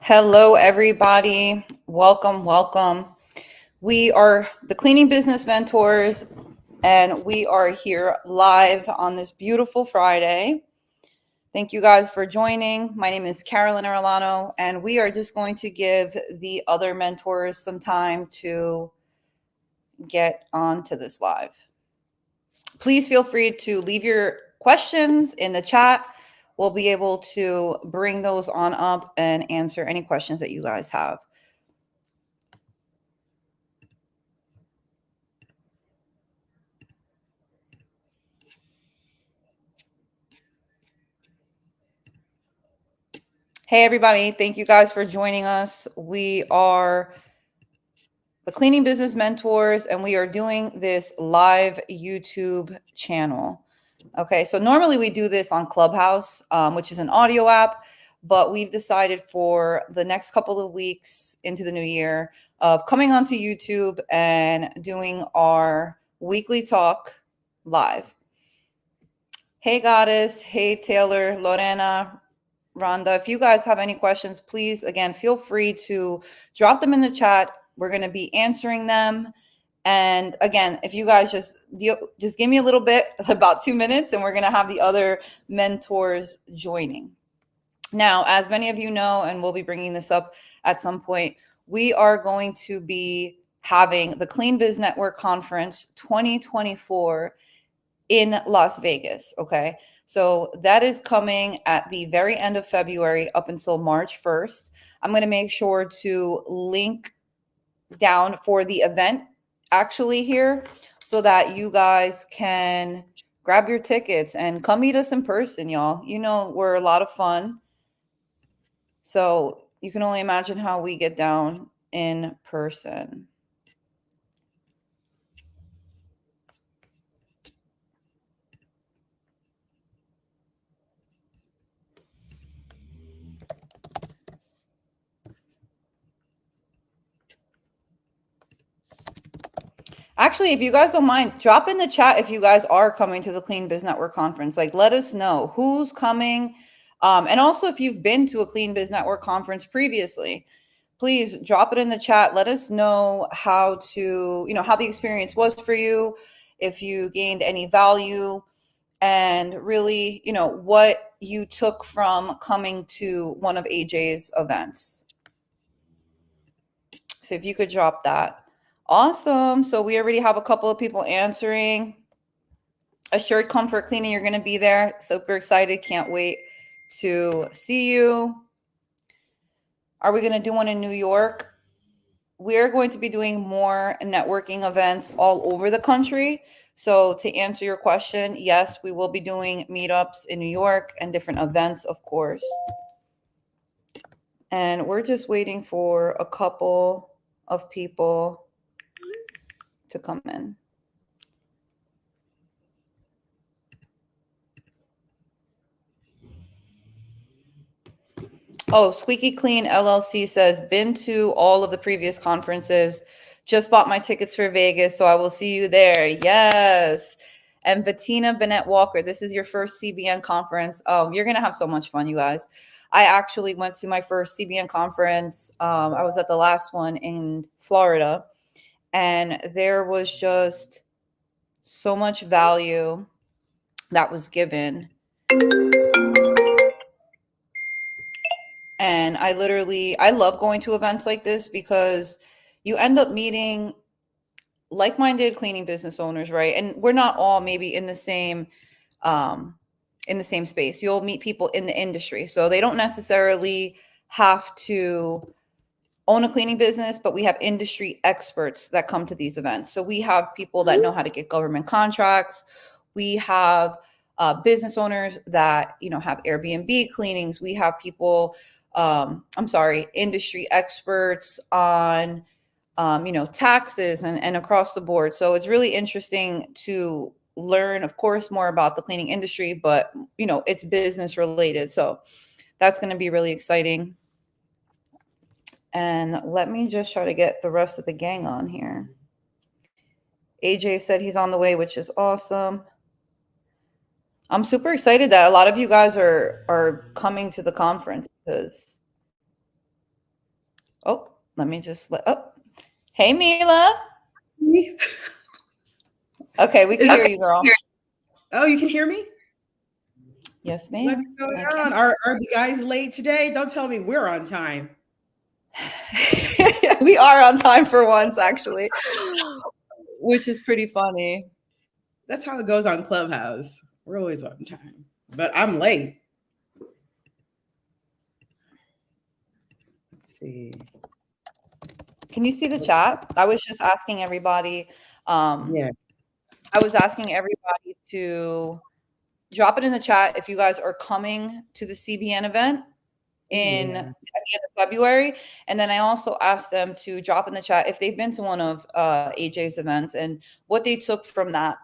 Hello, everybody. Welcome, welcome. We are the Cleaning Business Mentors, and we are here live on this beautiful Friday. Thank you guys for joining. My name is Carolyn Arellano, and we are just going to give the other mentors some time to get onto this live. Please feel free to leave your questions in the chat. We'll be able to bring those on up and answer any questions that you guys have. Hey, everybody. Thank you guys for joining us. We are the Cleaning Business Mentors, and we are doing this live YouTube channel. Okay, so normally we do this on Clubhouse, which is an audio app, but we've decided for the next couple of weeks into the new year of coming onto YouTube and doing our weekly talk live. Hey, Goddess. Hey, Taylor, Lorena, Rhonda, if you guys have any questions, please, again, feel free to drop them in the chat. We're going to be answering them. And again, if you guys just give me a little bit, about 2 minutes, and we're going to have the other mentors joining. Now, as many of you know, and we'll be bringing this up at some point, we are going to be having the Clean Biz Network Conference 2024 in Las Vegas. Okay. So that is coming at the very end of February up until March 1st. I'm going to make sure to link down for the event actually here so that you guys can grab your tickets and come meet us in person, y'all. You know, we're a lot of fun. So you can only imagine how we get down in person. Actually, if you guys don't mind, drop in the chat if you guys are coming to the Clean Biz Network conference. Like, let us know who's coming. And also, if you've been to a Clean Biz Network conference previously, please drop it in the chat. Let us know how the experience was for you, if you gained any value, and really, what you took from coming to one of AJ's events. So if you could drop that. Awesome. So we already have a couple of people answering. Assured Comfort Cleaning, you're going to be there. Super excited. Can't wait to see you. Are we going to do one in New York? We're going to be doing more networking events all over the country. So to answer your question, yes, we will be doing meetups in New York and different events, of course. And we're just waiting for a couple of people to come in. Oh, Squeaky Clean LLC says, been to all of the previous conferences, just bought my tickets for Vegas, so I will see you there. Yes. And Bettina Bennett Walker, this is your first CBN conference. You're going to have so much fun, you guys. I actually went to my first CBN conference. I was at the last one in Florida, and there was just so much value that was given. And I love going to events like this because you end up meeting like-minded cleaning business owners, right? And we're not all maybe in the same space. You'll meet people in the industry. So they don't necessarily have to own a cleaning business, but we have industry experts that come to these events. So we have people that know how to get government contracts. We have business owners that, have Airbnb cleanings. We have people, industry experts on, taxes and across the board. So it's really interesting to learn, of course, more about the cleaning industry, but, it's business related. So that's going to be really exciting. And let me just try to get the rest of the gang on here. AJ said he's on the way, which is awesome. I'm super excited that a lot of you guys are coming to the conference because Oh, let me just hey Mila. Okay, we can hear you, girl. Oh, you can hear me? Yes, What's ma'am. going I on? Are the guys late today? Don't tell me we're on time. can. We are on time for once, actually, which is pretty funny. That's how it goes on Clubhouse. We're always on time, but I'm late. Let's see. Can you see the chat? I was just asking everybody. Um, Yeah. I was asking everybody to drop it in the chat if you guys are coming to the CBN event at Yes. the end of February. And then I also asked them to drop in the chat if they've been to one of AJ's events and what they took from that.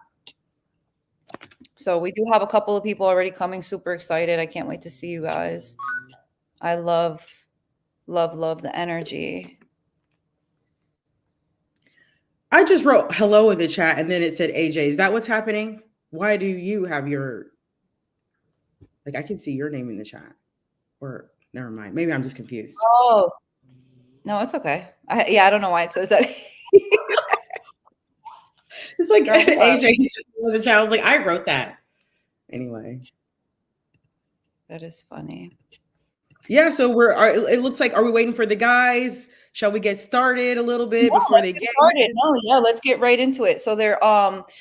So we do have a couple of people already coming, super excited. I can't wait to see you guys. I love, love, love the energy. I just wrote hello in the chat and then it said AJ. Is that what's happening? Why do you have your like I can see your name in the chat? Or never mind. Maybe I'm just confused. Oh, no, it's okay. Yeah, I don't know why it says that. It's like Girl, AJ in the chat. I was like, I wrote that. Anyway. that is funny. Yeah, so it looks like, are we waiting for the guys? Shall we get started a little No, bit before let's they get get started. here? No, yeah, let's get right into it. So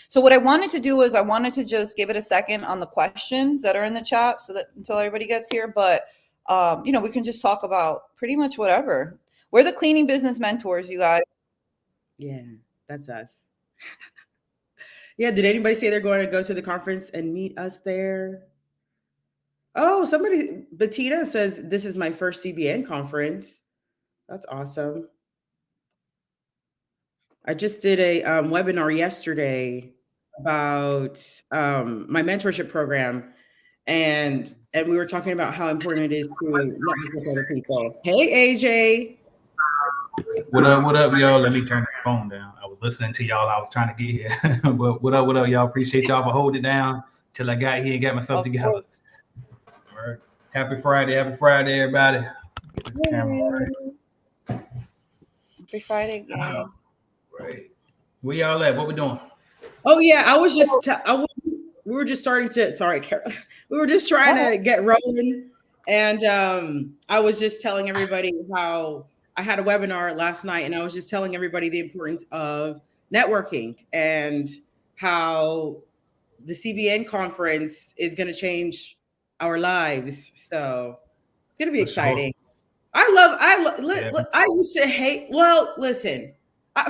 so what I wanted to do is I wanted to just give it a second on the questions that are in the chat so that until everybody gets here. But we can just talk about pretty much whatever. We're the cleaning business mentors, you guys. Yeah, that's us. Yeah, did anybody say they're going to go to the conference and meet us there? Oh, somebody, Bettina says, this is my first CBN conference. That's awesome. I just did a webinar yesterday about my mentorship program, and we were talking about how important it is to network with other people. Hey, AJ. What up, y'all? Let me turn this phone down. I was listening to y'all. I was trying to get here. But what up, y'all? Appreciate y'all for holding it down till I got here and got myself Of together. course. All right. Happy Friday, everybody. Get this camera right. Happy Friday, gang. Right. Where y'all at? What we doing? Oh yeah, I was just we were just starting to sorry, Carol. We were just trying No. to get rolling, and I was just telling everybody how I had a webinar last night, and I was just telling everybody the importance of networking and how the CBN conference is going to change our lives. So it's going to be For sure. exciting. I used to hate, well, listen,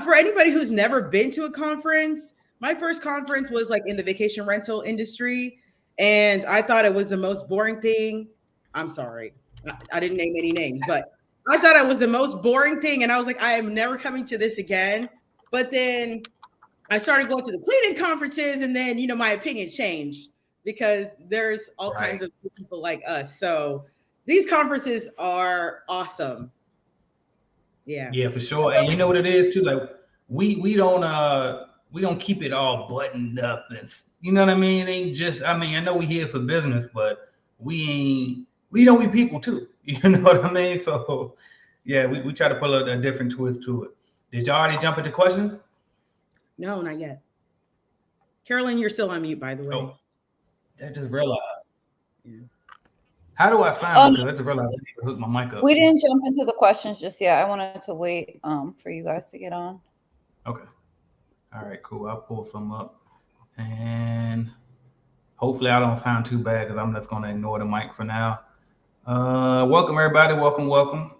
for anybody who's never been to a conference, my first conference was like in the vacation rental industry. And I thought it was the most boring thing. I'm sorry. I didn't name any names, but I thought it was the most boring thing. And I was like, I am never coming to this again. But then I started going to the cleaning conferences, and then, my opinion changed because there's all kinds Right. of people like us. So these conferences are awesome. Yeah. Yeah, for sure. And you know what it is too? Like we don't keep it all buttoned up. You know what I mean? It ain't just I know we here for business, but we don't be people too. You know what I mean? So yeah, we try to put a different twist to it. Did y'all already jump into questions? No, not yet. Carolyn, you're still on mute, by the way. Oh, I just realized. Yeah. How do I find? Um, Because I just realized I need to hook my mic up. we didn't jump into the questions just yet. I wanted to wait for you guys to get on. Okay. All right, cool. I'll pull some up. And hopefully I don't sound too bad because I'm just gonna ignore the mic for now. Welcome everybody, welcome.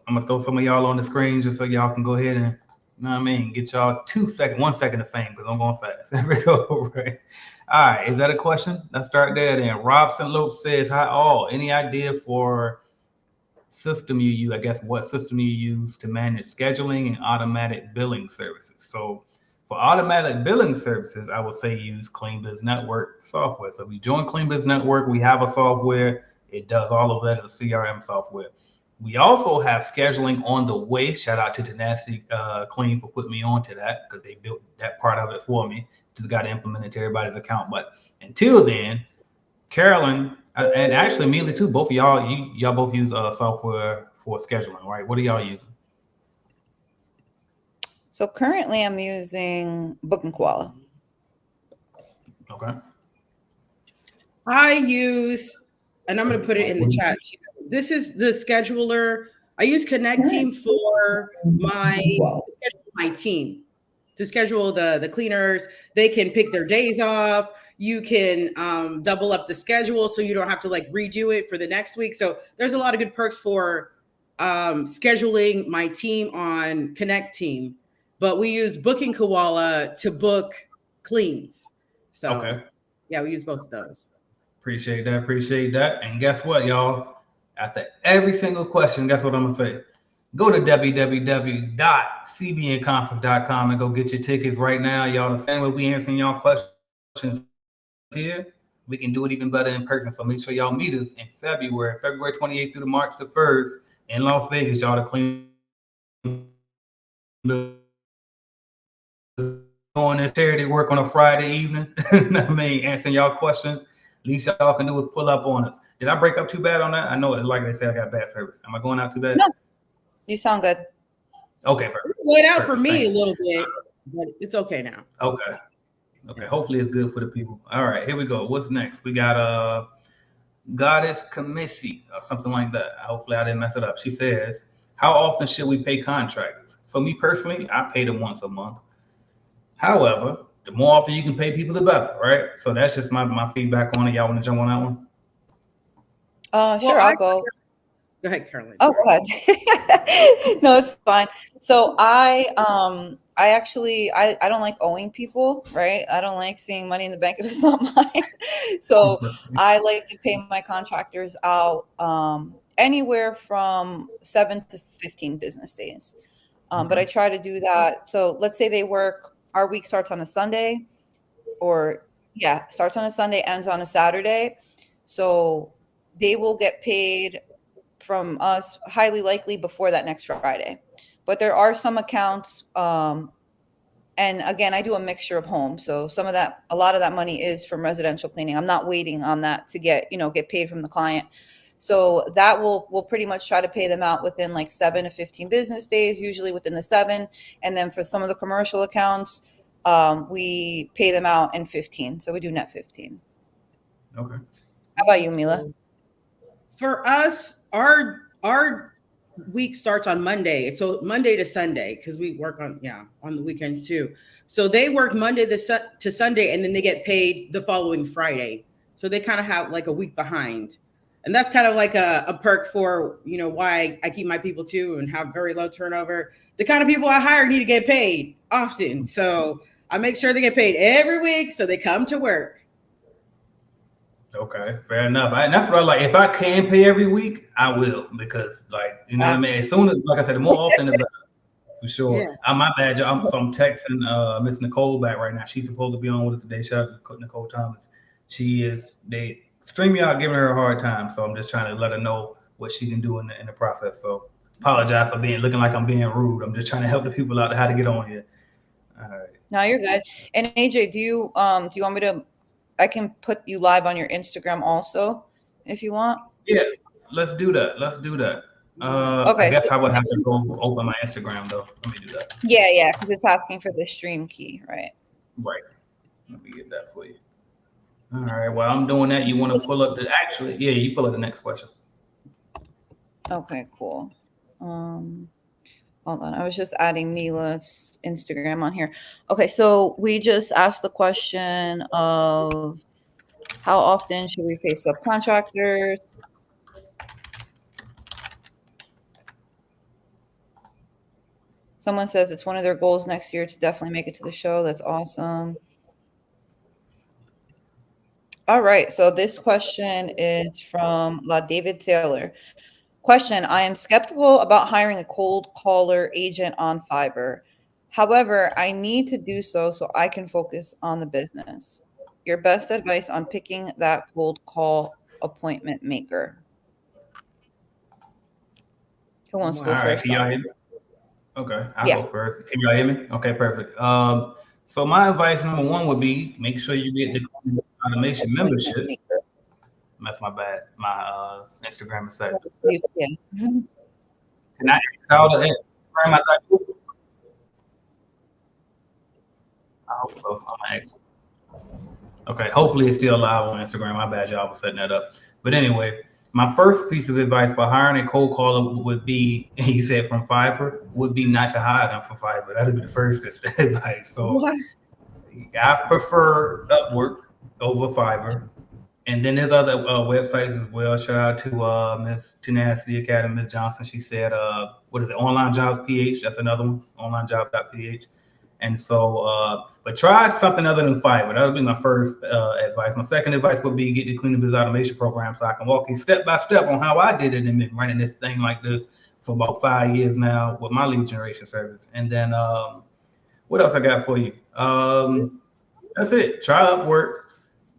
I'm gonna throw some of y'all on the screen just so y'all can go ahead and, get y'all 1 second of fame because I'm going fast. There we go. Right. All right, is that a question? Let's start there then. Robson Lope says, hi all. Any idea for system you use? I guess what system you use to manage scheduling and automatic billing services. So for automatic billing services, I would say use CleanBiz Network software. So if you join CleanBiz Network, we have a software. It does all of that as a CRM software. We also have scheduling on the way. Shout out to Tenacity Clean for putting me onto that because they built that part of it for me. Just got to implement it to everybody's account. But until then, Carolyn, and actually Amelia too, both of y'all, y'all both use software for scheduling, right? What are y'all using? So currently I'm using Booking Koala. Okay. I use, and I'm going to put it in the chat too. This is the scheduler. I use Connect Team for to schedule my team, to schedule the cleaners. They can pick their days off. You can double up the schedule so you don't have to like redo it for the next week. So there's a lot of good perks for scheduling my team on Connect Team. But we use Booking Koala to book cleans. So Okay. yeah, we use both of those. Appreciate that. Appreciate that. And guess what, y'all? After every single question, guess what I'm gonna say? Go to www.cbnconference.com and go get your tickets right now, y'all. The same way we answering y'all questions here, we can do it even better in person. So make sure y'all meet us in February 28th through to March the 1st in Las Vegas, y'all, to clean on this charity work on a Friday evening. I mean, answering y'all questions. Least y'all can do is pull up on us. Did I break up too bad on that? I know, like they said, I got bad service. Am I going out too bad? No, you sound good. Okay, perfect. It laid out for Perfect. me Thanks. a little bit, but it's okay now. Okay. Okay. Hopefully it's good for the people. All right, here we go. What's next? We got Goddess Kamisi or something like that. Hopefully I didn't mess it up. She says, how often should we pay contractors? So me personally, I pay them once a month. However, the more often you can pay people, the better, right? So that's just my feedback on it. Y'all want to jump on that one? Sure, I'll go. Go ahead, Carolyn. Oh, go ahead. No, it's fine. So I actually I don't like owing people, right? I don't like seeing money in the bank if it's not mine. So I like to pay my contractors out anywhere from 7 to 15 business days. But I try to do that. So let's say our week starts on a Sunday, starts on a Sunday, ends on a Saturday. So they will get paid from us highly likely before that next Friday. But there are some accounts, and again, I do a mixture of homes. So a lot of that money is from residential cleaning. I'm not waiting on that to get paid from the client. So that we'll pretty much try to pay them out within like 7 to 15 business days, usually within the 7. And then for some of the commercial accounts, we pay them out in 15. So we do net 15. Okay. How about you, Mila? For us, our week starts on Monday. So Monday to Sunday, because we work on the weekends too. So they work Monday to Sunday, and then they get paid the following Friday. So they kind of have like a week behind. And that's kind of like a perk for, why I keep my people too and have very low turnover. The kind of people I hire need to get paid often. So I make sure they get paid every week so they come to work. Okay, fair enough. And that's what I like. If I can pay every week, I will, because like, you know what I mean? As soon as, like I said, the more often the better. For sure. Yeah. My bad. I'm texting Miss Nicole back right now. She's supposed to be on with us today. Shout out to Nicole Thomas. They stream me out giving her a hard time. So I'm just trying to let her know what she can do in the process. So apologize for looking like I'm being rude. I'm just trying to help the people out how to get on here. All right. No, you're good. And AJ, do you want me to? I can put you live on your Instagram also, if you want. Yeah, let's do that. Okay, I guess I would have to go open my Instagram though. Let me do that. Yeah, because it's asking for the stream key, right? Right. Let me get that for you. All right. While I'm doing that, you want to pull up you pull up the next question. Okay, cool. Hold on. I was just adding Mila's Instagram on here. Okay, so we just asked the question of how often should we pay subcontractors? Someone says it's one of their goals next year to definitely make it to the show. That's awesome. All right. So this question is from David Taylor. Question: I am skeptical about hiring a cold caller agent on Fiverr. However, I need to do so I can focus on the business. Your best advice on picking that cold call appointment maker. Who wants to go All right. first? Can y'all hear me? Okay, I'll Yeah. go first. Can y'all hear me? Okay, perfect. So my advice number one would be make sure you get the automation membership. That's my bad. My Instagram is set. Yeah. Can I install the Instagram? I hope so. I'm gonna ask. Okay, hopefully it's still live on Instagram. My bad, y'all, for setting that up. But anyway, my first piece of advice for hiring a cold caller would be, you said from Fiverr, would be not to hire them for Fiverr. That would be the first advice. So What? I prefer Upwork over Fiverr. And then there's other websites as well. Shout out to Miss Tenacity Academy, Miss Johnson. She said, what is it? Online Jobs PH. That's another one. OnlineJob.ph. And so, but try something other than Fiverr. That would be my first advice. My second advice would be get the Cleaning Business Automation Program so I can walk you step by step on how I did it and been running this thing like this for about 5 years now with my lead generation service. And then what else I got for you? That's it. Try Upwork.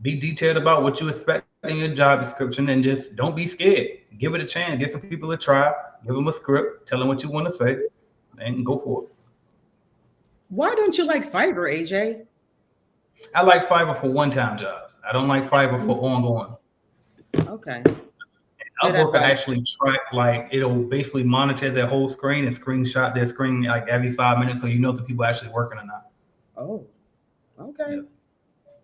Be detailed about what you expect in your job description and just don't be scared. Give it a chance. Give some people a try. Give them a script. Tell them what you want to say and go for it. Why don't you like Fiverr, AJ? I like Fiverr for one-time jobs. I don't like Fiverr for ongoing. Okay. Upwork will actually track, like, it'll basically monitor their whole screen and screenshot their screen like every 5 minutes so you know if the people are actually working or not. Oh, okay.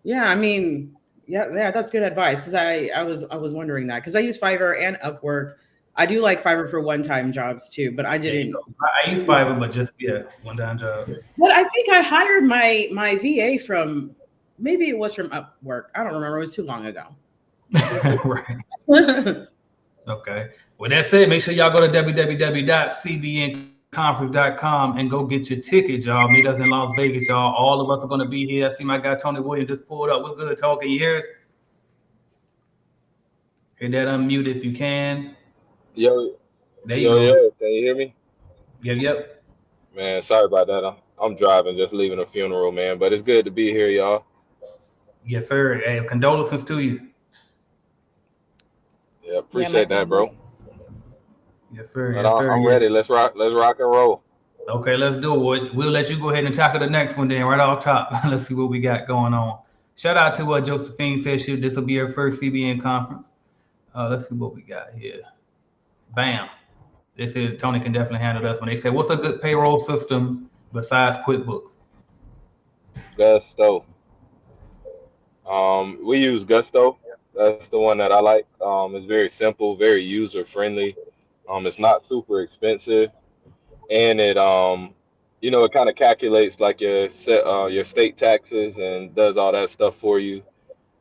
Yeah, I mean, yeah, that's good advice because I was wondering that because I use Fiverr and Upwork. I do like Fiverr for one-time jobs too, but I didn't. I use Fiverr, but just one-time job. But I think I hired my VA from maybe it was from Upwork. I don't remember. It was too long ago. Right. Okay. With that said, make sure y'all go to www.cbnconference.com and go get your tickets, y'all. Meet us in Las Vegas, y'all. All of us are going to be here. I see my guy Tony Williams just pulled up. What's good, talking years? Hit that unmute if you can. Yo, there you go. Can you hear me? Yep. Man, sorry about that. I'm driving, just leaving a funeral, man. But it's good to be here, y'all. Yes, sir. Hey, condolences to you. Yeah, appreciate that, bro. Yes, sir. But I'm ready. Let's rock and roll. Okay, let's do it. We'll let you go ahead and tackle the next one then, right off top. Let's see what we got going on. Shout out to Josephine says this will be her first CBN conference. Let's see what we got here. Bam. This is Tony can definitely handle this one. They say, what's a good payroll system besides QuickBooks? Gusto. We use Gusto. That's the one that I like. It's very simple, very user friendly. It's not super expensive, and it it kind of calculates like your state taxes and does all that stuff for you.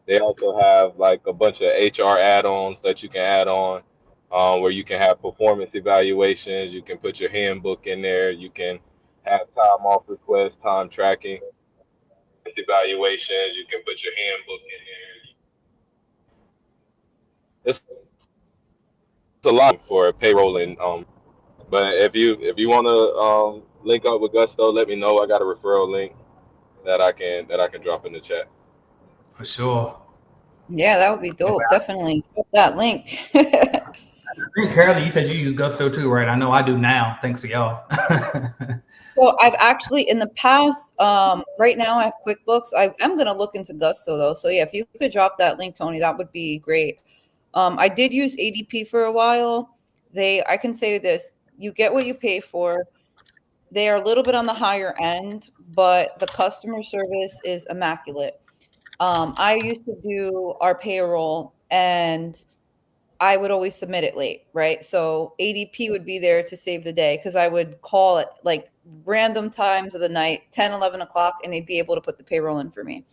They also have like a bunch of HR add-ons that you can add on, where you can have performance evaluations. You can put your handbook in there. You can have time off requests, time tracking evaluations. You can put your handbook in there. It's a lot for payrolling. But if you want to link up with Gusto, let me know. I got a referral link that I can drop in the chat. For sure. Yeah, that would be dope. Definitely put that link. I think, Carolyn, you said you use Gusto too, right? I know I do now. Thanks for y'all. So I've actually in the past, right now I have QuickBooks. I'm going to look into Gusto though. So yeah, if you could drop that link, Tony, that would be great. I did use ADP for a while. I can say this, you get what you pay for. They are a little bit on the higher end, but the customer service is immaculate. I used to do our payroll and I would always submit it late, right? So ADP would be there to save the day because I would call it like random times of the night, 10, 11 o'clock, and they'd be able to put the payroll in for me.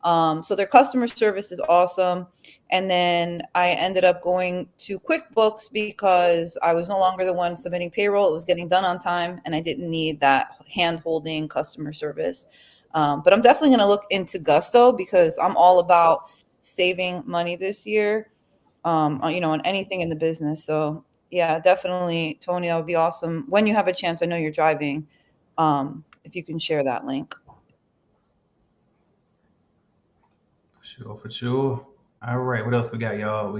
So their customer service is awesome. And then I ended up going to QuickBooks because I was no longer the one submitting payroll. It was getting done on time and I didn't need that hand-holding customer service. But I'm definitely going to look into Gusto because I'm all about saving money this year, on anything in the business. So yeah, definitely, Tony, that would be awesome. When you have a chance, I know you're driving, if you can share that link. For sure. All right, what else we got, y'all?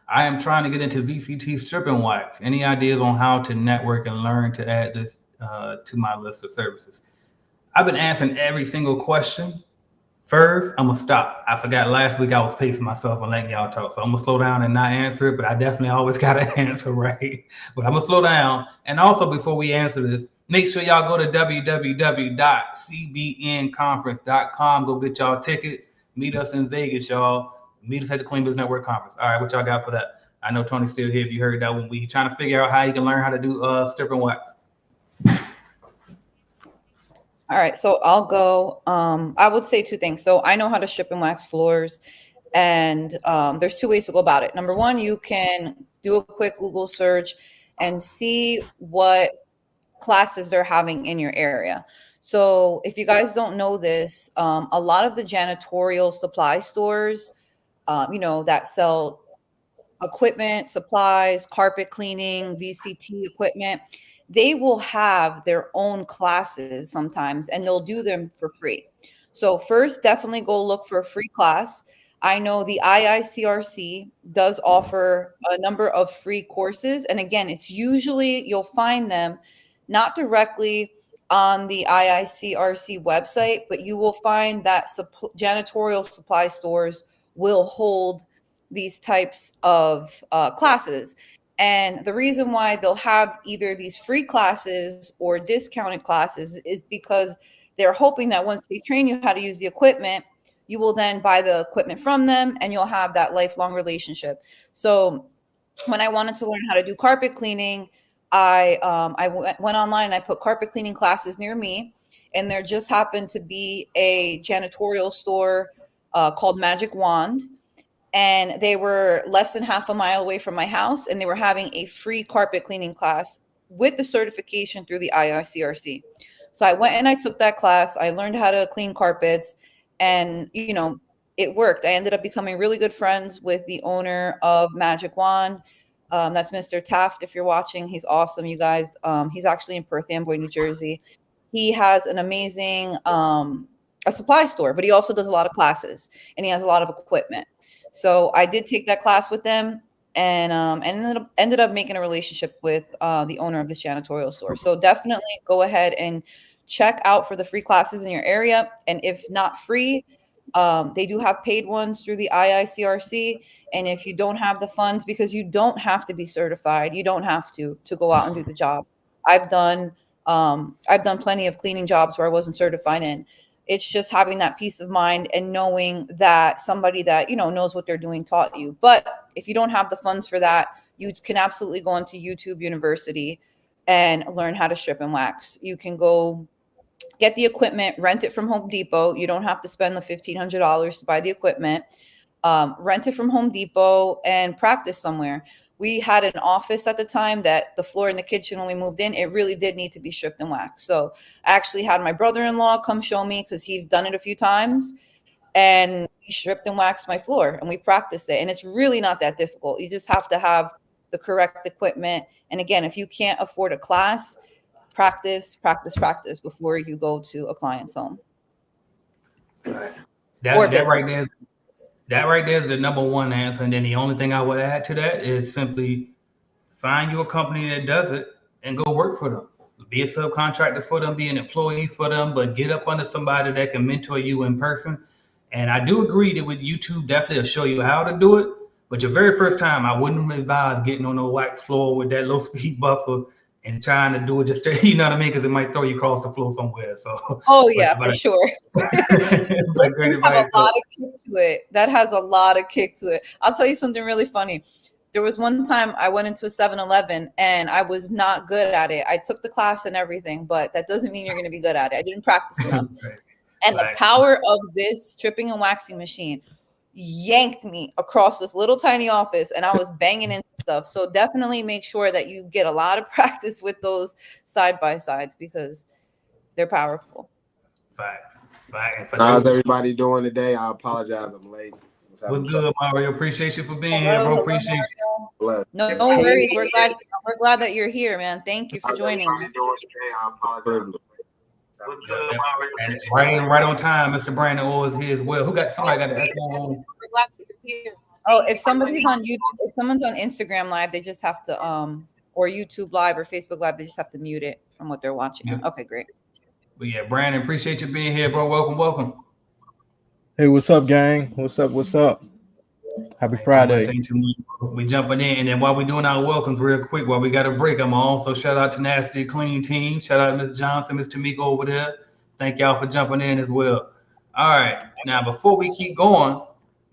I am trying to get into VCT stripping wax. Any ideas on how to network and learn to add this to my list of services? I've been answering every single question. First, I'm gonna stop. I forgot last week I was pacing myself and letting y'all talk. So I'm gonna slow down and not answer it, but I definitely always got to answer right. But I'm gonna slow down. And also before we answer this, Make sure y'all go to www.cbnconference.com. Go get y'all tickets. Meet us in Vegas, y'all. Meet us at the Clean Business Network Conference. All right, what y'all got for that? I know Tony's still here. If you heard that one, we trying to figure out how you can learn how to do strip and wax. All right, so I'll go. I would say two things. So I know how to strip and wax floors, and there's two ways to go about it. Number one, you can do a quick Google search and see what classes they're having in your area. So if you guys don't know this, a lot of the janitorial supply stores, that sell equipment, supplies, carpet cleaning, VCT equipment, they will have their own classes sometimes and they'll do them for free. So first, definitely go look for a free class. I know the IICRC does offer a number of free courses. And again, it's usually you'll find them not directly on the IICRC website, but you will find that janitorial supply stores will hold these types of classes. And the reason why they'll have either these free classes or discounted classes is because they're hoping that once they train you how to use the equipment, you will then buy the equipment from them and you'll have that lifelong relationship. So when I wanted to learn how to do carpet cleaning, I went online and I put carpet cleaning classes near me. And there just happened to be a janitorial store called Magic Wand. And they were less than half a mile away from my house, and they were having a free carpet cleaning class with the certification through the IICRC. So I went and I took that class. I learned how to clean carpets, and it worked. I ended up becoming really good friends with the owner of Magic Wand. That's Mr. Taft. If you're watching, he's awesome, you guys. He's actually in Perth Amboy, New Jersey. He has an amazing a supply store, but he also does a lot of classes, and he has a lot of equipment. So I did take that class with them and ended up making a relationship with the owner of the janitorial store. So definitely go ahead and check out for the free classes in your area. And if not free, they do have paid ones through the IICRC. And if you don't have the funds, because you don't have to be certified, you don't have to go out and do the job. I've done plenty of cleaning jobs where I wasn't certified in. It's just having that peace of mind and knowing that somebody that, knows what they're doing taught you. But if you don't have the funds for that, you can absolutely go into YouTube University and learn how to strip and wax. You can go get the equipment, rent it from Home Depot. You don't have to spend the $1,500 to buy the equipment. Rent it from Home Depot and practice somewhere. We had an office at the time that the floor in the kitchen when we moved in, it really did need to be stripped and waxed. So I actually had my brother-in-law come show me because he's done it a few times, and he stripped and waxed my floor and we practiced it. And it's really not that difficult. You just have to have the correct equipment. And again, if you can't afford a class, practice before you go to a client's home. That right there is the number one answer. And then the only thing I would add to that is simply find you a company that does it and go work for them. Be a subcontractor for them, be an employee for them, but get up under somebody that can mentor you in person. And I do agree that with YouTube, definitely will show you how to do it. But your very first time, I wouldn't advise getting on a wax floor with that low speed buffer and trying to do it just, you know what I mean? Because it might throw you across the floor somewhere. So, for sure. That have a lot of kick to it. That has a lot of kick to it. I'll tell you something really funny. There was one time I went into a 7-Eleven and I was not good at it. I took the class and everything, but that doesn't mean you're going to be good at it. I didn't practice enough. And the power of this stripping and waxing machine yanked me across this little tiny office, and I was banging into stuff. So definitely make sure that you get a lot of practice with those side by sides because they're powerful. Fact. How's everybody doing today? I apologize, I'm late. What's good, Mario? Appreciate you for being here, bro. Appreciate you. No worries. We're glad that you're here, man. Thank you for joining. How's everybody doing today? I apologize. What's good, and right on time, Mr. Brandon is here as well. Somebody got the echo on? Oh, if somebody's on YouTube, if someone's on Instagram Live, they just have to or YouTube Live or Facebook Live, they just have to mute it from what they're watching. Yep. Okay, great. But yeah, Brandon, appreciate you being here, bro. Welcome. Hey, what's up, gang? What's up? Happy Friday. Ain't too much. We jumping in, and then while we doing our welcomes real quick, while we got a break, I'm also shout out to Nasty Clean Team. Shout out to Ms. Johnson, Mr. Miko over there. Thank y'all for jumping in as well. All right, now before we keep going,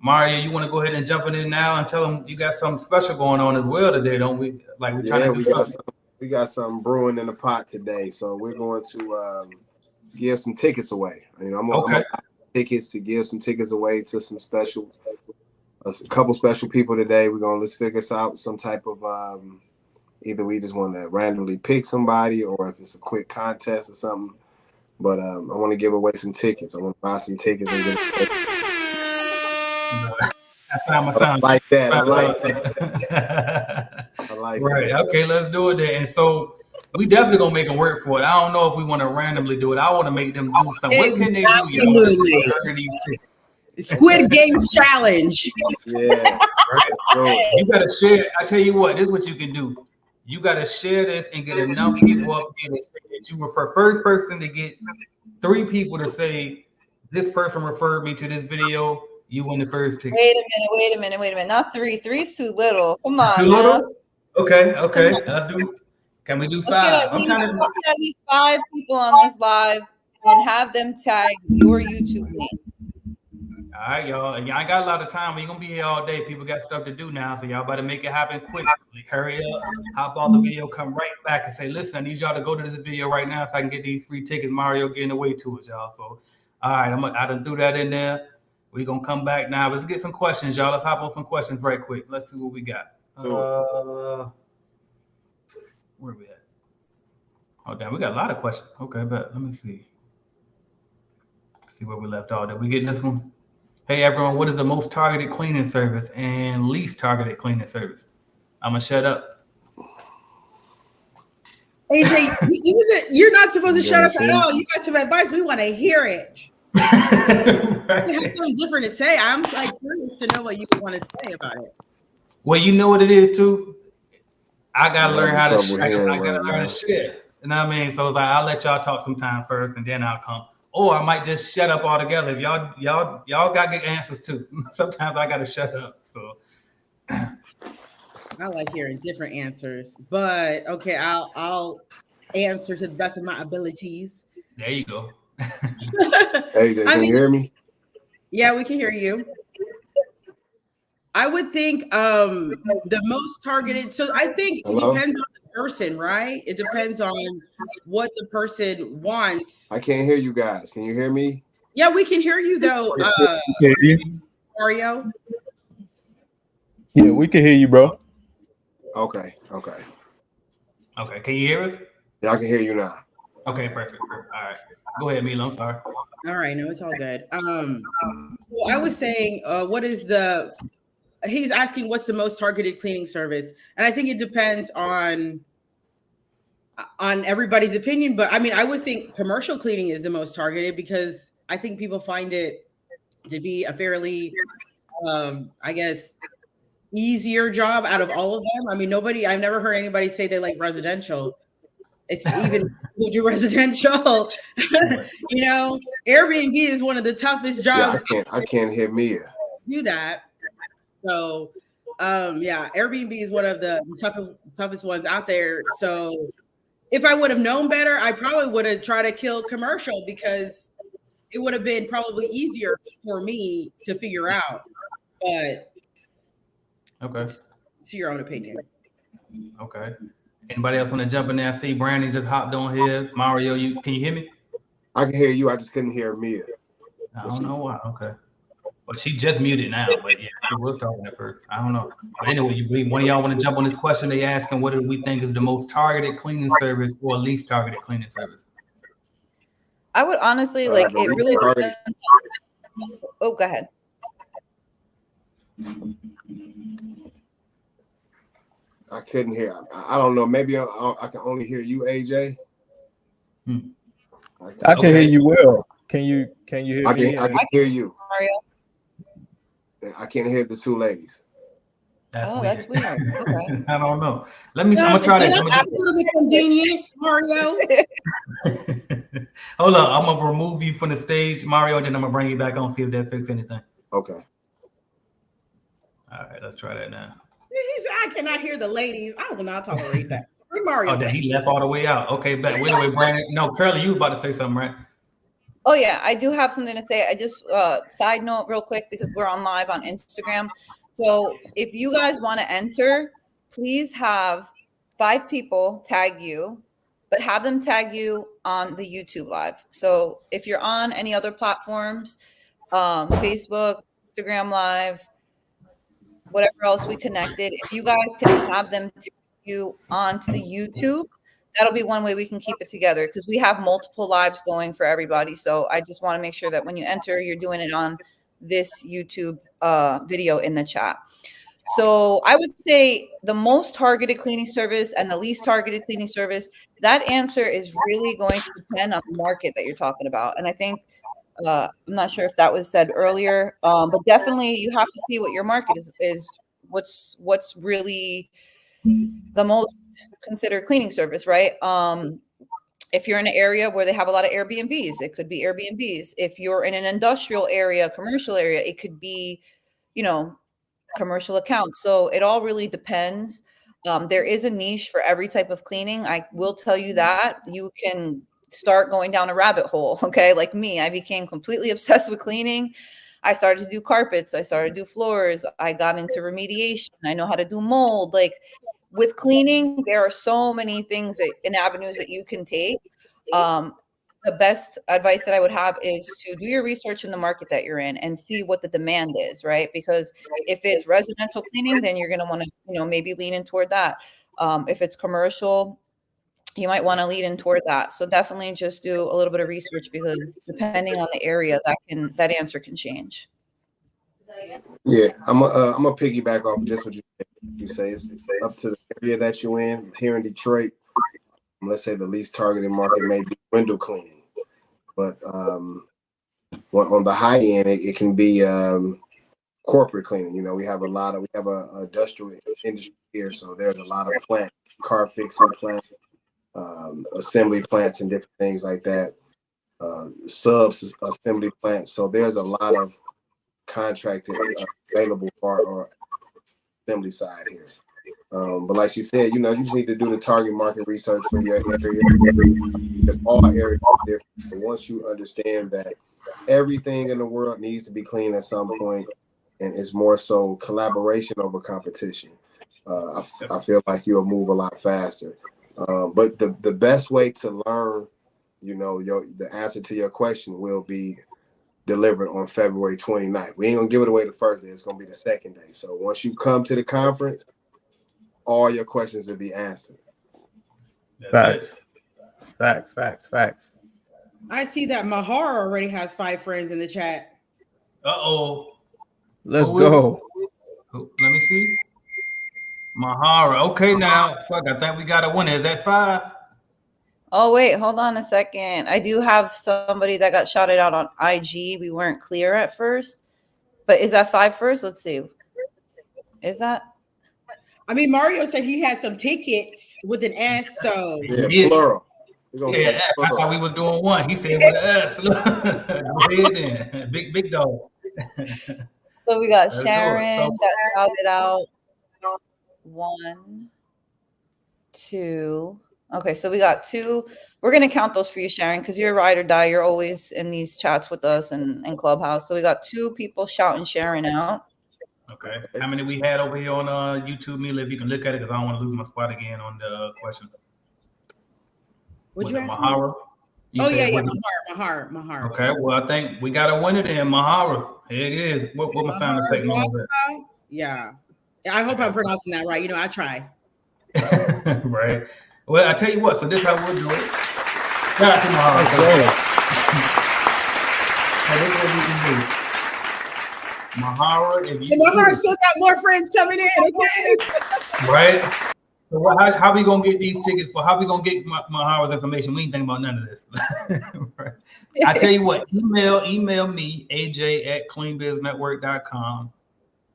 Mario, you want to go ahead and jump in now and tell them you got something special going on as well today, don't we? Like we're trying to do we got something brewing in the pot today, so we're going to give some tickets away. You know, I'm gonna tickets to give some tickets away to some special, a couple special people today. Let's figure out some type of either we just want to randomly pick somebody or if it's a quick contest or something. But I want to give away some tickets. I want to buy some tickets and get it. I like that. I like that. Right. Okay, let's do it then. And so we definitely gonna make them work for it. I don't know if we want to randomly do it. I want to make them do something. What can they do? Absolutely. Squid Game challenge. Yeah. Right. You gotta share. I tell you what, this is what you can do. You gotta share this and get enough people up here to say that you refer. First person to get 3 people to say this person referred me to this video. You win the first ticket. Wait a minute. Not 3. 3's too little. Come on. Too little? Okay. Let's do. Can we do 5? I'm trying to get at least 5 people on this live and have them tag your YouTube name. All right, y'all. Y'all ain't got a lot of time. We're gonna be here all day. People got stuff to do now, so y'all better make it happen quick. Hurry up, hop on the video, come right back and say, listen, I need y'all to go to this video right now so I can get these free tickets. Mario getting away to us, y'all. So, all right, I done threw that in there. We're gonna come back now. Let's get some questions, y'all. Let's hop on some questions right quick. Let's see what we got. Where we at? Oh, damn, we got a lot of questions. Okay, but let me see. See where we left off. Did we get this one? Hey, everyone, what is the most targeted cleaning service and least targeted cleaning service? I'm going to shut up. AJ, you're not supposed to shut up at all. You got some advice. We want to hear it. Right. You have something different to say. I'm curious to know what you want to say about it. Well, you know what it is, too? I got to learn how to share. I got to learn to share. You know what I mean? So it's like, I'll let y'all talk sometime first, and then I'll come. Or I might just shut up altogether. If y'all got good answers too. Sometimes I gotta shut up. So I like hearing different answers, but okay, I'll answer to the best of my abilities. There you go. AJ, can you hear me? Yeah, we can hear you. I would think the most targeted. So I think it depends on the person, right? It depends on what the person wants. I can't hear you guys. Can you hear me? Yeah, we can hear you though. Mario. Yeah, we can hear you, bro. Okay. Can you hear us? Yeah, I can hear you now. Okay, perfect. All right. Go ahead, Mila. I'm sorry. All right, no, it's all good. Well, I was saying, he's asking what's the most targeted cleaning service, and I think it depends on everybody's opinion. But I mean, I would think commercial cleaning is the most targeted because I think people find it to be a fairly, I guess, easier job out of all of them. I mean, I've never heard anybody say they like residential. It's even who do residential. You know, Airbnb is one of the toughest jobs. Yeah, I can't hear Mia. Do that. So, Airbnb is one of the toughest ones out there. So, if I would have known better, I probably would have tried to kill commercial because it would have been probably easier for me to figure out. But okay, it's to your own opinion. Okay. Anybody else want to jump in there? I see Brandon just hopped on here. Mario, can you hear me? I can hear you. I just couldn't hear Mia. I don't know why. Okay. Well, she just muted now, but yeah, she was talking at first. I don't know. But anyway, one of y'all want to jump on this question? They asking what do we think is the most targeted cleaning service or least targeted cleaning service? I would honestly it really depends. Oh, go ahead. I couldn't hear. I don't know. Maybe I can only hear you, AJ. I can hear you well. Can you hear me? I can hear you. Mario. I can't hear the two ladies. That's weird. Okay. I don't know. I'm gonna try this. That's absolutely convenient, Mario. Hold on. I'm gonna remove you from the stage, Mario, and then I'm gonna bring you back on, see if that fixes anything. Okay. All right, let's try that now. He said, I cannot hear the ladies. I will not tolerate that. Bring Mario. Oh, then he left all the way out. Okay, back. Wait, Brandon. No, Curly, you was about to say something, right? Oh yeah, I do have something to say. I just side note real quick because we're on live on Instagram. So if you guys want to enter, please have 5 people tag you, but have them tag you on the YouTube live. So if you're on any other platforms, Facebook, Instagram live, whatever else we connected, if you guys can have them tag you onto the YouTube, that'll be one way we can keep it together because we have multiple lives going for everybody. So I just want to make sure that when you enter, you're doing it on this YouTube video in the chat. So I would say the most targeted cleaning service and the least targeted cleaning service, that answer is really going to depend on the market that you're talking about. And I think, I'm not sure if that was said earlier, but definitely you have to see what your market is what's really the most considered cleaning service, right? If you're in an area where they have a lot of Airbnbs, it could be Airbnbs. If you're in an industrial area, commercial area, it could be, commercial accounts. So it all really depends. There is a niche for every type of cleaning. I will tell you that you can start going down a rabbit hole. Okay. Like me, I became completely obsessed with cleaning. I started to do carpets. I started to do floors. I got into remediation. I know how to do mold. Like with cleaning, there are so many things and avenues that you can take. The best advice that I would have is to do your research in the market that you're in and see what the demand is, right? Because if it's residential cleaning, then you're going to want to, maybe lean in toward that. If it's commercial, you might want to lean in toward that. So definitely just do a little bit of research because depending on the area, that answer can change. Yeah, I'm gonna piggyback off of just what you say. It's up to the area that you're in. Here in Detroit, let's say the least targeted market may be window cleaning, but on the high end, it can be corporate cleaning. We have a industrial industry here, so there's a lot of plants, car fixing plants, assembly plants, and different things like that. Subs assembly plants. So there's a lot of contracted available or assembly side here. But like she said, you just need to do the target market research for your area. Because all areas are different. But once you understand that everything in the world needs to be clean at some point, and it's more so collaboration over competition, I feel like you'll move a lot faster. But the best way to learn, the answer to your question will be delivered on February 29th. We ain't gonna give it away the first day. It's gonna be the second day. So once you come to the conference, all your questions will be answered. Facts. I see that Mahar already has 5 friends in the chat. Let's go. Let me see. Mahara. Okay, now fuck. I think we got a winner. Is that 5? Oh, wait, hold on a second. I do have somebody that got shouted out on IG. We weren't clear at first. But is that 5 first? Let's see. Is that? I mean, Mario said he had some tickets with an S, so. Yeah, plural. Yeah, I thought we was doing 1. He said with an S. Go ahead then. Big dog. So we got Sharon that shouted out. 1, 2. Okay, so we got 2. We're going to count those for you, Sharon, because you're ride or die. You're always in these chats with us and Clubhouse. So we got 2 people shouting Sharon out. Okay. How many we had over here on YouTube, Mila, if you can look at it, because I don't want to lose my spot again on the questions. Would you ask Mahara? Mahara. Okay, well, I think we got a winner there, Mahara. Here it is. What my sound effect on? Yeah. I hope I'm pronouncing that right. I try. Right. Well, I tell you what. So this is how we'll do it. Shout out to Mahara. This is what we can do. Mahara, if you Mahara still got more friends coming in, okay? Right. So how we gonna get these tickets for? How we gonna get Mahara's information? We ain't thinking about none of this. Right. I tell you what. Email me aj@cleanbiznetwork.com.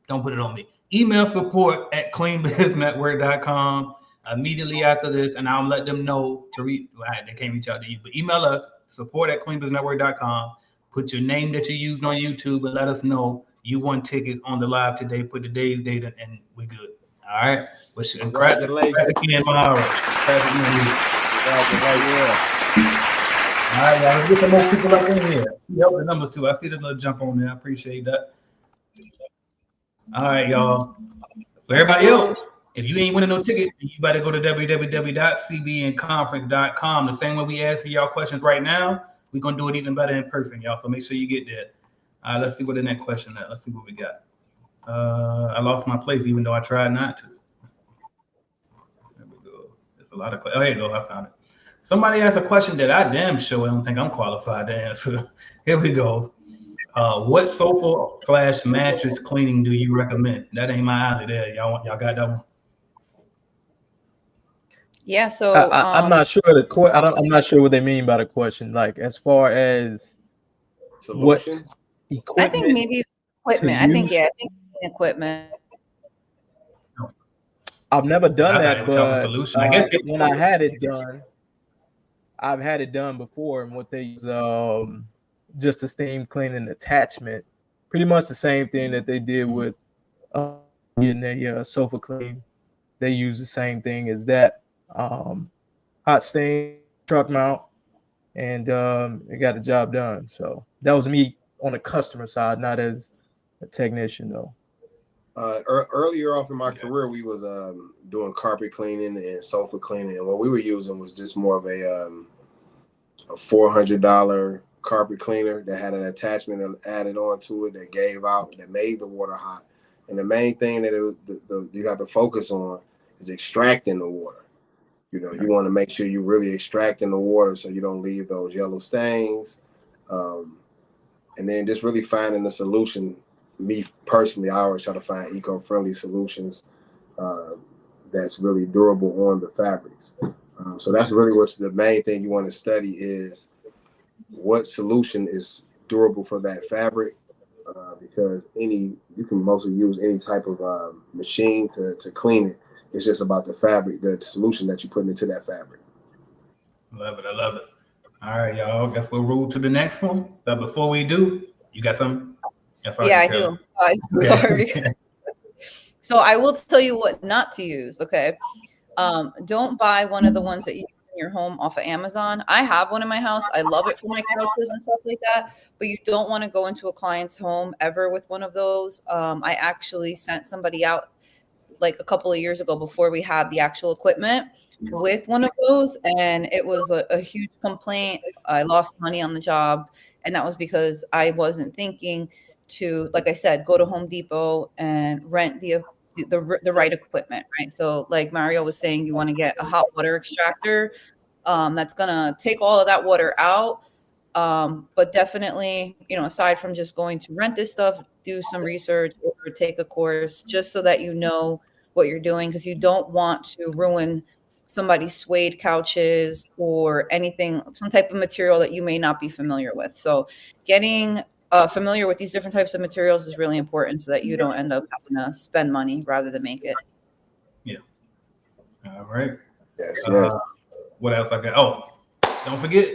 Don't put it on me. Email support at cleanbiznetwork.com immediately after this, and I'll let them know they can't reach out to you, but email us support at cleanbiznetwork.com. Put your name that you used on YouTube and let us know You won tickets on the live today. Put the day's date and we good. All right. But Congratulations. again, tomorrow. All right, y'all. Let's get some more people up in here. Help the numbers too. I see the little jump on there. I appreciate that. All right, y'all. For everybody else, if you ain't winning no ticket, you better go to www.cbnconference.com. The same way we answer y'all questions right now, we're gonna do it even better in person, y'all. So make sure you get there. All right, let's see what the next question is. Let's see what we got. I lost my place even though I tried not to. There we go. There's a lot of questions. Oh, here you go. I found it. Somebody asked a question that I damn sure I don't think I'm qualified to answer. Here we go. What sofa/mattress cleaning do you recommend? That ain't my alley there. Y'all got that one? Yeah, so I'm not sure I'm not sure what they mean by the question. Like as far as solution, what equipment. I think maybe equipment. I think equipment. I've never done that, but solution. I guess when I had it done, I've had it done before, and what they use just a steam cleaning attachment, pretty much the same thing that they did with getting a sofa clean. They use the same thing as that. Hot stain, truck mount, and it got the job done. So that was me on the customer side, not as a technician though. Earlier off in my career, we was doing carpet cleaning and sofa cleaning, and what we were using was just more of a $400 carpet cleaner that had an attachment added on to it that gave out, that made the water hot. And the main thing that you have to focus on is extracting the water. You know, you want to make sure you're really extracting the water so you don't leave those yellow stains. And then just really finding the solution. Me personally, I always try to find eco-friendly solutions that's really durable on the fabrics. So that's really what's the main thing you want to study is what solution is durable for that fabric, because you can mostly use any type of machine to clean it. It's just about the fabric, the solution that you put into that fabric. Love it. I love it. All right, y'all. Guess we'll roll to the next one. But before we do, you got something? Yeah, I do. Sorry. So I will tell you what not to use. Okay. Don't buy one of the ones that you use in your home off of Amazon. I have one in my house. I love it for my couches and stuff like that. But you don't want to go into a client's home ever with one of those. I actually sent somebody out like a couple of years ago before we had the actual equipment with one of those, and it was a huge complaint. I lost money on the job, and that was because I wasn't thinking to, like I said, go to Home Depot and rent the right equipment, right? So like Mario was saying, you want to get a hot water extractor that's gonna take all of that water out. But definitely, aside from just going to rent this stuff, do some research or take a course just so that you know what you're doing, because you don't want to ruin somebody's suede couches or anything, some type of material that you may not be familiar with. So getting familiar with these different types of materials is really important so that you don't end up having to spend money rather than make it. Yeah. All right. Yes. What else I got? Oh, don't forget,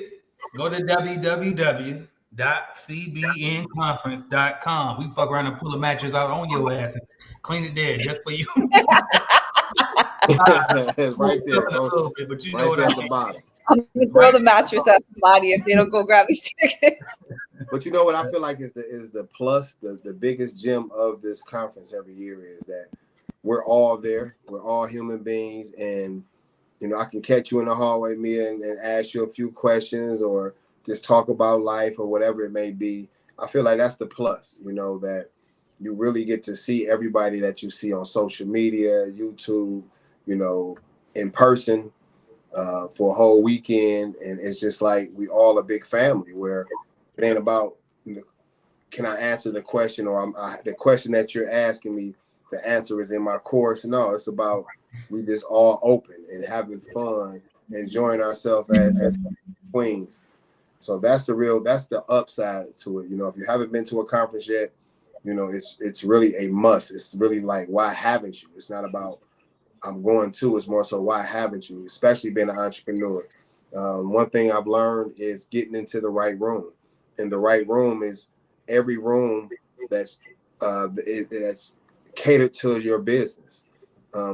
go to www.cbnconference.com. We fuck around and pull a mattress out on your ass and clean it there just for you. It's right there, bit, but you right know what there I at mean. the bottom. I'm gonna throw the mattress at somebody if they don't go grab these tickets. But you know what I feel like is the plus, the biggest gem of this conference every year is that we're all there. We're all human beings, and I can catch you in the hallway, Mia, and ask you a few questions or just talk about life or whatever it may be. I feel like that's the plus, that you really get to see everybody that you see on social media, YouTube, in person for a whole weekend. And it's just like we all a big family where it ain't about, can I answer the question, or the question that you're asking me, the answer is in my course. No, it's about we just all open and having fun, enjoying ourselves as queens. So that's the upside to it. If you haven't been to a conference yet, it's really a must. It's really like, why haven't you? It's not about I'm going to, it's more so why haven't you, especially being an entrepreneur. One thing I've learned is getting into the right room. And the right room is every room that's it's catered to your business.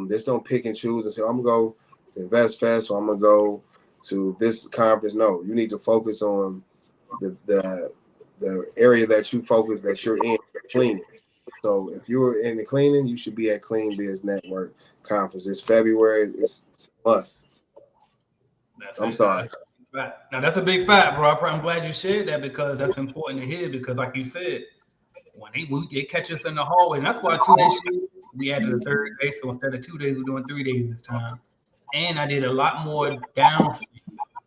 Just don't pick and choose and say, I'm gonna go to Invest Fest or I'm gonna go to this conference. No, you need to focus on the area that you're in, cleaning. So if you're in the cleaning, you should be at Clean Biz Network conference. It's February. It's a must. I'm sorry. Now that's a big fact, bro. I'm glad you shared that because that's important to hear. Because like you said, when they catch us in the hallway, and that's why too this year we added a third day. So instead of 2 days, we're doing 3 days this time. And I did a lot more downstairs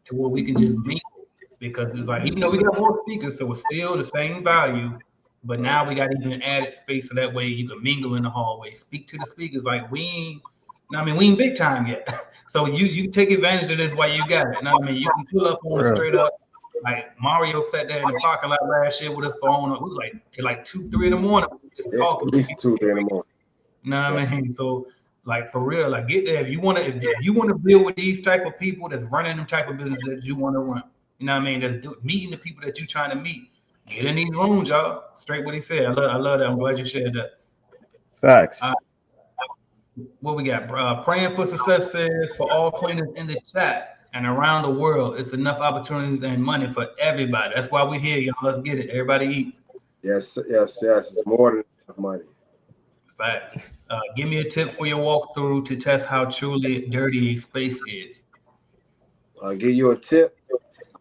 to where we can just meet because it's like even though we got more speakers, so it's still the same value. But now we got even added space so that way you can mingle in the hallway, speak to the speakers. Like we ain't big time yet. So you take advantage of this while you got it. You can pull up on it straight up. Like Mario sat there in the parking lot last year with his phone. It was like till like 2, 3 in the morning, just talking. At least 2, 3 in the morning. I mean? So like for real, like get there if you want to build with these type of people that's running them type of businesses that you want to run. You know what I mean? That's meeting the people that you're trying to meet. Get in these rooms, y'all. Straight what he said. I love that. I'm glad you shared that. Facts. What we got? Praying for success says for all cleaners in the chat and around the world, it's enough opportunities and money for everybody. That's why we're here, y'all. Let's get it. Everybody eats. Yes. It's more than enough money. Facts. Give me a tip for your walkthrough to test how truly dirty a space is. I'll give you a tip.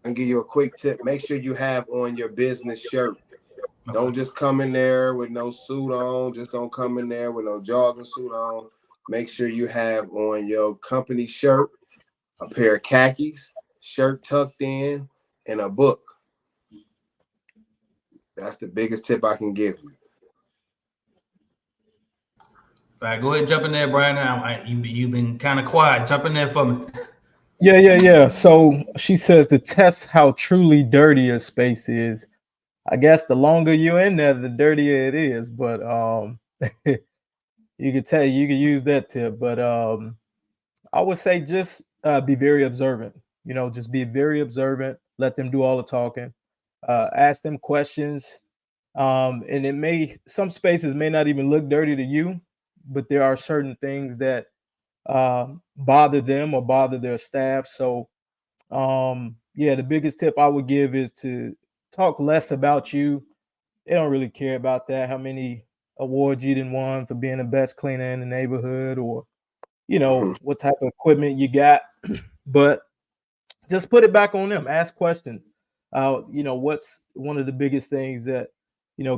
I can give you a quick tip. Make sure you have on your business shirt. Okay. Don't just come in there with no suit on. Just don't come in there with no jogging suit on. Make sure you have on your company shirt, a pair of khakis, shirt tucked in, and a book. That's the biggest tip I can give you. All right, go ahead and jump in there, Brian. You've been kind of quiet. Jump in there for me. Yeah. So she says to test how truly dirty a space is. I guess the longer you're in there, the dirtier it is. But you can use that tip. But I would say just be very observant. Just be very observant. Let them do all the talking. Ask them questions. And some spaces may not even look dirty to you, but there are certain things that bother them or bother their staff. So the biggest tip I would give is to talk less about you. They don't really care about that, how many awards you didn't won for being the best cleaner in the neighborhood or what type of equipment you got. But just put it back on them. Ask questions. What's one of the biggest things that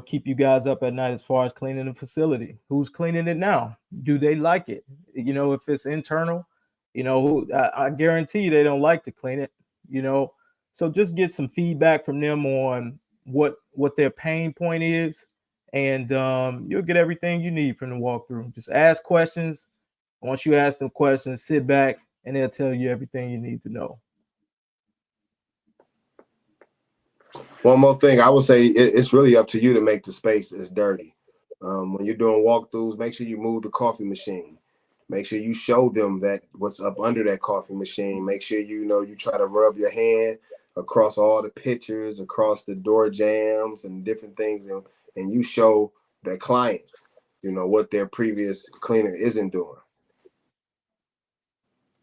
keep you guys up at night as far as cleaning the facility? Who's cleaning it now? Do they like it? If it's internal, I guarantee they don't like to clean it, So just get some feedback from them on what their pain point is, and you'll get everything you need from the walkthrough. Just ask questions. Once you ask them questions, sit back, and they'll tell you everything you need to know. One more thing, I would say it's really up to you to make the space as dirty. When you're doing walkthroughs, make sure you move the coffee machine. Make sure you show them that what's up under that coffee machine. Make sure you try to rub your hand across all the pictures, across the door jambs and different things, and you show that client, what their previous cleaner isn't doing.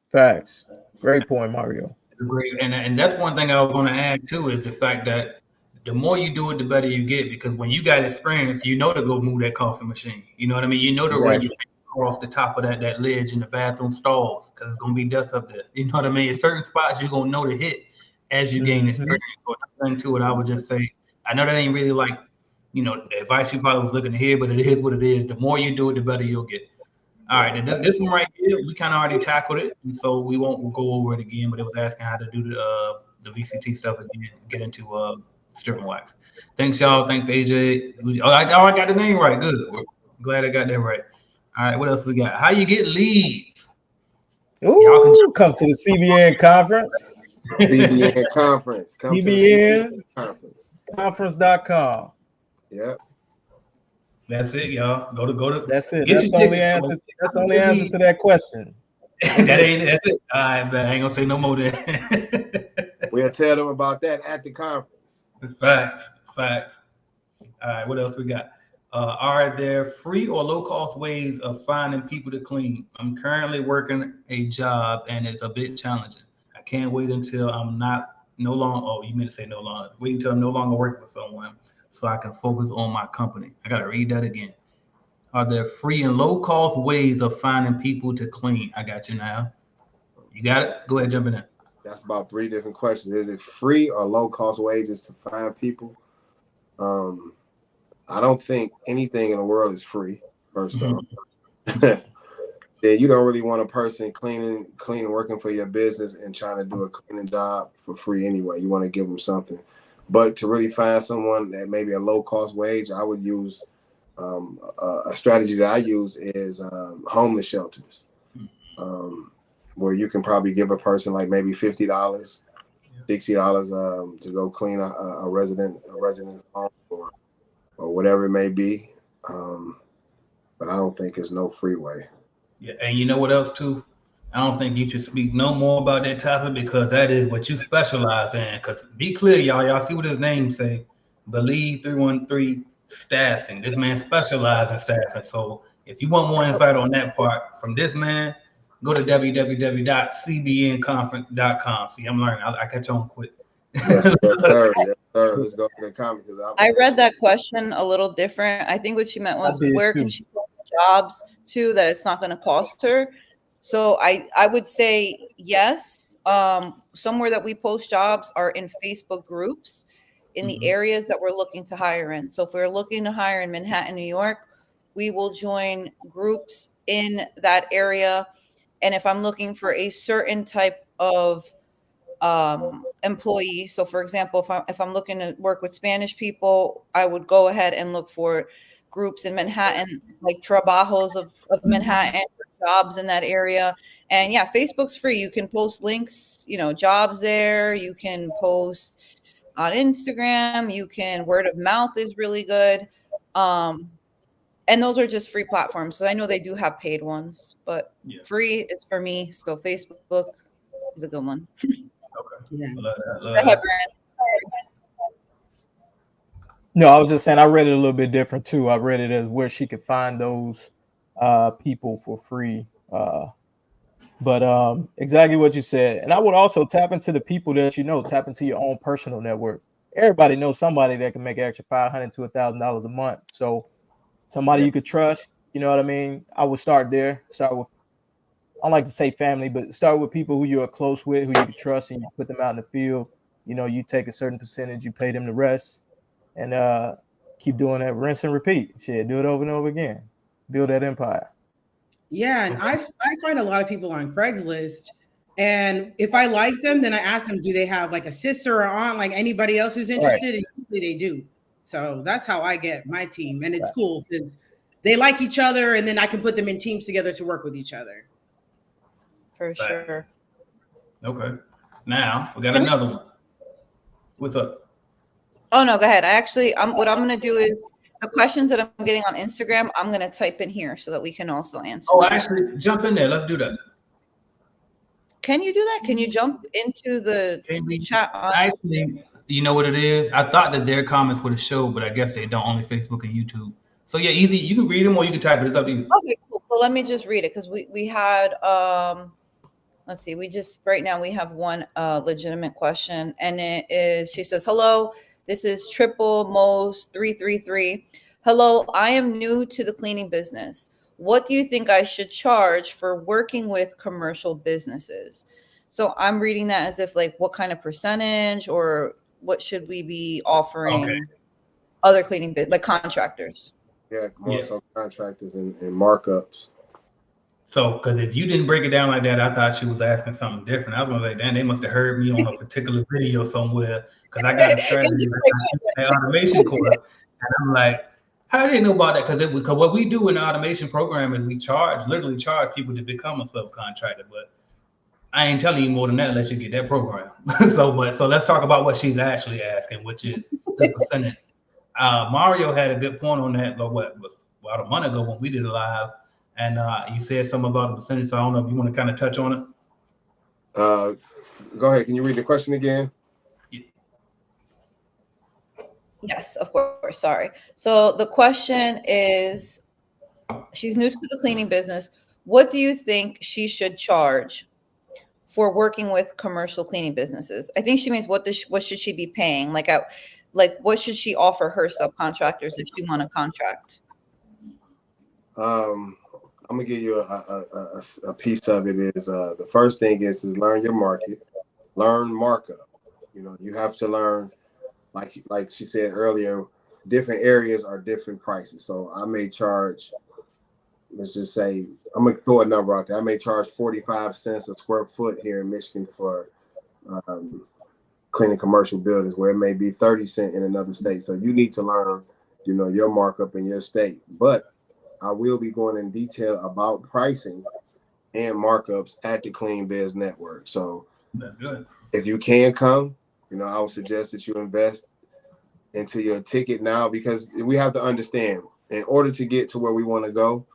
Facts. Great point, Mario. Great, and that's one thing I was going to add too is the fact that the more you do it, the better you get. Because when you got experience, to go move that coffee machine. You know what I mean? To run your finger across the top of that ledge in the bathroom stalls because it's going to be dust up there. You know what I mean? In certain spots, you're going to know to hit as you gain experience. So nothing to it, I would just say, I know that ain't really like, the advice you probably was looking to hear, but it is what it is. The more you do it, the better you'll get. All right, this one right here, we kind of already tackled it, and so we'll go over it again. But it was asking how to do the VCT stuff again, get into stripping wax. Thanks, y'all. Thanks, AJ. I got the name right. Good. We're glad I got that right. All right, what else we got? How you get leads? Ooh, y'all can come to the CBN conference. CBN conference. CBN conference.com. Yep. That's it, y'all. Go to. That's it. That's the only answer. That's the only answer to that question. That's it. All right, but I ain't gonna say no more then. We'll tell them about that at the conference. Facts. All right, what else we got? Are there free or low cost ways of finding people to clean? I'm currently working a job and it's a bit challenging. I can't wait until I'm not no longer. Oh, you meant to say no longer. Wait until I'm no longer working for someone so I can focus on my company. I got to read that again. Are there free and low cost ways of finding people to clean? I got you now. You got it? Go ahead, jump in there. That's about 3 different questions. Is it free or low cost wages to find people? I don't think anything in the world is free, first off. Yeah, you don't really want a person cleaning, working for your business and trying to do a cleaning job for free anyway. You want to give them something. But to really find someone that maybe a low cost wage, I would use a strategy that I use is homeless shelters, where you can probably give a person like maybe $50, $60 to go clean a resident home or whatever it may be. But I don't think it's no free way. Yeah, and you know what else too? I don't think you should speak no more about that topic because that is what you specialize in. Because be clear, y'all see what his name say. Believe 313 staffing. This man specializes in staffing. So if you want more insight on that part from this man, go to www.cbnconference.com. See, I'm learning. I catch on quick. Yes, sir. Yes, sir. Let's go to the comment. I read that question a little different. I think what she meant was where can she post jobs to that it's not going to cost her. So I would say yes. Somewhere that we post jobs are in Facebook groups in the areas that we're looking to hire in. So if we're looking to hire in Manhattan, New York, we will join groups in that area. And if I'm looking for a certain type of employee, so for example, if I'm looking to work with Spanish people, I would go ahead and look for groups in Manhattan, like trabajos of Manhattan, jobs in that area. And yeah, Facebook's free. You can post links, jobs there. You can post on Instagram. You can, word of mouth is really good. And those are just free platforms. So I know they do have paid ones, but free is for me. So Facebook is a good one. Okay. Yeah. Love that. No, I was just saying I read it a little bit different too. I read it as where she could find those people for free. But exactly what you said. And I would also tap into the people that tap into your own personal network. Everybody knows somebody that can make an extra $500 to $1,000 a month. So somebody you could trust, you know what I mean? I would start there. Start with, I don't like to say family, but start with people who you're close with, who you can trust, and you put them out in the field. You take a certain percentage, you pay them the rest, and keep doing that, rinse and repeat. Shit, do it over and over again. Build that empire. Yeah, and I find a lot of people on Craigslist, and if I like them, then I ask them, do they have like a sister or aunt, like anybody else who's interested? And usually they do. So that's how I get my team, and it's cool because they like each other, and then I can put them in teams together to work with each other. For sure. Okay. Now we got another one. What's up? Oh no, go ahead. What I'm going to do is the questions that I'm getting on Instagram, I'm going to type in here so that we can also answer. Oh, actually, jump in there. Let's do that. Can you do that? Can you jump into the chat? Actually, you know what it is? I thought that their comments would have showed, but I guess they don't, only Facebook and YouTube. So yeah, easy. You can read them or you can type it. It's up to you. Okay, cool. Well, let me just read it because we had let's see, right now we have one legitimate question, and it is, she says, hello, this is Triple Mose 333. Hello, I am new to the cleaning business. What do you think I should charge for working with commercial businesses? So I'm reading that as if like what kind of percentage or what should we be offering other cleaning like contractors? Yeah, more so contractors and markups. So, because if you didn't break it down like that, I thought she was asking something different. I was gonna say, damn, they must have heard me on a particular video somewhere because I got a strategy automation course, and I'm like, how do they know about that? Because what we do in the automation program is we literally charge people to become a subcontractor. But I ain't telling you more than that unless you get that program. So let's talk about what she's actually asking, which is the percentage. Mario had a good point on that. About a month ago when we did it live. And you said something about the percentage. So I don't know if you want to kind of touch on it. Go ahead. Can you read the question again? Yes, of course. Sorry. So the question is, she's new to the cleaning business. What do you think she should charge for working with commercial cleaning businesses? I think she means what should she be paying? Like what should she offer her subcontractors if she want a contract? I'm gonna give you a piece of it. Is the first thing is learn your market, learn markup. You know, you have to learn, like she said earlier, different areas are different prices. So I may charge, let's just say, I'm gonna throw a number out there. I may charge 45 cents a square foot here in Michigan for cleaning commercial buildings, where it may be 30 cents in another state. So you need to learn, you know, your markup in your state. But I will be going in detail about pricing and markups at the Clean Biz Network. So that's good. If you can come, you know, I would suggest that you invest into your ticket now, because we have to understand, in order to get to where we want to go,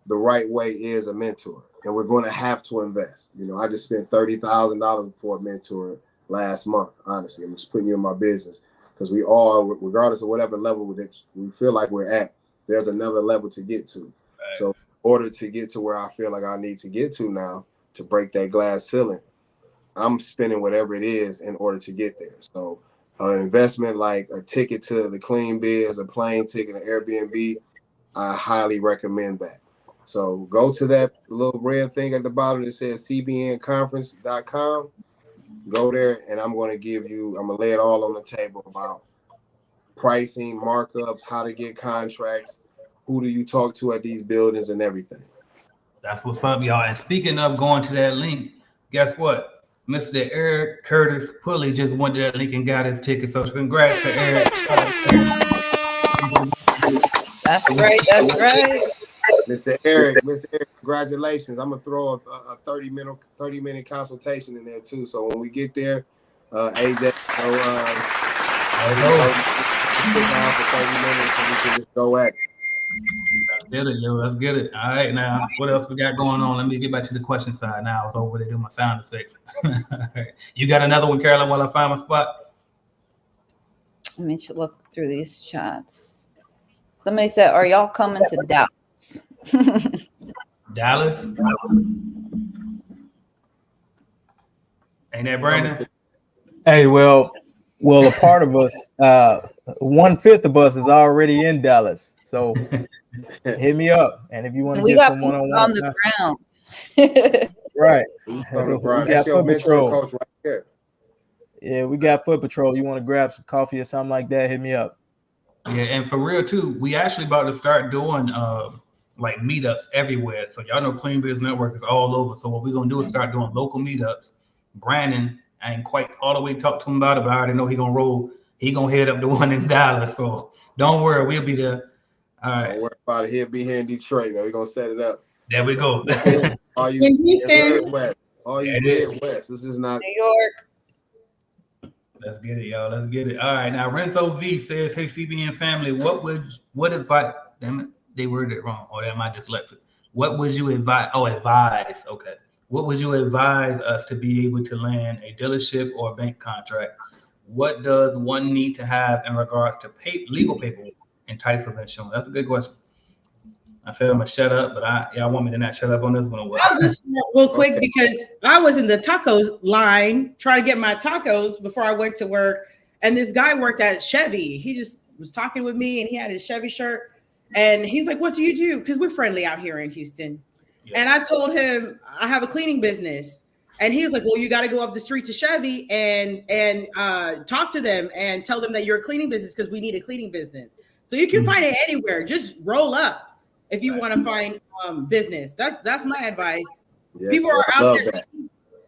the right way is a mentor, and we're going to have to invest. You know, I just spent $30,000 for a mentor last month. Honestly, I'm just putting you in my business, because we all, regardless of whatever level that we feel like we're at, there's another level to get to. Right. So in order to get to where I feel like I need to get to now, to break that glass ceiling, I'm spending whatever it is in order to get there. So an investment like a ticket to the Clean Biz, a plane ticket, an Airbnb, I highly recommend that. So go to that little red thing at the bottom that says cbnconference.com. Go there, and I'm going to lay it all on the table about pricing, markups, how to get contracts, who do you talk to at these buildings, and everything. That's what's up, y'all. And speaking of going to that link, guess what? Mr. Eric Curtis Pulley just went to that link and got his ticket. So congrats to Eric. That's right. That's right. Mr. Eric, congratulations. I'm gonna throw a 30-minute consultation in there too. So when we get there, AJ, sit down for 30 minutes and we can just go at it. Let's get it, yo. Let's get it. All right, now what else we got going on? Let me get back to the question side now. I was over there doing my sound effects. You got another one, Carolyn, while I find my spot? Let me look through these chats. Somebody said, "Are y'all coming to Dallas?" Dallas? Ain't that Brandon? Hey, well, a part of us, 1/5 of us is already in Dallas. So hit me up, and if you want to get some one-on-one on the ground, right? That's your mentor coach right there. Yeah, we got foot patrol. You want to grab some coffee or something like that? Hit me up. Yeah, and for real too, we actually about to start doing like meetups everywhere. So y'all know Clean Biz Network is all over. So what we're gonna do is start doing local meetups. Brandon, I ain't quite all the way talked to him about it, but I already know he gonna roll. He gonna head up the one in Dallas. So don't worry, we'll be there. All right. Don't worry about it. He'll be here in Detroit, man. We're gonna set it up. There we go. All you Midwest. All you Midwest. This is not New York. Let's get it, y'all. Let's get it. All right. Now Renzo V says, "Hey CBN family, what advice? Damn it, they worded it wrong. Or am I dyslexic? What would you advise? Oh, advise. Okay. What would you advise us to be able to land a dealership or a bank contract? What does one need to have in regards to legal paperwork and types of insurance?" That's a good question. I said I'm gonna shut up, but y'all want me to not shut up on this one? Or what? I'll just real quick, because I was in the tacos line trying to get my tacos before I went to work, and this guy worked at Chevy. He just was talking with me, and he had his Chevy shirt, and he's like, "What do you do?" Because we're friendly out here in Houston. Yeah. And I told him I have a cleaning business, and he was like, "Well, you got to go up the street to Chevy and talk to them and tell them that you're a cleaning business, because we need a cleaning business. So you can find it anywhere. Just roll up if you want to find business." That's my advice. Yes, people are out there.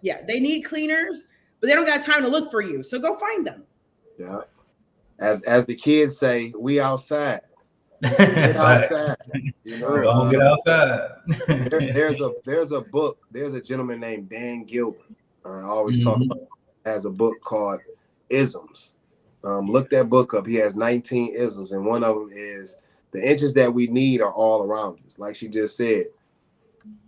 Yeah, they need cleaners, but they don't got time to look for you. So go find them. Yeah. As the kids say, we outside. Get outside. You know, get outside. there's a book. There's a gentleman named Dan Gilbert. I always talk about. Has a book called Isms. Look that book up. He has 19 isms, and one of them is the inches that we need are all around us. Like she just said,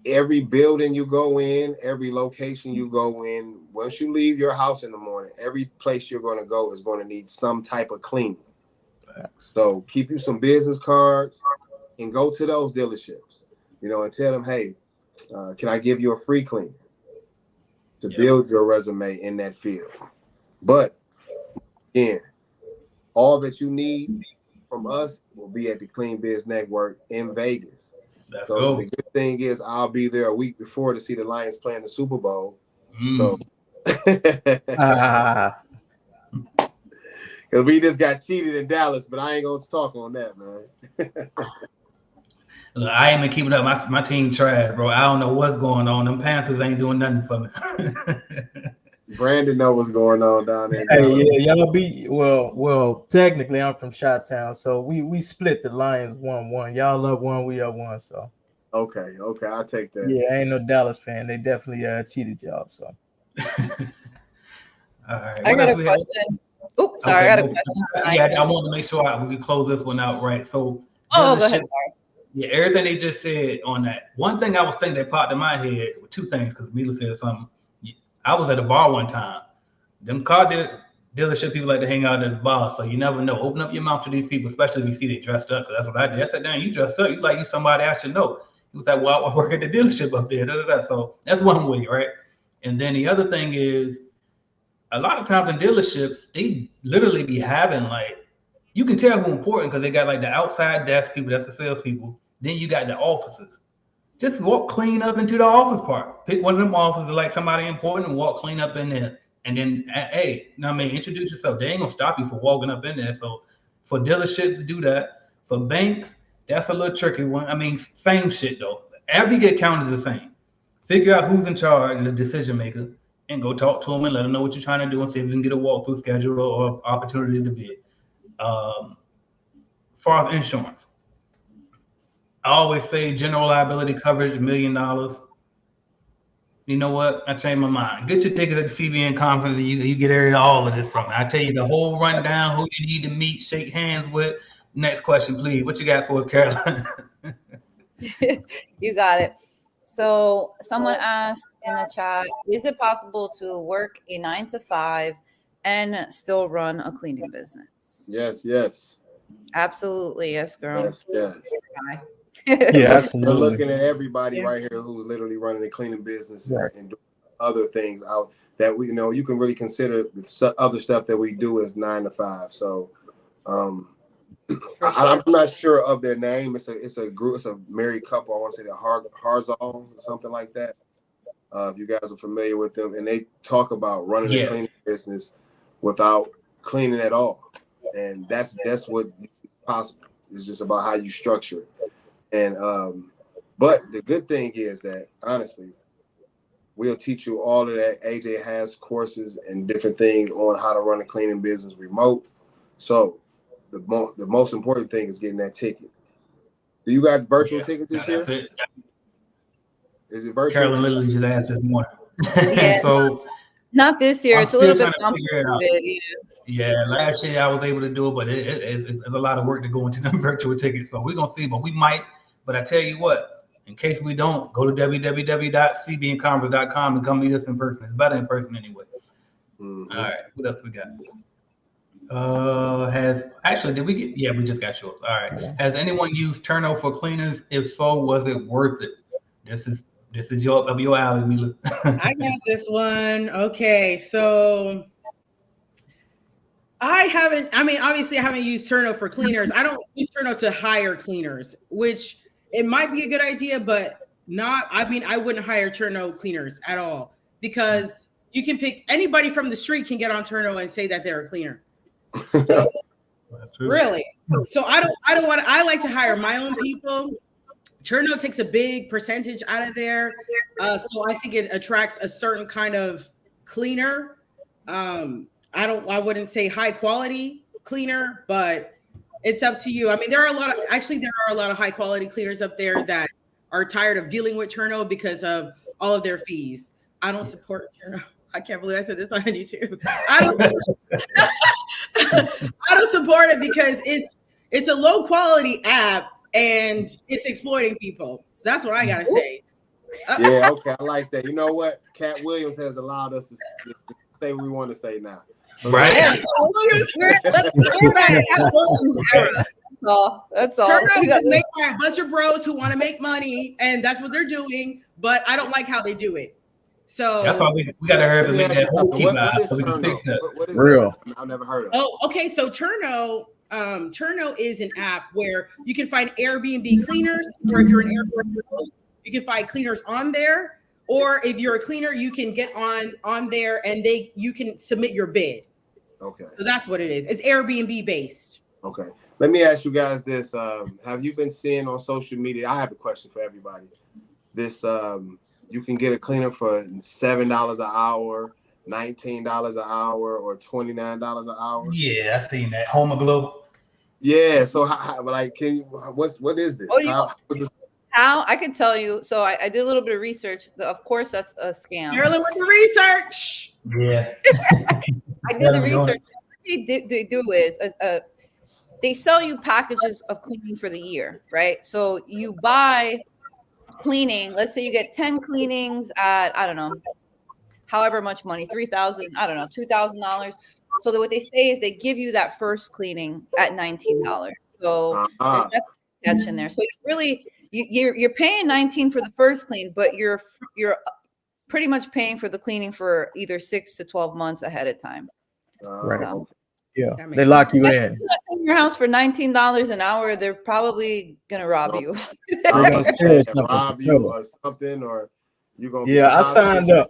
every building you go in, every location you go in, once you leave your house in the morning, every place you're going to go is going to need some type of cleaning. So keep you some business cards and go to those dealerships, and tell them, hey, can I give you a free clean to build your resume in that field? But again, all that you need from us will be at the Clean Biz Network in Vegas. So the good thing is I'll be there a week before to see the Lions play in the Super Bowl. So because we just got cheated in Dallas, but I ain't gonna talk on that, man. Look, I ain't been keeping up. My team trash, bro. I don't know what's going on. Them Panthers ain't doing nothing for me. Brandon know what's going on down there. Hey, yeah, y'all beat. Well. Technically, I'm from Chi-Town, so we split the Lions 1-1. Y'all up 1, we up 1. So okay, I'll take that. Yeah, I ain't no Dallas fan. They definitely cheated y'all. So All right. I got a question. Oh, sorry, I got a question. Yeah, I want to make sure we can close this one out right. So, go ahead. Sorry. Yeah, everything they just said on that. One thing I was thinking that popped in my head with two things, because Mila said something. I was at a bar one time. Them car dealership people like to hang out at the bar, so you never know. Open up your mouth to these people, especially if you see they dressed up, because that's what I did. I said, damn, you dressed up. You like you somebody I should know. He was like, well, I work at the dealership up there. So that's one way, right? And then the other thing is, a lot of times in dealerships, they literally be having you can tell who important because they got the outside desk people, that's the salespeople. Then you got the offices. Just walk clean up into the office part. Pick one of them offices like somebody important and walk clean up in there. And then, hey, introduce yourself. They ain't gonna stop you for walking up in there. So for dealerships to do that, for banks, that's a little tricky one. Same shit though. Every account is the same. Figure out who's in charge, the decision maker, and go talk to them and let them know what you're trying to do and see if you can get a walkthrough schedule or opportunity to bid. Far as insurance, I always say general liability coverage, $1 million. You know what? I changed my mind. Get your tickets at the CBN conference and you get all of this from me. I tell you the whole rundown, who you need to meet, shake hands with. Next question, please. What you got for us, Caroline? You got it. So someone asked in the chat, is it possible to work a 9 to 5 and still run a cleaning business? Yes. Absolutely. Yes, girl. Yes. Yeah, absolutely. We're looking at everybody right here who's literally running a cleaning business and doing other things out that you can really consider the other stuff that we do as 9 to 5. So I'm not sure of their name. It's a group. It's a married couple. I want to say the Harzal or something like that. If you guys are familiar with them, and they talk about running a cleaning business without cleaning at all, and that's what is possible. It's just about how you structure it. And but the good thing is that honestly, we'll teach you all of that. AJ has courses and different things on how to run a cleaning business remote. So the most important thing is getting that ticket. Do you got virtual tickets this year? Is it virtual? Carolyn literally just asked this morning. Yeah. So not this year. It's a little bit complicated. Yeah, last year I was able to do it, but it's a lot of work to go into them virtual tickets. So we're gonna see, but we might. But I tell you what, in case we don't, go to www.cbnconference.com and come meet us in person. It's better in person anyway. Mm-hmm. All right, what else we got? Did we get? Yeah, we just got yours. All right. Yeah. Has anyone used Turno for cleaners? If so, was it worth it? This is your alley, Mila. I got this one. Okay, so obviously I haven't used Turno for cleaners. I don't use Turno to hire cleaners, which it might be a good idea, but not. I wouldn't hire Turno cleaners at all because you can pick anybody from the street can get on Turno and say that they're a cleaner. So, really? So I don't want to. I like to hire my own people. Turno takes a big percentage out of there, so I think it attracts a certain kind of cleaner. I wouldn't say high quality cleaner, but it's up to you. There are a lot of high quality cleaners up there that are tired of dealing with Turno because of all of their fees. I don't support Turno. I can't believe I said this on YouTube. I don't support it because it's a low quality app and it's exploiting people. So that's what I gotta say. Yeah, okay, I like that. You know what? Cat Williams has allowed us to say what we want to say now. Right. Yeah, we're back at Williams era. That's all. Turno is made by a bunch of bros who want to make money, and that's what they're doing. But I don't like how they do it. So that's why we got to hurry up and make that whole keep out What is so we can fix that. What is Real? that? I've never heard of. Oh, okay. So Turno is an app where you can find Airbnb cleaners, or if you're an Airbnb host, you can find cleaners on there. Or if you're a cleaner, you can get on there and you can submit your bid. Okay. So that's what it is. It's Airbnb based. Okay. Let me ask you guys this. Have you been seeing on social media? I have a question for everybody. This you can get a cleaner for $7 an hour, $19 an hour, or $29 an hour. Yeah, I've seen that. Home Glow. Yeah. So like, can you? What is this? How I can tell you. So I did a little bit of research. Of course, that's a scam. Marilyn with the research. Yeah. I did the research. What they do is they sell you packages of cleaning for the year, right? So you buy cleaning. Let's say you get 10 cleanings at, I don't know, however much money, $3,000, I don't know, $2,000. So what they say is they give you that first cleaning at $19. So there's definitely a catch in there. So you're paying $19 for the first clean, but you're pretty much paying for the cleaning for either 6 to 12 months ahead of time. Right. So, yeah, they lock you in. Your house for $19 an hour, they're probably gonna rob you. They're gonna rob you or something, or you're gonna. Yeah, I signed up.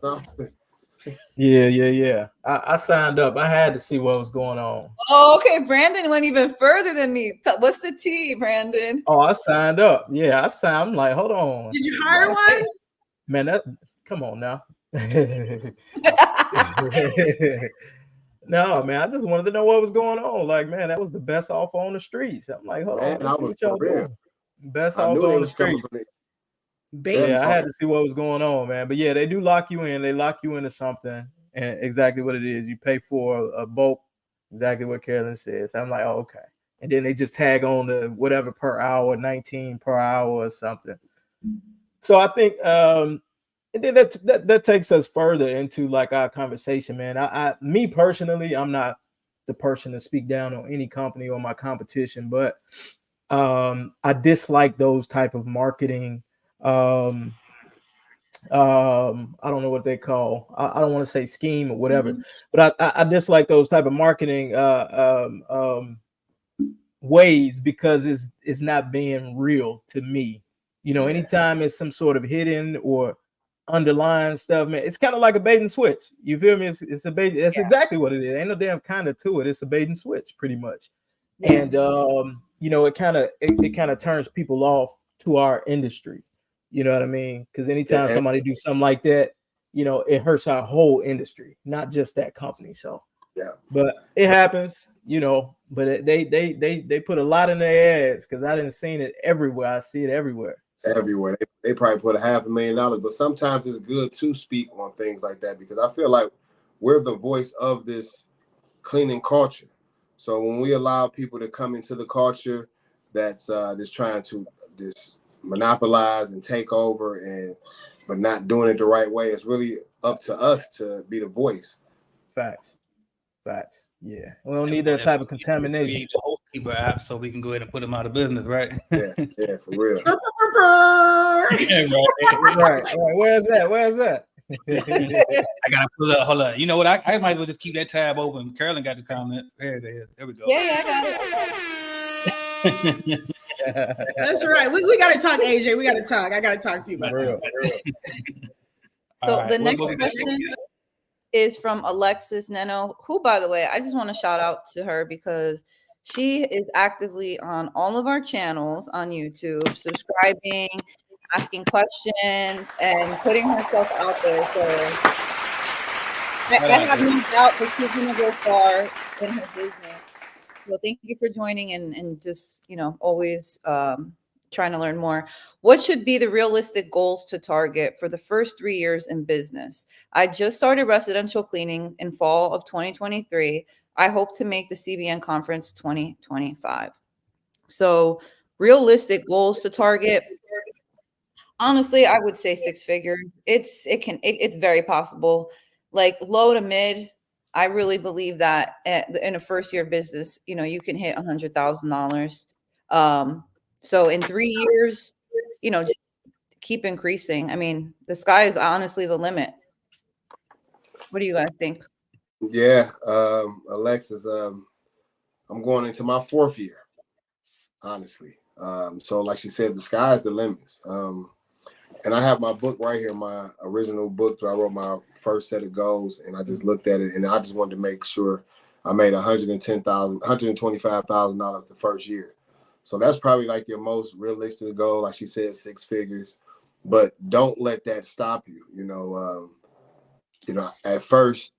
Yeah. I signed up. I had to see what was going on. Oh, okay. Brandon went even further than me. What's the tea, Brandon? Oh, I signed up. Yeah, I signed. I'm like, hold on. Did you hire one? Man, come on now. No, man, I just wanted to know what was going on. Like, man, that was the best offer on the streets. I'm like, hold on, let's see what y'all doing. Best offer on the streets. Yeah, I had to see what was going on, man. But yeah, they do lock you in. They lock you into something, and exactly what it is. You pay for a bulk, exactly what Carolyn says. I'm like, oh, okay. And then they just tag on the whatever per hour, 19 per hour or something. So I think and then that takes us further into like our conversation, man. Me personally, I'm not the person to speak down on any company or my competition, but I dislike those type of marketing. I don't know what they call. I don't want to say scheme or whatever, but I dislike those type of marketing ways because it's not being real to me. You know, anytime it's some sort of hidden or underlying stuff, man, it's kind of like a bait and switch. You feel me? It's a bait. That's exactly what it is. Ain't no damn kind of to it. It's a bait and switch, pretty much. And you know, it kind of turns people off to our industry. You know what I mean? Because anytime somebody do something like that, you know, it hurts our whole industry, not just that company. So but it happens, you know. But they put a lot in their ads because I didn't see it everywhere. I see it everywhere. Everywhere. They probably put $500,000, but sometimes it's good to speak on things like that because I feel like we're the voice of this cleaning culture. So when we allow people to come into the culture that's trying to monopolize and take over but not doing it the right way, it's really up to us to be the voice. Facts. Yeah, we don't need that type of contamination. Create the Hostkeeper app so we can go ahead and put them out of business, right? Yeah, for real. Right. Where's that? I gotta pull up. Hold up. You know what? I might as well just keep that tab open. Carolyn got the comments. There it is. There we go. Yeah, I got it. That's right. We got to talk, AJ. We got to talk. I got to talk to you about that. So the next question is from Alexis Neno, who, by the way, I just want to shout out to her because she is actively on all of our channels on YouTube, subscribing, asking questions, and putting herself out there. So I have no doubt that she's going to go far in her business. Well, thank you for joining and just, you know, always trying to learn more. What should be the realistic goals to target for the first 3 years in business? I just started residential cleaning in fall of 2023. I hope to make the CBN conference 2025. So realistic goals to target. Honestly, I would say 6 figures. It's very possible. Like low to mid, I really believe that in a first year business, you know, you can hit $100,000. So in 3 years, you know, just keep increasing. I mean, the sky is honestly the limit. What do you guys think? Yeah, Alexis, I'm going into my 4th year, honestly. So like she said, the sky's the limits. And I have my book right here, my original book that I wrote my first set of goals, and I just looked at it, and I just wanted to make sure I made $125,000 the first year. So that's probably like your most realistic goal. Like she said, 6 figures, but don't let that stop you. You know, at first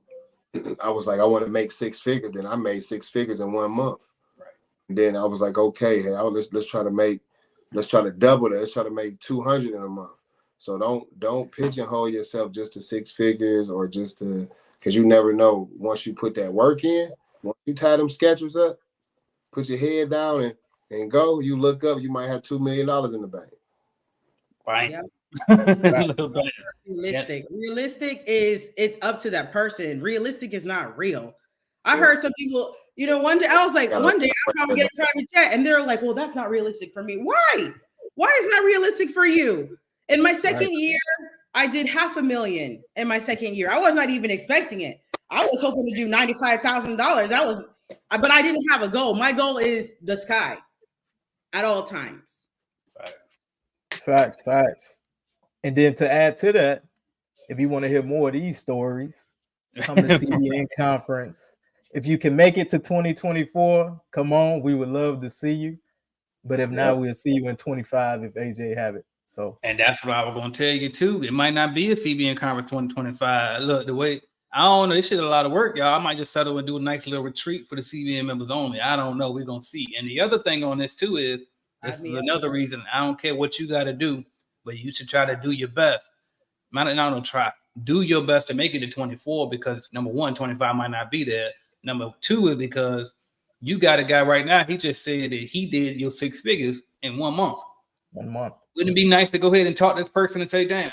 I was like, I want to make 6 figures. Then I made 6 figures in 1 month. Right. And then I was like, okay, hey, let's try to double that. Let's try to make 200 in a month. So don't pigeonhole yourself just to 6 figures or just to, because you never know. Once you put that work in, once you tie them schedules up, put your head down and go, you look up, you might have $2 million in the bank. Right. Yep. Realistic. Yeah. Realistic is, it's up to that person. Realistic is not real. I heard some people, you know, one day I was like, one day I'm probably get a private jet, and they're like, well, that's not realistic for me. Why? Why is not realistic for you? In my second year, I did $500,000 in my second year. I was not even expecting it. I was hoping to do $95,000. But I didn't have a goal. My goal is the sky at all times. Facts. And then to add to that, if you want to hear more of these stories, come to CBN conference. If you can make it to 2024, come on. We would love to see you. But if not, we'll see you in 25 if AJ have it. So, and that's what I was going to tell you too. It might not be a CBN conference 2025. Look, the way, I don't know, this shit a lot of work, y'all. I might just settle and do a nice little retreat for the CBN members only. I don't know. We're going to see. And the other thing on this too is, this is another reason. I don't care what you got to do, but you should try to do your best. Do your best to make it to 24, because number one, 25 might not be there. Number two is because you got a guy right now. He just said that he did your 6 figures in 1 month. 1 month. Wouldn't it be nice to go ahead and talk to this person and say, damn,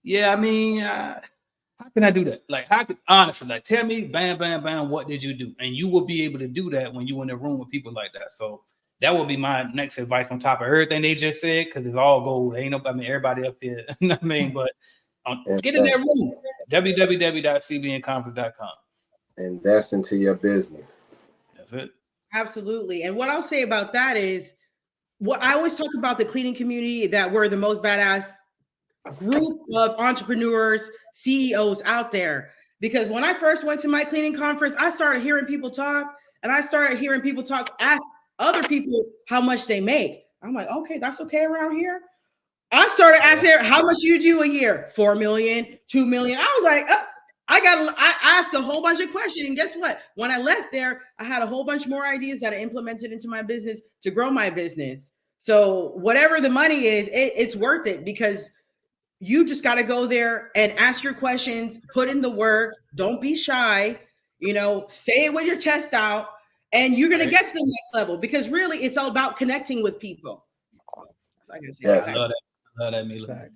yeah, I mean, how can I do that? Like, honestly, like, tell me, bam, bam, bam, what did you do? And you will be able to do that when you're in a room with people like that. So that would be my next advice on top of everything they just said, because it's all gold. Ain't nobody, I mean, everybody up here, you know what I mean? But get in that room, www.cbnconference.com. Invest into your business. That's it. Absolutely. And what I'll say about that is, what I always talk about the cleaning community, that we're the most badass group of entrepreneurs, CEOs out there. Because when I first went to my cleaning conference, I started hearing people talk, and I started hearing people ask other people how much they make. I'm like, okay, that's okay around here. I started asking, how much you do a year? 4 million, 2 million. I was like, I asked a whole bunch of questions. And guess what? When I left there, I had a whole bunch more ideas that I implemented into my business to grow my business. So whatever the money is, it's worth it, because you just got to go there and ask your questions, put in the work. Don't be shy, say it with your chest out, and you're going to get to the next level, because really it's all about connecting with people. So I love that, Mila.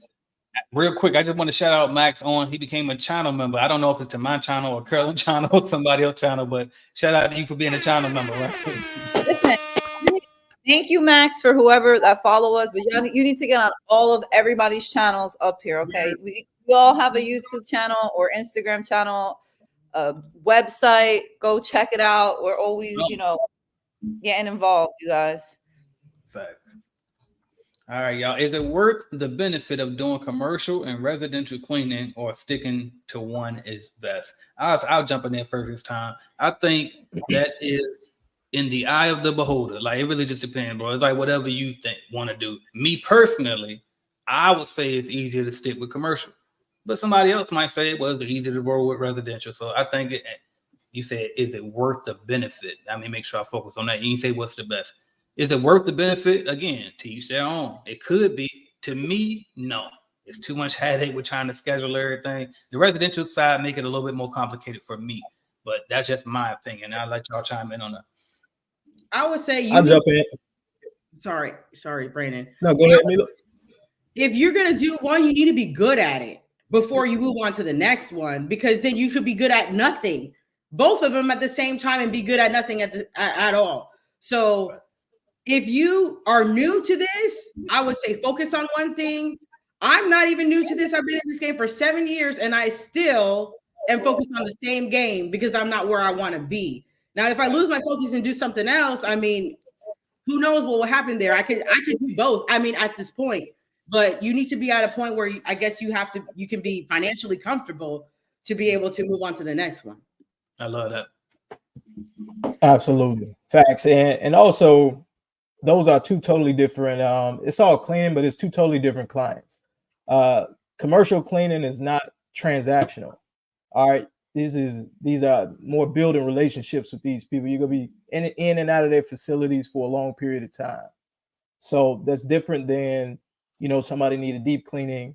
Real quick, I just want to shout out Max on. He became a channel member. I don't know if it's to my channel or Curlin channel or somebody else's channel, but shout out to you for being a channel member. Right? Listen, thank you, Max, for whoever that follow us. But you need to get on all of everybody's channels up here, okay? We all have a YouTube channel or Instagram channel, a website. Go check it out. We're always, getting involved, you guys. Fact. All right, y'all. Is it worth the benefit of doing commercial and residential cleaning, or sticking to one is best? I'll jump in there first this time. I think that is in the eye of the beholder. Like, it really just depends, bro. It's like whatever you want to do. Me personally, I would say it's easier to stick with commercial, but somebody else might say, well, it's easier to roll with residential. So I think you said, is it worth the benefit? I mean, make sure I focus on that. You say, what's the best? Is it worth the benefit? Again, to each their own. It could be. To me, no. It's too much headache with trying to schedule everything. The residential side make it a little bit more complicated for me, but that's just my opinion. I'll let y'all chime in on that. I would say I'll jump in. Sorry, Brandon. No, go ahead, Mila. If you're gonna do one, you need to be good at it before you move on to the next one, because then you could be good at nothing both of them at the same time and be good at nothing at all. So if you are new to this, I would say focus on one thing. I'm not even new to this. I've been in this game for 7 years and I still am focused on the same game because I'm not where I want to be. Now, if I lose my focus and do something else, I mean, who knows what will happen there? I could do both. I mean, at this point, but you need to be at a point where I guess you can be financially comfortable to be able to move on to the next one. I love that. Absolutely. Facts. And also, those are two totally different. It's all cleaning, but it's two totally different clients. Commercial cleaning is not transactional. All right. These are more building relationships with these people. You're gonna be in and out of their facilities for a long period of time. So that's different than, somebody need a deep cleaning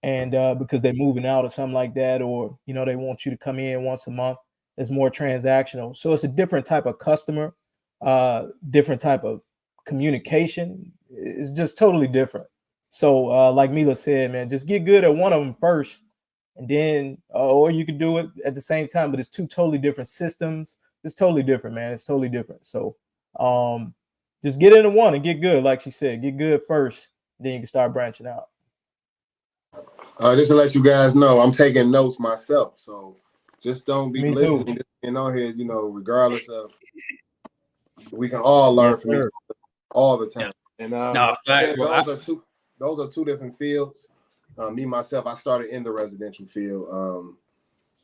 and because they're moving out or something like that, or they want you to come in once a month. It's more transactional. So it's a different type of customer, different type of communication. Is just totally different. So like Mila said, man, just get good at one of them first, and then or you can do it at the same time, but it's two totally different systems. It's totally different, man. It's totally different. So just get into one and get good. Like she said, get good first, then you can start branching out. Just to let you guys know, I'm taking notes myself, so just don't be Me listening too. and on here, regardless of, we can all learn from each other all the time. And those are two different fields. Me myself, I started in the residential field,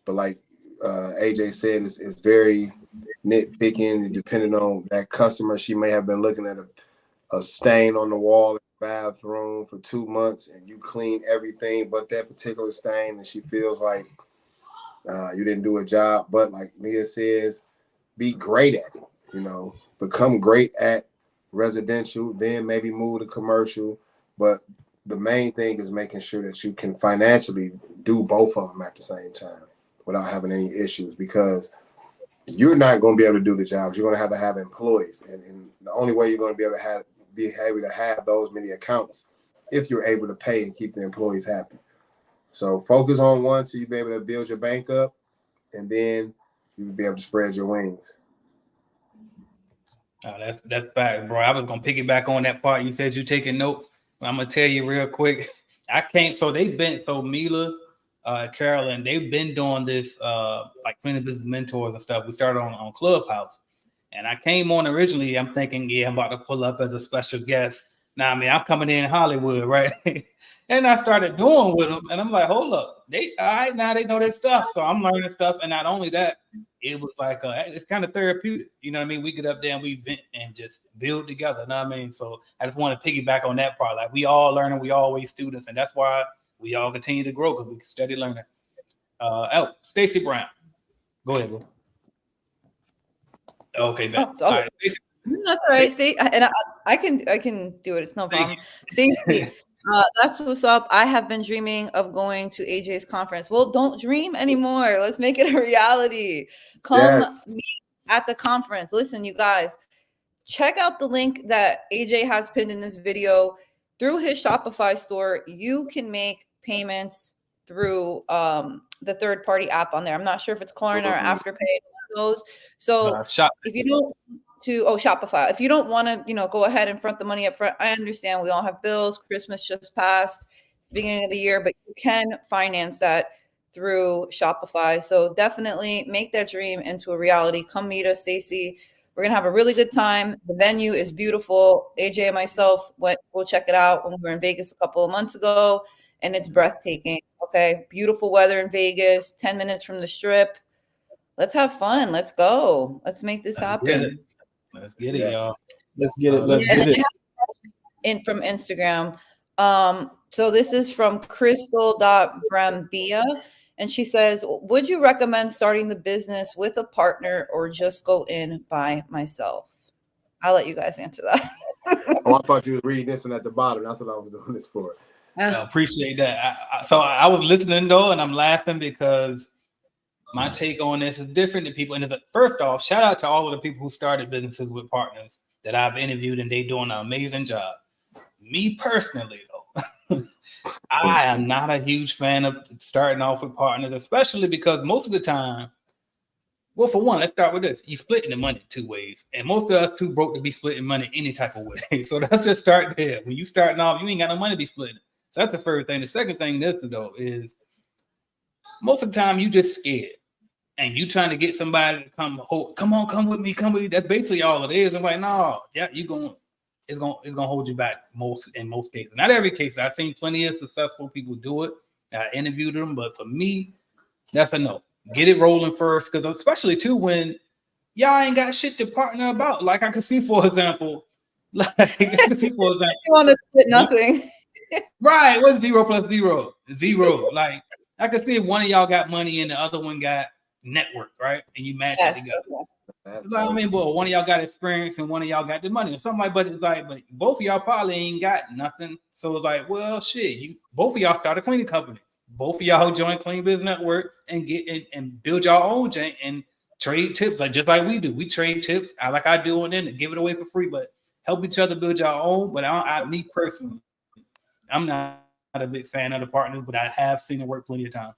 but like AJ said, it's very nitpicking and depending on that customer. She may have been looking at a stain on the wall in the bathroom for 2 months, and you clean everything but that particular stain, and she feels like you didn't do a job. But like Mia says, be great at it. Become great at residential, then maybe move to commercial. But the main thing is making sure that you can financially do both of them at the same time without having any issues, because you're not going to be able to do the jobs. You're going to have employees, and the only way you're going to be able to have those many accounts if you're able to pay and keep the employees happy. So focus on one so you'll be able to build your bank up, and then you'll be able to spread your wings. Oh, that's fact, bro. I was gonna piggyback on that part. You said you taking notes. I'm gonna tell you real quick. So Mila, Carolyn, they've been doing this like cleaning business mentors and stuff. We started on Clubhouse, and I came on originally. I'm thinking, I'm about to pull up as a special guest. Now, I mean, I'm coming in Hollywood, right? And I started doing with them, and I'm like, hold up, now they know their stuff. So I'm learning stuff, and not only that, it was like it's kind of therapeutic. You know what I mean? We get up there and we vent and just build together. You know what I mean? So I just want to piggyback on that part. Like, we all learning, we always students, and that's why we all continue to grow, because we can steady learning. Stacey Brown, go ahead, bro. Okay, man. All right, Stacey. That's all right. And I can do it. It's no problem. Stacey, that's what's up. I have been dreaming of going to AJ's conference. Well, don't dream anymore. Let's make it a reality. Come meet at the conference. Listen, you guys, check out the link that AJ has pinned in this video. Through his Shopify store, you can make payments through the third-party app on there. I'm not sure if it's Klarna or Afterpay, one of those. So if you don't Shopify. If you don't want to, go ahead and front the money up front, I understand we all have bills. Christmas just passed. It's the beginning of the year, but you can finance that through Shopify. So definitely make that dream into a reality. Come meet us, Stacey. We're gonna have a really good time. The venue is beautiful. AJ and myself we'll check it out when we were in Vegas a couple of months ago, and it's breathtaking. Okay, beautiful weather in Vegas. 10 minutes from the Strip. Let's have fun. Let's go. Let's make this happen. Let's get it, y'all. Let's get it. From Instagram. So this is from Crystal.Brambia. And she says, would you recommend starting the business with a partner or just go in by myself? I'll let you guys answer that. I thought you were reading this one at the bottom. That's what I was doing this for. I appreciate that. I was listening though, and I'm laughing because my take on this is different than people. And first off, shout out to all of the people who started businesses with partners that I've interviewed, and they're doing an amazing job. Me personally, though, I am not a huge fan of starting off with partners, especially because most of the time Well, for one, let's start with this. You splitting the money 2 ways. And most of us too broke to be splitting money any type of way. So let's just start there. When you starting off, you ain't got no money to be splitting. So that's the first thing. The second thing though is most of the time you just scared. And you trying to get somebody to come with me. That's basically all it is. I'm like, no, yeah, it's gonna hold you back in most cases. Not every case. I've seen plenty of successful people do it. I interviewed them, but for me, that's a no. Get it rolling first, because especially too when y'all ain't got shit to partner about. Like I can see, for example, you want to split nothing. Right. What's 0 plus 0? 0. Like I can see if one of y'all got money and the other one got network, right? And you match it together. Like, I mean, but one of y'all got experience and one of y'all got the money or something like. But it's like, but both of y'all probably ain't got nothing. So it's like, well, shit. Both of y'all start a cleaning company. Both of y'all join Clean Business Network and get and build your own jank and trade tips, like just like we do. We trade tips. I do, and then give it away for free. But help each other build your own. But me personally, I'm not a big fan of the partners, but I have seen it work plenty of times.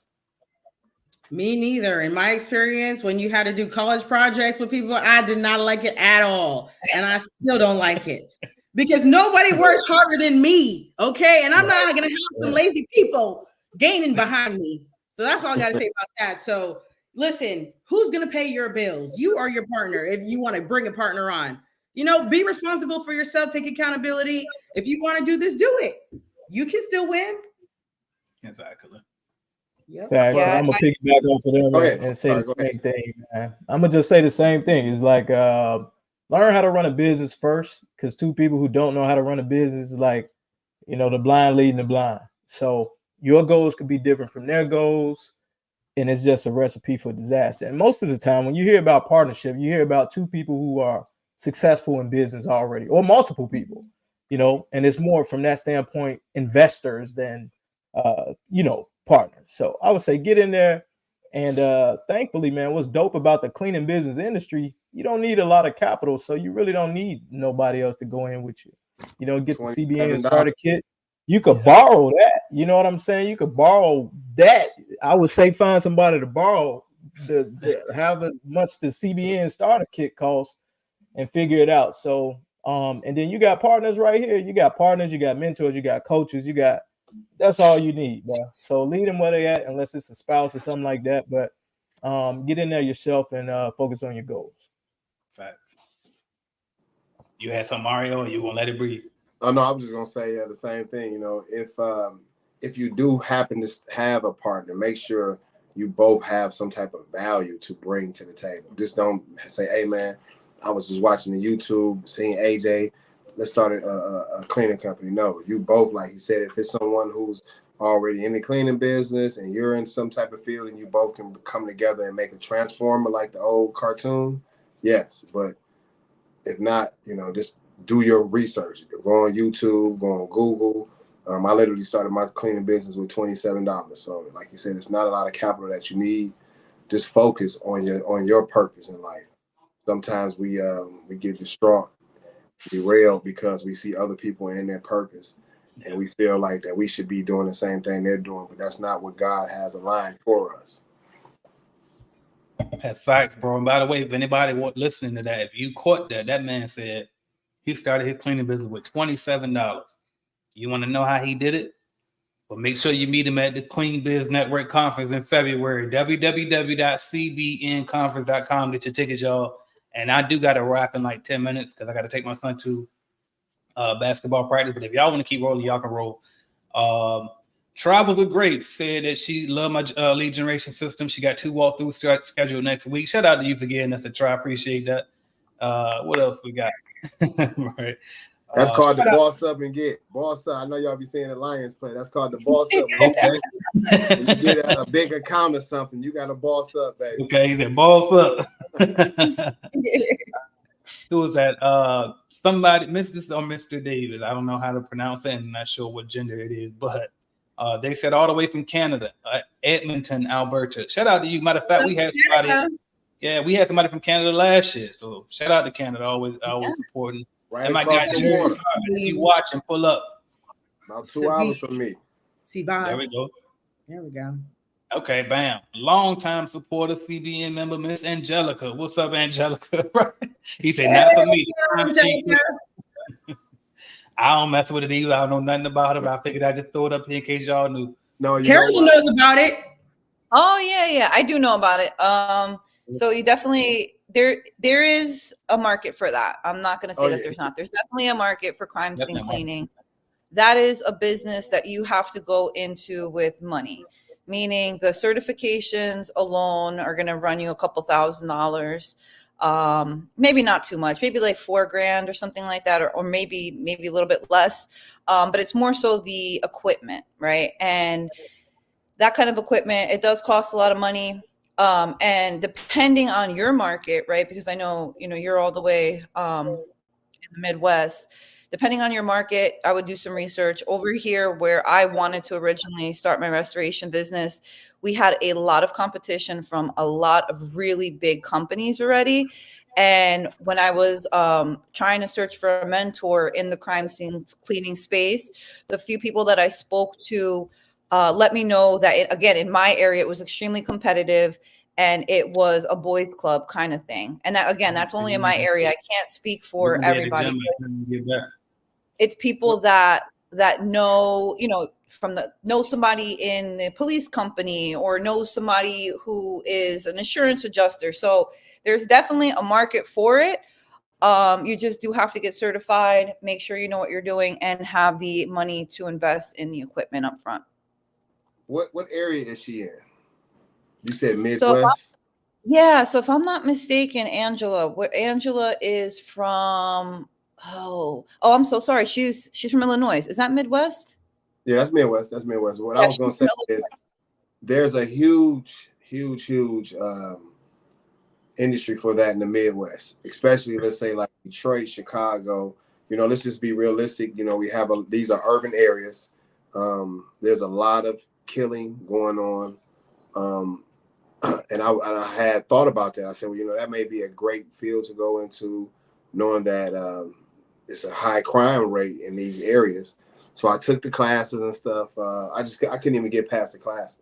Me neither. In my experience, when you had to do college projects with people, I did not like it at all. And I still don't like it because nobody works harder than me. Okay. And I'm not going to have some lazy people gaining behind me. So that's all I got to say about that. So listen, who's going to pay your bills? You or your partner, if you want to bring a partner on. Be responsible for yourself, take accountability. If you want to do this, do it. You can still win. Exactly. Yep. Facts. Yeah, I'm gonna piggyback off of them and say the same thing, man. I'm gonna just say the same thing. It's like learn how to run a business first, because two people who don't know how to run a business is like, the blind leading the blind. So your goals could be different from their goals, and it's just a recipe for disaster. And most of the time, when you hear about partnership, you hear about two people who are successful in business already, or multiple people, and it's more from that standpoint, investors than partners. So I would say get in there, and thankfully, man, what's dope about the cleaning business industry, you don't need a lot of capital, so you really don't need nobody else to go in with you. Get the CBN starter kit. You could borrow that. You know what I'm saying? You could borrow that. I would say find somebody to borrow the however much the CBN starter kit costs and figure it out. So and then you got partners right here. You got partners, you got mentors, you got coaches, that's all you need, bro. So lead them where they at, unless it's a spouse or something like that. But get in there yourself and focus on your goals. Facts. You had some, Mario, or you won't let it breathe? Oh no, I was just gonna say the same thing. If you do happen to have a partner, make sure you both have some type of value to bring to the table. Just don't say, "Hey, man, I was just watching the YouTube, seeing AJ. Let's start a cleaning company." No, you both, like he said, if it's someone who's already in the cleaning business and you're in some type of field and you both can come together and make a transformer like the old cartoon, yes. But if not, just do your research. Go on YouTube, go on Google. I literally started my cleaning business with $27. So like you said, it's not a lot of capital that you need. Just focus on your purpose in life. Sometimes we get distraught, derailed because we see other people in their purpose and we feel like that we should be doing the same thing they're doing, but that's not what God has aligned for us. That's facts, bro. And by the way, if anybody listening to that, if you caught that man said he started his cleaning business with $27. You want to know how he did it? Well, make sure you meet him at the Clean Biz Network Conference in February. www.cbnconference.com. Get your tickets, y'all. And I do got to wrap in like 10 minutes because I got to take my son to basketball practice. But if y'all want to keep rolling, y'all can roll. Travels with Grace said that she loved my lead generation system. She got 2 walkthroughs scheduled next week. Shout out to you for getting us a try. Appreciate that. What else we got? Right. That's called the boss up and get. Boss up. I know y'all be seeing the Lions play. That's called the boss up. Okay. When you get a big account or something, you got to boss up, baby. Okay, then boss up. Who was that? Somebody, Mrs. or Mr. Davis. I don't know how to pronounce it. I'm not sure what gender it is, but they said all the way from Canada, Edmonton, Alberta. Shout out to you. Matter of fact, we had somebody. Yeah, we had somebody from Canada last year. So shout out to Canada. Always supporting. Right, and my guy Jerry, if you watch and pull up. About 2 hours from me. See, there we go. There we go. Okay, bam. Longtime supporter, CBN member, Miss Angelica. What's up, Angelica? He said, not for me. I don't mess with it either. I don't know nothing about it, but I figured I'd just throw it up here in case y'all knew. No, you Carol knows about it. Oh yeah, I do know about it. So you definitely there is a market for that. I'm not going to say that there's not. There's definitely a market for crime scene cleaning. That is a business that you have to go into with money, meaning the certifications alone are going to run you a couple $1,000s. Maybe not too much, maybe like $4,000 or something like that, or maybe a little bit less. But it's more so the equipment, right? And that kind of equipment, it does cost a lot of money. And depending on your market, right? Because I know, you're all the way in the Midwest. Depending on your market, I would do some research. Over here, where I wanted to originally start my restoration business, we had a lot of competition from a lot of really big companies already. And when I was trying to search for a mentor in the crime scene cleaning space, the few people that I spoke to let me know that, again, in my area, it was extremely competitive. And it was a boys club kind of thing. And that, again, that's only in my area. I can't speak for everybody. It's people that know, know somebody in the police company or know somebody who is an insurance adjuster. So there's definitely a market for it. You just do have to get certified, make sure you know what you're doing, and have the money to invest in the equipment up front. What area is she in? You said Midwest? So if I'm not mistaken, Angela is from, I'm so sorry. She's from Illinois. Is that Midwest? Yeah, that's Midwest. What I was going to say is there's a huge industry for that in the Midwest, especially, let's say, like Detroit, Chicago. Let's just be realistic. We have these are urban areas. There's a lot of killing going on. And I had thought about that. I said, well, that may be a great field to go into, knowing that it's a high crime rate in these areas. So I took the classes and stuff. I couldn't even get past the classes.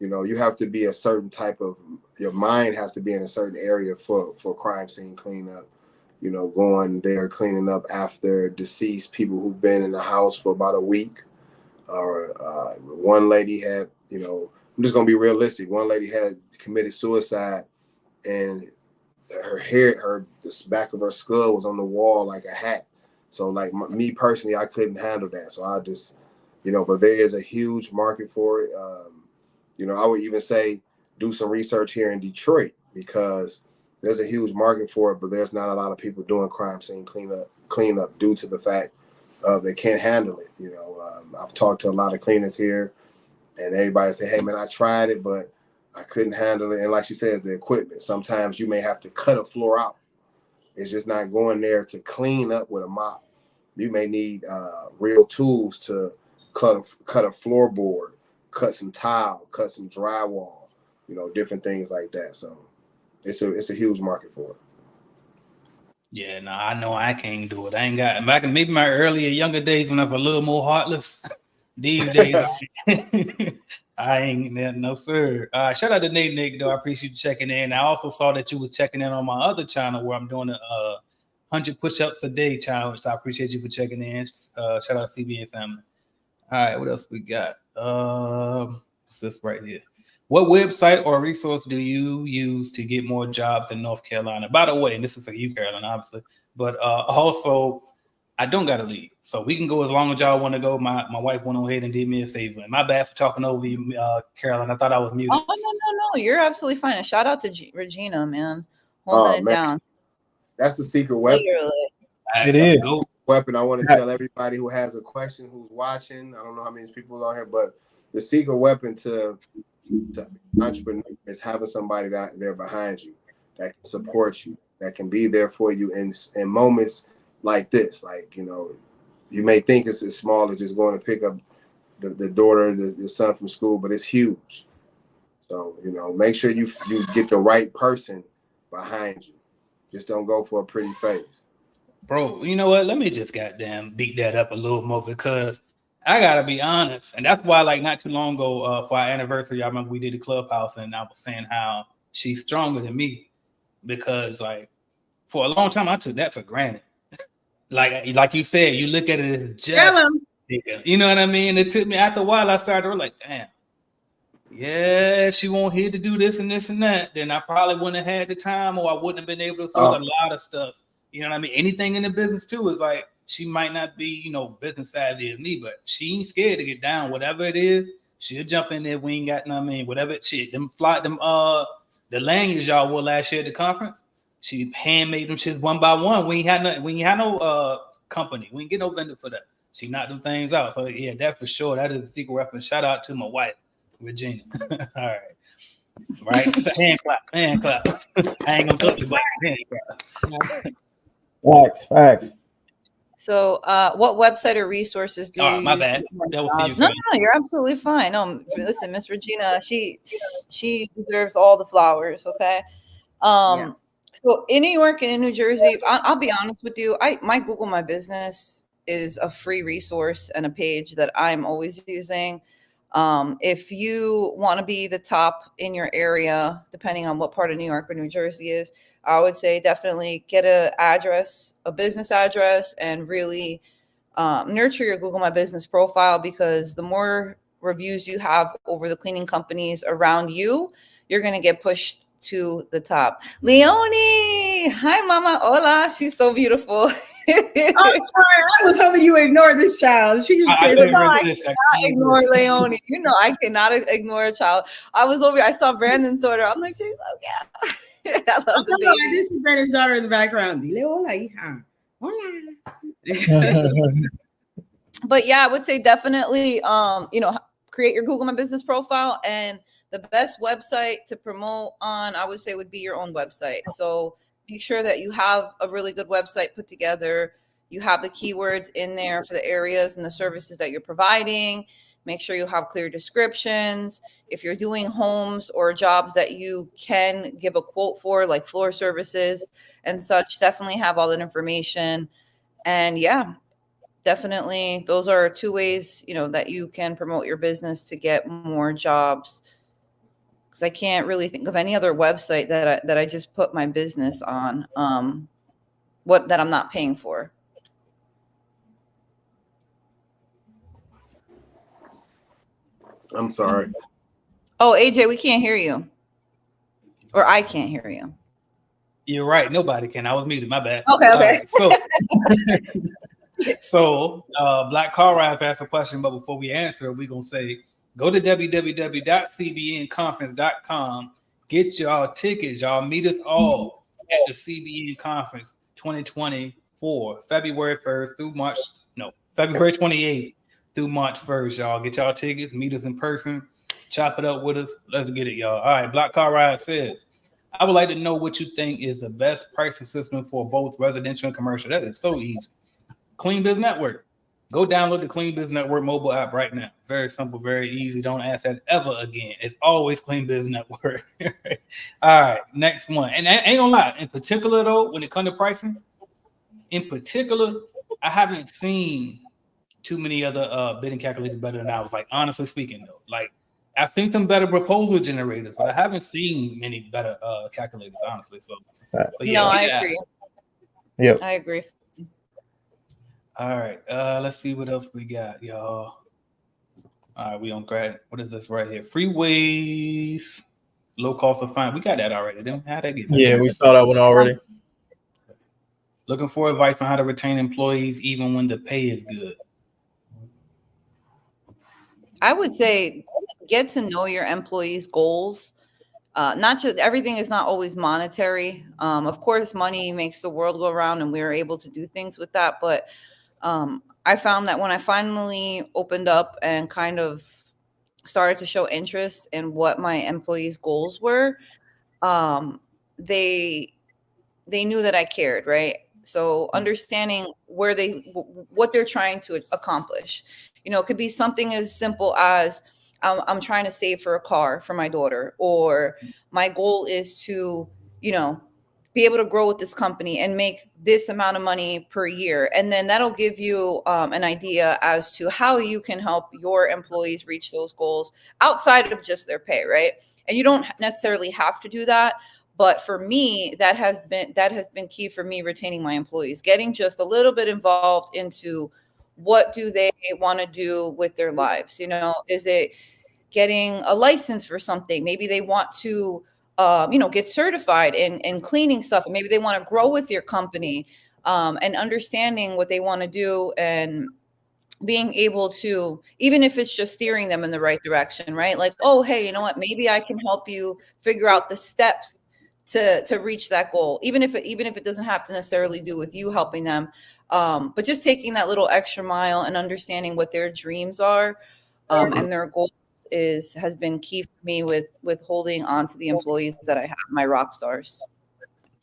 You have to be a certain type of, your mind has to be in a certain area for crime scene cleanup. Going there, cleaning up after deceased people who've been in the house for about a week. Or one lady had, I'm just gonna be realistic. One lady had committed suicide, and the back of her skull was on the wall like a hat. So, like me personally, I couldn't handle that. So I just, but there is a huge market for it. I would even say do some research here in Detroit, because there's a huge market for it, but there's not a lot of people doing crime scene cleanup due to the fact they can't handle it. I've talked to a lot of cleaners here, and everybody say, hey man, I tried it, but I couldn't handle it. And like she says, the equipment, sometimes you may have to cut a floor out. It's just not going there to clean up with a mop. You may need real tools to cut a floorboard, cut some tile, cut some drywall, different things like that. So it's a huge market for it. Yeah, no, I know I can't do it. I ain't got back in maybe my earlier, younger days when I was a little more heartless. These days, I ain't, no sir. Shout out to Nick though. I appreciate you checking in. I also saw that you was checking in on my other channel where I'm doing a 100 push-ups a day challenge. So I appreciate you for checking in. Shout out to CBA family. All right, what else we got? What's this right here? What website or resource do you use to get more jobs in North Carolina? By the way, and this is for you, Carolyn, obviously, but also I don't got to leave, so we can go as long as y'all want to go. My wife went ahead and did me a favor. And my bad for talking over you, Carolyn. I thought I was muted. Oh, no, you're absolutely fine. A shout out to Regina, man, holding it down. That's the secret weapon. It is weapon. I want to tell everybody who has a question, who's watching. I don't know how many people are here, but the secret weapon to entrepreneur is having somebody that there behind you that can support you, that can be there for you in moments like this. Like, you may think it's as small as just going to pick up the daughter, the son from school, but it's huge. So, make sure you get the right person behind you. Just don't go for a pretty face. Bro, you know what? Let me just goddamn beat that up a little more, because I gotta be honest, and that's why, like, not too long ago, for our anniversary, I remember we did the clubhouse, and I was saying how she's stronger than me because, like, for a long time, I took that for granted. Like you said, you look at it as just, you know what I mean. It took me after a while. I started to like, damn, yeah, if she won't here to do this and this and that, then I probably wouldn't have had the time, or I wouldn't have been able to source a lot of stuff. You know what I mean? Anything in the business too is like she might not be, you know, business savvy as me, but she ain't scared to get down. Whatever it is, she'll jump in there. We ain't got no, I mean, whatever shit. The lanyards y'all wore last year at the conference. She handmade them shits one by one. We ain't had no company. We ain't get no vendor for that. She knocked them things out. So yeah, that for sure. That is a secret weapon. Shout out to my wife, Regina. All right. Right? Hand clap. I ain't gonna cook you, but hand clap. Facts. So, what website or resources do you my use? bad. That was for you, no, you're absolutely fine. No, listen, Miss Regina, she deserves all the flowers. Okay. So in New York and in New Jersey, I'll be honest with you. My Google My Business is a free resource and a page that I'm always using. If you want to be the top in your area, depending on what part of New York or New Jersey is, I would say definitely get a business address, and really nurture your Google My Business profile, because the more reviews you have over the cleaning companies around you, you're going to get pushed to the top. Leonie, hi mama, hola, she's so beautiful. I'm sorry, I was hoping you would ignore this child. She just I cannot ignore Leonie. You know, I cannot ignore a child. I was over, I saw Brandon's daughter. I'm like, she's so yeah. I love the baby. This is Brandon's daughter in the background. But yeah, I would say definitely, create your Google My Business profile, and the best website to promote on, I would say, would be your own website. So be sure that you have a really good website put together. You have the keywords in there for the areas and the services that you're providing. Make sure you have clear descriptions. If you're doing homes or jobs that you can give a quote for, like floor services and such, definitely have all that information. And yeah, definitely those are two ways, that you can promote your business to get more jobs. Because I can't really think of any other website that I just put my business on, that I'm not paying for. I'm sorry. Oh, AJ, we can't hear you. Or I can't hear you. You're right. Nobody can. I was muted. My bad. Okay. So Black Car Rides asked a question, but before we answer, we're going to say, go to www.cbnconference.com. Get y'all tickets. Y'all meet us all at the CBN Conference 2024, February 1st through February 28th through March 1st, y'all. Get y'all tickets. Meet us in person. Chop it up with us. Let's get it, y'all. All right, Black Car Ride says, I would like to know what you think is the best pricing system for both residential and commercial. That is so easy. Clean Biz Network. Go download the Clean Biz Network mobile app right now. Very simple, very easy. Don't ask that ever again. It's always Clean Biz Network. All right, next one. And I ain't gonna lie, in particular though, when it comes to pricing, I haven't seen too many other bidding calculators better than ours. Like, honestly speaking though, like I've seen some better proposal generators, but I haven't seen many better calculators, honestly. So, I agree. Yep, I agree. All right, let's see what else we got, y'all. All right, we on grad. What is this right here? Freeways, low cost of fine. We got that already. Didn't we? How'd that get? Yeah, we saw that one already. Looking for advice on how to retain employees even when the pay is good. I would say get to know your employees' goals. Not just everything is not always monetary. Of course, money makes the world go around, and we are able to do things with that. But I found that when I finally opened up and kind of started to show interest in what my employees' goals were, they knew that I cared, right? So understanding what they're trying to accomplish. It could be something as simple as I'm trying to save for a car for my daughter, or my goal is to, be able to grow with this company and make this amount of money per year. And then that'll give you an idea as to how you can help your employees reach those goals outside of just their pay, right? And you don't necessarily have to do that. But for me, that has been key for me retaining my employees, getting just a little bit involved into what do they want to do with their lives. You know, is it getting a license for something? Maybe they want to get certified in cleaning stuff, and maybe they want to grow with your company, and understanding what they want to do and being able to, even if it's just steering them in the right direction, right? Like, oh, hey, you know what? Maybe I can help you figure out the steps to reach that goal, even if it doesn't have to necessarily do with you helping them, but just taking that little extra mile and understanding what their dreams are, and their goals has been key for me with holding on to the employees that I have, my rock stars.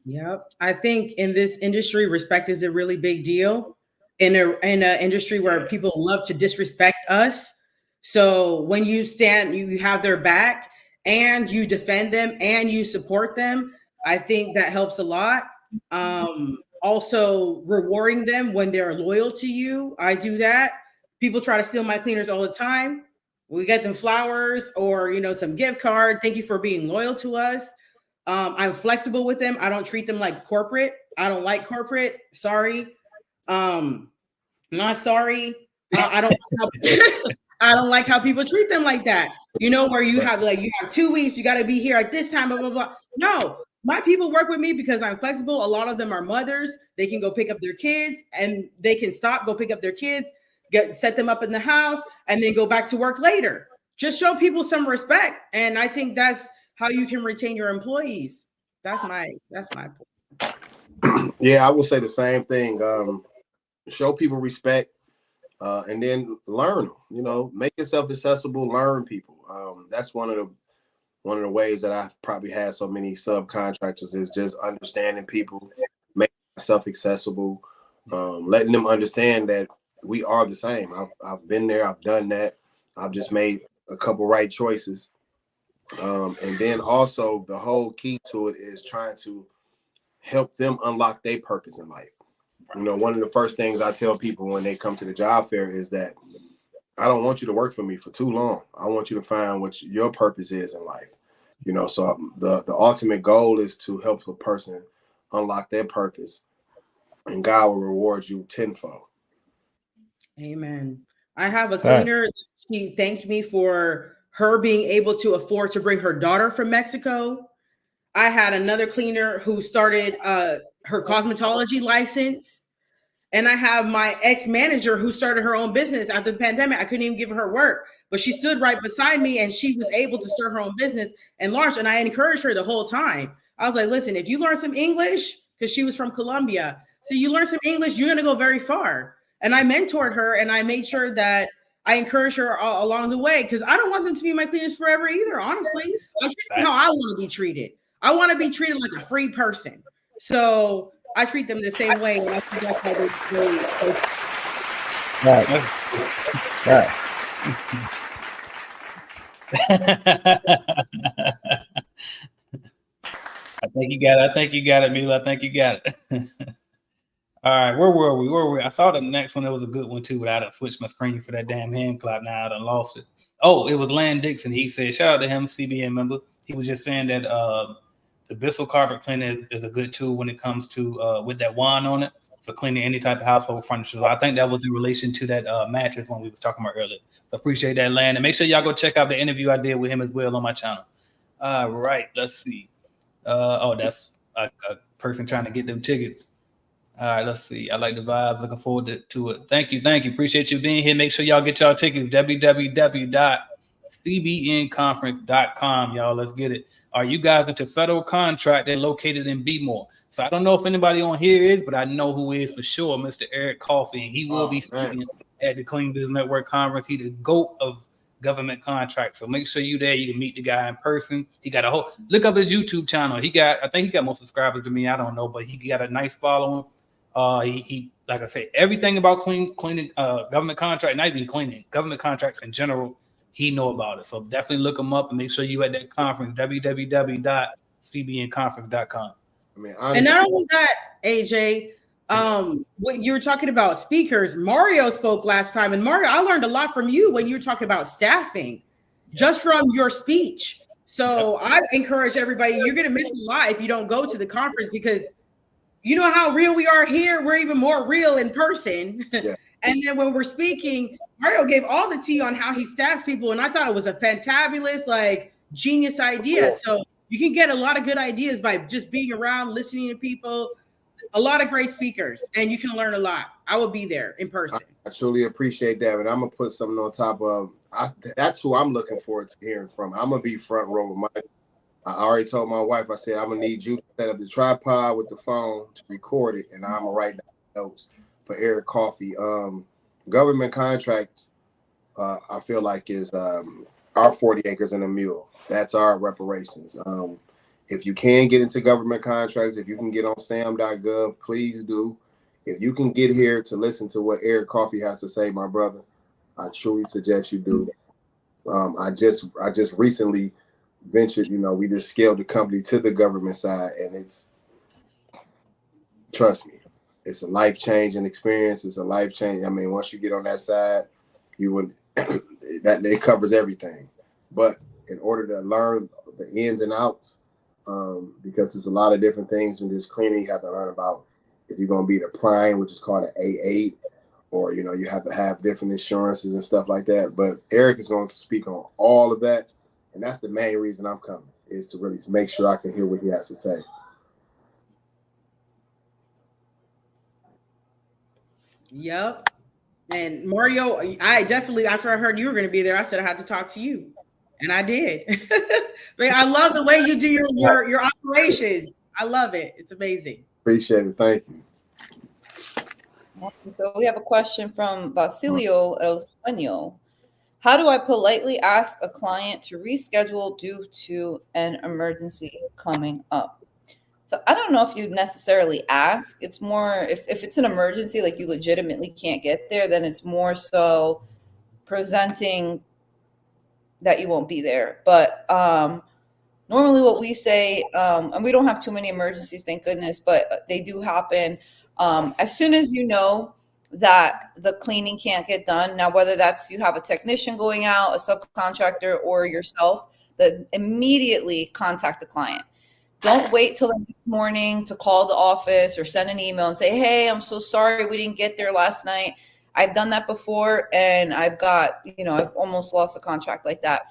Yep. I think in this industry, respect is a really big deal. In an industry where people love to disrespect us. So when you stand, you have their back and you defend them and you support them. I think that helps a lot. Also rewarding them when they're loyal to you. I do that. People try to steal my cleaners all the time. We get them flowers or, some gift card. Thank you for being loyal to us. I'm flexible with them. I don't treat them like corporate. I don't like corporate. Sorry. Not sorry. I don't like how people treat them like that. Where you have 2 weeks, you got to be here at this time, blah, blah, blah. No, my people work with me because I'm flexible. A lot of them are mothers. They can go pick up their kids and they can go pick up their kids, set them up in the house, and then go back to work later. Just show people some respect. And I think that's how you can retain your employees. That's my point. Yeah, I will say the same thing. Show people respect, and then learn them. Make yourself accessible. Learn people. That's one of the ways that I've probably had so many subcontractors is just understanding people, making myself accessible, letting them understand that we are the same. I've been there. I've done that. I've just made a couple right choices. And then also the whole key to it is trying to help them unlock their purpose in life. One of the first things I tell people when they come to the job fair is that I don't want you to work for me for too long. I want you to find what your purpose is in life. So the ultimate goal is to help a person unlock their purpose, and God will reward you tenfold. Amen. I have a cleaner. She thanked me for her being able to afford to bring her daughter from Mexico. I had another cleaner who started her cosmetology license. And I have my ex-manager who started her own business after the pandemic. I couldn't even give her work, but she stood right beside me and she was able to start her own business and launch. And I encouraged her the whole time. I was like, listen, if you learn some English, because she was from Colombia, so you learn some English, you're going to go very far. And I mentored her and I made sure that I encouraged her along the way, because I don't want them to be my cleaners forever either, honestly. I treat them how I want to be treated. I want to be treated like a free person. So I treat them the same way, and I think that's how I think you got it, Mila. I think you got it. All right, where were we? I saw the next one. It was a good one too, but I done switched my screen for that damn hand clap. Now I done lost it. Oh, it was Land Dixon. He said, shout out to him, CBN member. He was just saying that the Bissell carpet cleaner is a good tool when it comes to with that wand on it for cleaning any type of household furniture. So I think that was in relation to that mattress one we was talking about earlier. So appreciate that, Land. And make sure y'all go check out the interview I did with him as well on my channel. All right, let's see. That's a person trying to get them tickets. All right, let's see. I like the vibes. Looking forward to it. Thank you. Appreciate you being here. Make sure y'all get y'all tickets. www.cbnconference.com. Y'all, let's get it. Are you guys into federal contract? They're located in Bmore. So I don't know if anybody on here is, but I know who is for sure. Mr. Eric Coffey, and he will be speaking at the Clean Business Network Conference. He's the GOAT of government contracts. So make sure you there. You can meet the guy in person. He got look up his YouTube channel. I think he got more subscribers than me. I don't know, but he got a nice following. He like I say, everything about cleaning government contract, not even cleaning, government contracts in general, he know about it. So definitely look him up and make sure you at that conference, www.cbnconference.com. I mean, honestly, and not only that, AJ, what you were talking about speakers, Mario spoke last time, and Mario, I learned a lot from you when you were talking about staffing, just from your speech. So I encourage everybody, you're going to miss a lot if you don't go to the conference, because you know how real we are here. We're even more real in person. Yeah. And then when we're speaking, Mario gave all the tea on how he staffs people. And I thought it was a fantabulous, like, genius idea. So you can get a lot of good ideas by just being around, listening to people, a lot of great speakers, and you can learn a lot. I will be there in person. I truly appreciate that. And I'm going to put something on top of, that's who I'm looking forward to hearing from. I'm going to be front row with I already told my wife, I said, I'm going to need you to set up the tripod with the phone to record it. And I'm going to write down notes for Eric Coffee. Government contracts, I feel like is our 40 acres and a mule. That's our reparations. If you can get into government contracts, if you can get on sam.gov, please do. If you can get here to listen to what Eric Coffee has to say, my brother, I truly suggest you do. I just recently ventured, we just scaled the company to the government side, and trust me, it's a life-changing experience. It's a life-changing. I mean, once you get on that side, that it covers everything. But in order to learn the ins and outs, because there's a lot of different things when just cleaning, you have to learn about if you're going to be the prime, which is called an A8, or, you have to have different insurances and stuff like that. But Eric is going to speak on all of that. And that's the main reason I'm coming, is to really make sure I can hear what he has to say. Yep. And Mario, I definitely, after I heard you were going to be there, I said I had to talk to you. And I did. I love the way you do your operations. I love it. It's amazing. Appreciate it. Thank you. So we have a question from Basilio El Sueño. How do I politely ask a client to reschedule due to an emergency coming up? So I don't know if you'd necessarily ask. It's more if it's an emergency, like you legitimately can't get there, then it's more so presenting that you won't be there. But normally what we say, and we don't have too many emergencies, thank goodness, but they do happen. As soon as you know that the cleaning can't get done, now whether that's you have a technician going out, a subcontractor, or yourself, then immediately contact the client. Don't wait till the next morning to call the office or send an email and say, hey, I'm so sorry we didn't get there last night. I've done that before, and I've almost lost a contract like that.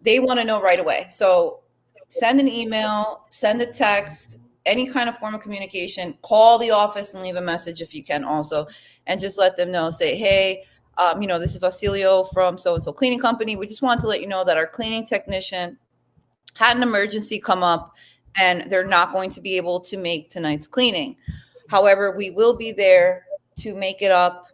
They want to know right away. So send an email, send a text, any kind of form of communication, call the office and leave a message if you can also, and just let them know, say, hey, this is Basilio from so-and-so cleaning company. We just wanted to let you know that our cleaning technician had an emergency come up and they're not going to be able to make tonight's cleaning. However, we will be there to make it up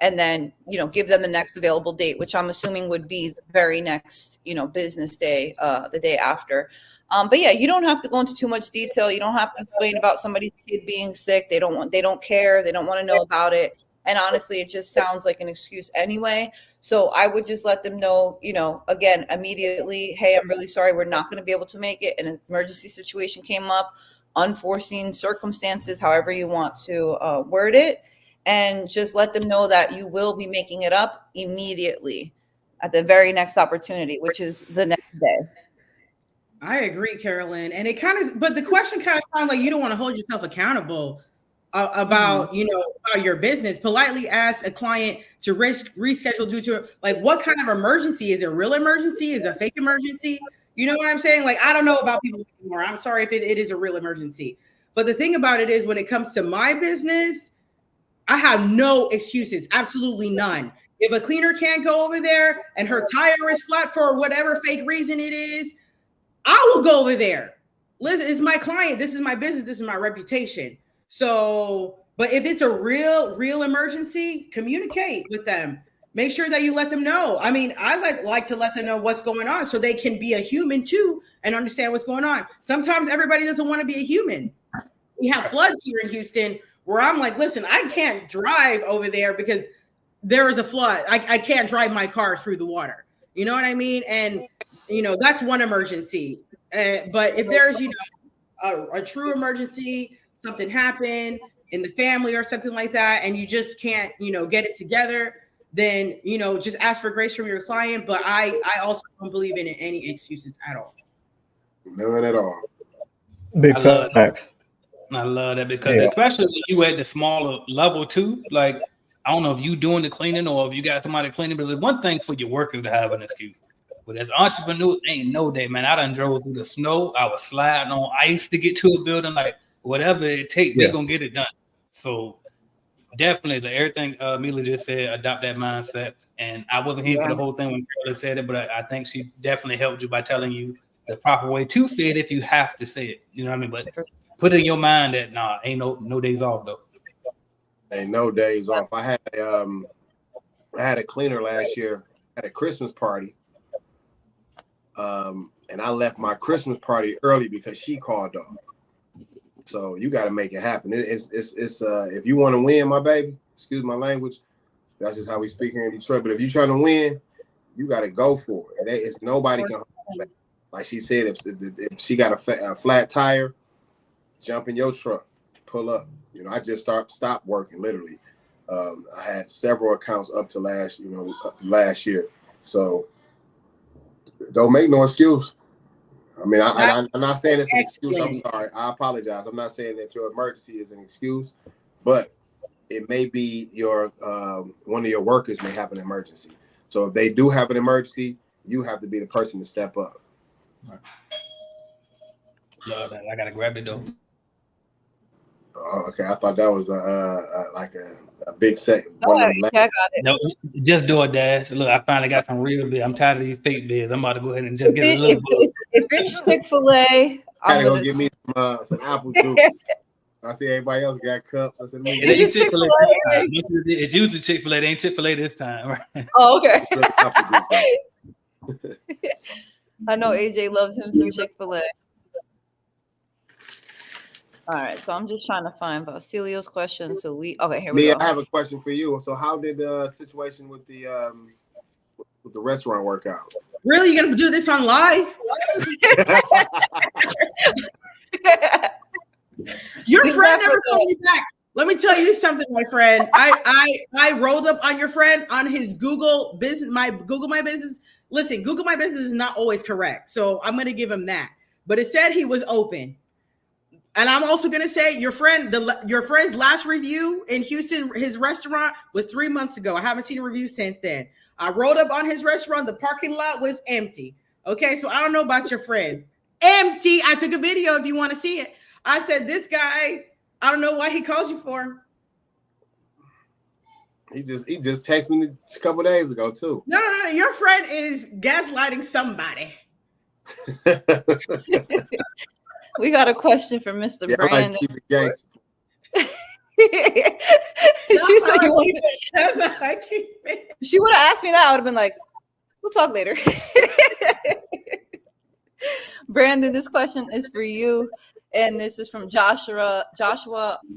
and then, give them the next available date, which I'm assuming would be the very next, business day, the day after. But yeah, you don't have to go into too much detail. You don't have to explain about somebody's kid being sick. They don't care. They don't want to know about it. And honestly, it just sounds like an excuse anyway. So I would just let them know, again, immediately, hey, I'm really sorry. We're not going to be able to make it. An emergency situation came up, unforeseen circumstances, however you want to word it. And just let them know that you will be making it up immediately at the very next opportunity, which is the next day. I agree, Carolyn. And it but the question kind of sounds like you don't want to hold yourself accountable about your business. Politely ask a client to reschedule due to, like, what kind of emergency? Is it a real emergency? Is it a fake emergency? You know what I'm saying? Like, I don't know about people anymore. I'm sorry if it is a real emergency. But the thing about it is, when it comes to my business, I have no excuses, absolutely none. If a cleaner can't go over there and her tire is flat for whatever fake reason it is, I will go over there. Listen, it's my client. This is my business. This is my reputation. So, but if it's a real emergency, communicate with them. Make sure that you let them know. I mean, I like to let them know what's going on so they can be a human too and understand what's going on. Sometimes everybody doesn't want to be a human. We have floods here in Houston where I'm like, listen, I can't drive over there because there is a flood. I can't drive my car through the water. You know what I mean? And, that's one emergency. But if there's, a true emergency, something happened in the family or something like that, and you just can't, get it together, then, just ask for grace from your client. But I also don't believe in any excuses at all. None at all. Big facts. I love that because especially when you at the smaller level too, like I don't know if you doing the cleaning or if you got somebody cleaning, but it's one thing for your workers to have an excuse. But as entrepreneurs, ain't no day, man. I done drove through the snow. I was sliding on ice to get to a building. Like whatever it takes, we gonna get it done. So definitely, everything Mila just said, adopt that mindset. And I wasn't here for the whole thing when Carla said it, but I think she definitely helped you by telling you the proper way to say it if you have to say it. You know what I mean? But put it in your mind that ain't no days off though. Ain't no days off. I had a cleaner last year at a Christmas party. And I left my Christmas party early because she called off. So you got to make it happen. It's if you want to win, my baby, excuse my language, that's just how we speak here in Detroit. But if you're trying to win, you got to go for it. It's nobody can hold back. Like she said, if she got a flat tire, jump in your truck, pull up. I just stopped working literally. I had several accounts up to last year. So don't make no excuse. I mean, I'm not saying it's an excuse. I'm sorry. I apologize. I'm not saying that your emergency is an excuse, but it may be your one of your workers may have an emergency. So if they do have an emergency, you have to be the person to step up. Right. Love that. I gotta grab it though. Oh, okay. I thought that was like a big set. I got it. No, just do a dash. Look, I finally got some real bids. I'm tired of these fake bids. I'm about to go ahead and just get a little. If it's Chick-fil-A, I'm gonna go get me some apple juice. I see everybody else got cups. I said, it ain't Chick-fil-A. It's usually Chick-fil-A. It ain't Chick-fil-A this time, right? Oh, okay. I know AJ loves him some Chick-fil-A. All right, so I'm just trying to find Vasilio's question. So here we go. I have a question for you. So how did the situation with the restaurant work out? Really, you gonna do this on live? Your friend never called me back. Let me tell you something, my friend. I rolled up on your friend on his Google business, My Business. Listen, Google My Business is not always correct, so I'm gonna give him that. But it said he was open. And I'm also going to say your friend's last review in Houston, his restaurant, was 3 months ago. I haven't seen a review since then. I rolled up on his restaurant. The parking lot was empty. Okay, so I don't know about your friend. Empty. I took a video if you want to see it. I said, this guy, I don't know what he called you for. He just texted me a couple days ago, too. No. Your friend is gaslighting somebody. We got a question from Mr. Brandon. She said she would have asked me that. I would have been like, we'll talk later. Brandon, this question is for you. And this is from Joshua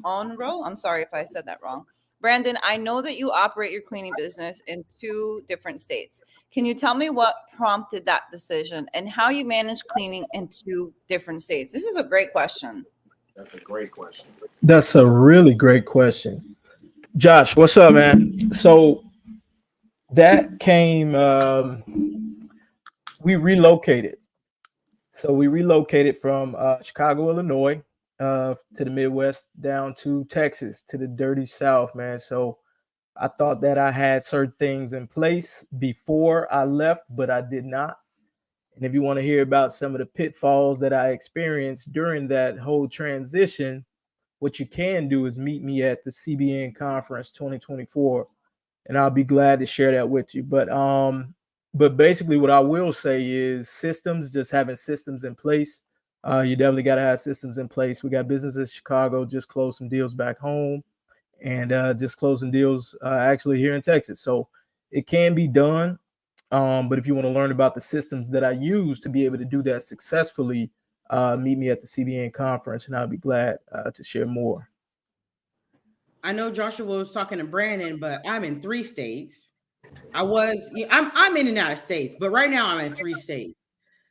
Onro. I'm sorry if I said that wrong. Brandon, I know that you operate your cleaning business in 2 different states. Can you tell me what prompted that decision and how you manage cleaning in 2 different states? This is a great question. That's a great question. That's a really great question. Josh, what's up, man? So that came, we relocated. So we relocated from Chicago, Illinois, to the Midwest, down to Texas, to the dirty South, man. So I thought that I had certain things in place before I left, but I did not. And if you want to hear about some of the pitfalls that I experienced during that whole transition, what you can do is meet me at the CBN Conference 2024, and I'll be glad to share that with you. But basically what I will say is systems, just having systems in place. You definitely got to have systems in place. We got businesses in Chicago, just closed some deals back home, and just closing deals actually here in Texas. So it can be done. But if you want to learn about the systems that I use to be able to do that successfully, meet me at the CBN conference, and I'll be glad to share more. I know Joshua was talking to Brandon, but I'm in 3 states. I'm in and out of states, but right now I'm in 3 states.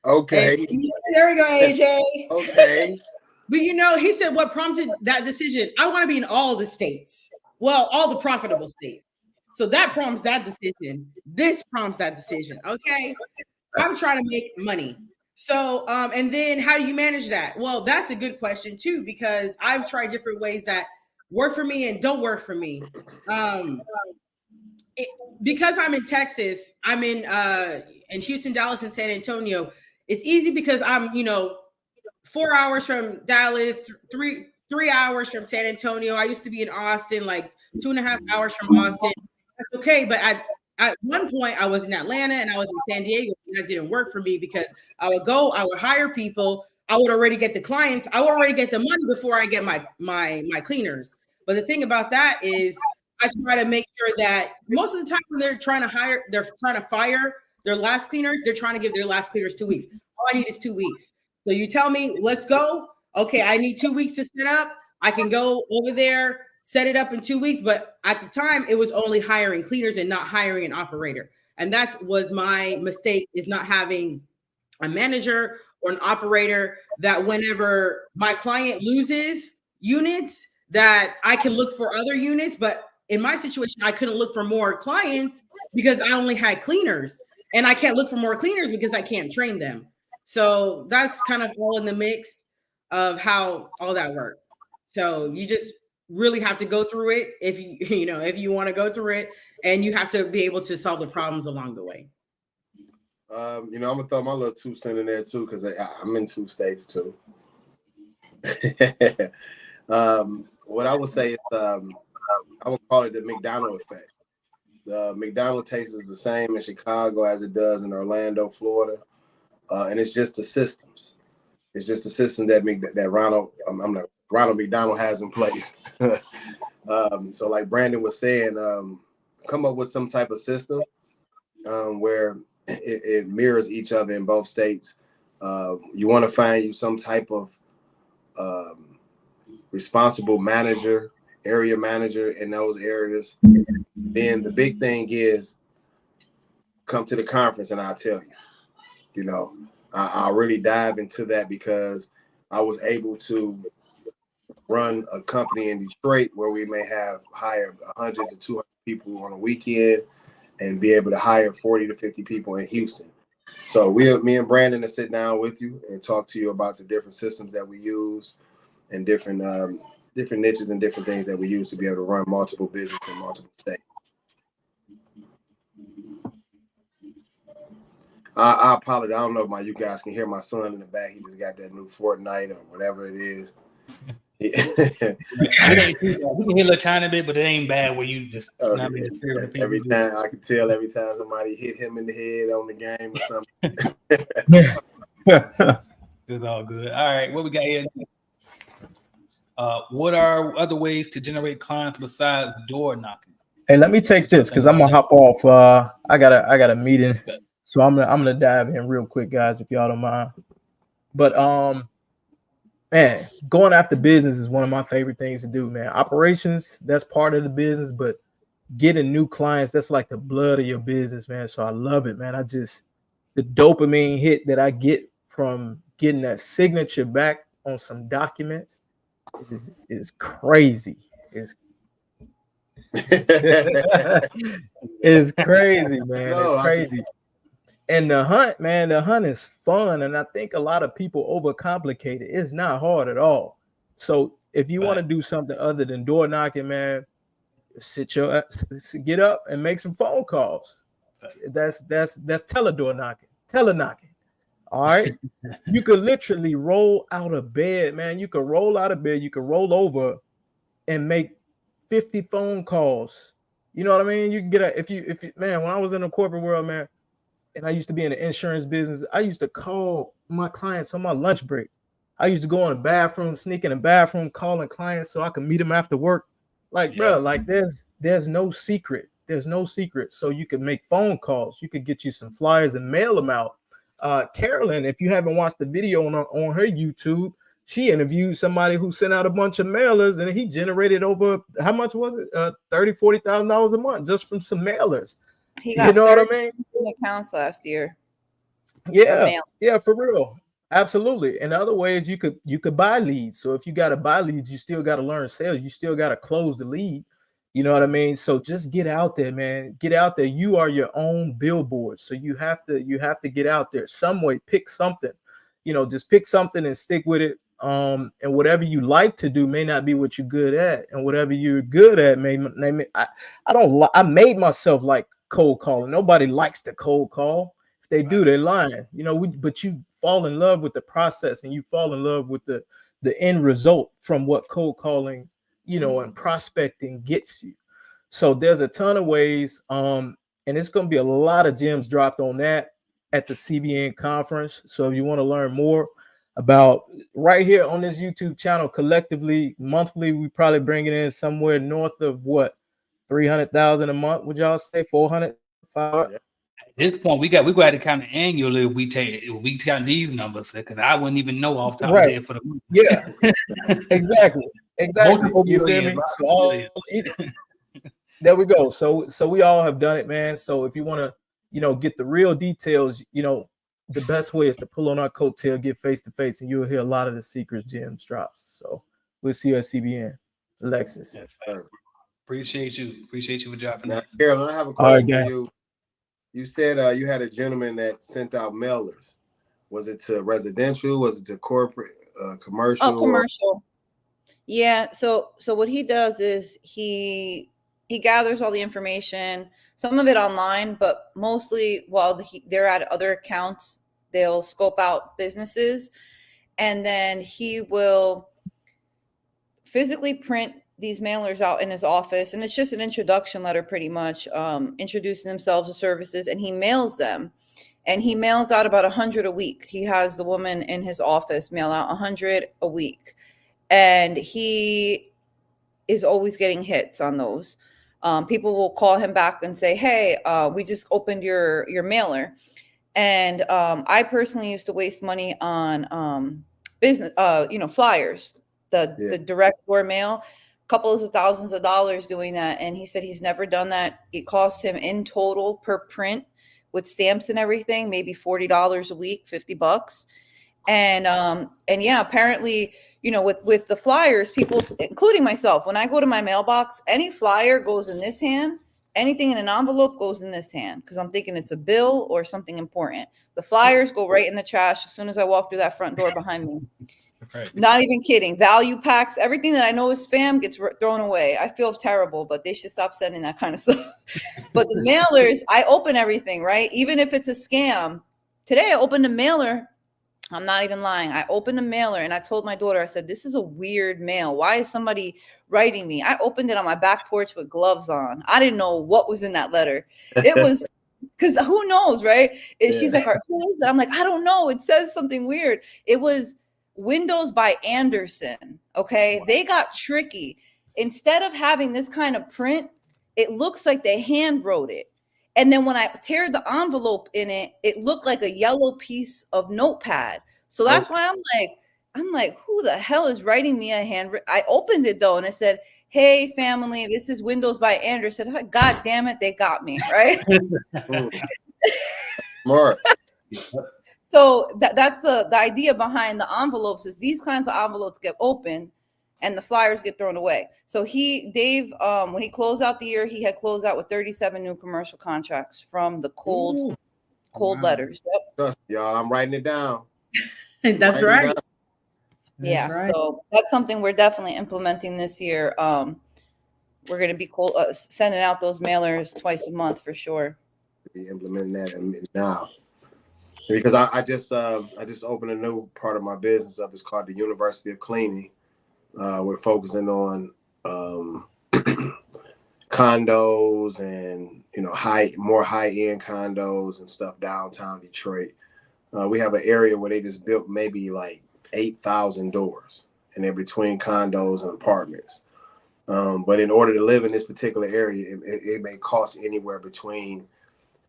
Okay. And there we go, AJ. Okay. But he said what prompted that decision. I want to be in all the states. Well, all the profitable states. So that prompts that decision. This prompts that decision. Okay. I'm trying to make money. So, and then how do you manage that? Well, that's a good question too, because I've tried different ways that work for me and don't work for me. Because I'm in Texas, I'm in Houston, Dallas, and San Antonio. It's easy because I'm, 4 hours from Dallas, 3 hours from San Antonio. I used to be in Austin, like 2.5 hours from Austin. That's okay, but at one point I was in Atlanta and I was in San Diego, and that didn't work for me because I would hire people, I would already get the clients, I would already get the money before I get my cleaners. But the thing about that is I try to make sure that most of the time when they're trying to fire their last cleaners, they're trying to give their last cleaners 2 weeks. All I need is 2 weeks. So you tell me, let's go. Okay, I need 2 weeks to set up. I can go over there, set it up in 2 weeks. But at the time, it was only hiring cleaners and not hiring an operator. And that was my mistake, is not having a manager or an operator that whenever my client loses units, that I can look for other units. But in my situation, I couldn't look for more clients because I only had cleaners. And I can't look for more cleaners because I can't train them. So that's kind of all in the mix of how all that worked. So you just really have to go through it if you want to go through it, and you have to be able to solve the problems along the way. I'm gonna throw my little 2 cents in there too, because I'm in 2 states too. What I would say is I would call it the McDonald's effect. The McDonald's taste is the same in Chicago as it does in Orlando, Florida. And it's just the systems. It's just the system that Ronald McDonald has in place. So like Brandon was saying, come up with some type of system where it mirrors each other in both states. You want to find you some type of responsible manager, area manager in those areas. Then the big thing is come to the conference and I'll tell you. I'll really dive into that because I was able to run a company in Detroit where we may have hired 100 to 200 people on a weekend and be able to hire 40 to 50 people in Houston. So me and Brandon will sit down with you and talk to you about the different systems that we use and different niches and different things that we use to be able to run multiple businesses in multiple states. I apologize. I don't know if you guys can hear my son in the back. He just got that new Fortnite or whatever it is. We can hear a little tiny bit, but it ain't bad where you just every time I can tell every time somebody hit him in the head on the game or something. It's all good. All right, what we got here? What are other ways to generate clients besides door knocking? Hey, let me take this because I'm gonna hop off. I got a meeting, so I'm gonna dive in real quick, guys, if y'all don't mind. But man, going after business is one of my favorite things to do, man. Operations, that's part of the business, but getting new clients, that's like the blood of your business, man. So I love it, man. The dopamine hit that I get from getting that signature back on some documents is crazy. It's crazy, man. It's crazy. And the hunt, man, is fun. And I think a lot of people overcomplicate it. It's not hard at all. So if you want to do something other than door knocking, man, get up and make some phone calls. That's teledoor knocking, teleknocking. All right. You could literally roll out of bed, man. You could roll out of bed, you could roll over and make 50 phone calls. You know what I mean? You can get if you man, when I was in the corporate world, man, and I used to be in the insurance business, I used to call my clients on my lunch break. I used to go in the bathroom, sneak in the bathroom, calling clients so I could meet them after work. Like, bro, like there's no secret. There's no secret. So you can make phone calls. You could get you some flyers and mail them out. Carolyn, if you haven't watched the video on her YouTube, she interviewed somebody who sent out a bunch of mailers and he generated over, how much was it? $30,000-$40,000 a month just from some mailers. He got, you know what I mean? Accounts last year. Yeah, for real. Absolutely. In other ways, you could buy leads. So if you got to buy leads, you still got to learn sales. You still got to close the lead. You know what I mean? So just get out there, man. Get out there. You are your own billboard. So you have to get out there some way. Pick something. Just pick something and stick with it. And whatever you like to do may not be what you're good at, and whatever you're good at I made myself like cold calling. Nobody likes to cold call. If they do, they're lying. But you fall in love with the process, and you fall in love with the end result from what cold calling, and prospecting gets you. So there's a ton of ways, and it's going to be a lot of gems dropped on that at the CBN conference. So if you want to learn more about right here on this YouTube channel, collectively, monthly, we probably bring it in somewhere north of what, 300,000 a month? Would y'all say 400? At this point, we got to count it annually. We count these numbers, because I wouldn't even know off the top of my head for the month. Yeah, exactly. You feel me? So there we go. So we all have done it, man. So if you want to, get the real details, the best way is to pull on our coattail, get face to face, and you'll hear a lot of the secret gems drops. So we'll see you at CBN. Alexis. Yes, appreciate you for dropping that. Carolyn, I have a question for you. You said you had a gentleman that sent out mailers. Was it to residential? Was it to corporate, commercial? Oh, commercial. Yeah. So what he does is he gathers all the information, some of it online, but mostly while they're at other accounts, they'll scope out businesses, and then he will physically print these mailers out in his office, and it's just an introduction letter, pretty much, introducing themselves to services, and he mails them. And he mails out about 100 a week. He has the woman in his office mail out 100 a week, and he is always getting hits on those. People will call him back and say, "Hey, we just opened your mailer." And I personally used to waste money on business, flyers, the direct door mail, couples of thousands of dollars doing that. And he said he's never done that. It cost him in total per print with stamps and everything, maybe $40 a week, $50. And yeah, apparently, with the flyers, people, including myself, when I go to my mailbox, any flyer goes in this hand, anything in an envelope goes in this hand, because I'm thinking it's a bill or something important. The flyers go right in the trash as soon as I walk through that front door behind me. Right. Not even kidding. Value packs, everything that I know is spam gets thrown away. I feel terrible, but they should stop sending that kind of stuff. But the mailers, I open everything, right? Even if it's a scam. Today I opened a mailer. I'm not even lying. I opened the mailer and I told my daughter, I said, "This is a weird mail. Why is somebody writing me?" I opened it on my back porch with gloves on. I didn't know what was in that letter. It was, because who knows, right? And she's like, "Who is it?" I'm like, "I don't know. It says something weird." It was Windows by Anderson. Okay. They got tricky. Instead of having this kind of print, it looks like they hand wrote it. And then when I tear the envelope in it, it looked like a yellow piece of notepad. So that's why I'm like, who the hell is writing me a handwritten? I opened it though, and it said, "Hey family, this is Windows by Anderson." I'm like, God damn it, they got me, right? Smart. So that's the idea behind the envelopes, is these kinds of envelopes get opened and the flyers get thrown away. So Dave, when he closed out the year, he had closed out with 37 new commercial contracts from the cold letters. Yep. Y'all, I'm writing it down. That's right. Yeah. Right. So that's something we're definitely implementing this year. We're going to be sending out those mailers twice a month for sure. Be implementing that now. Because I just opened a new part of my business up. It's called the University of Cleaning. We're focusing on condos and more high-end condos and stuff downtown Detroit. We have an area where they just built maybe like 8,000 doors, and they're between condos and apartments. But in order to live in this particular area, it may cost anywhere between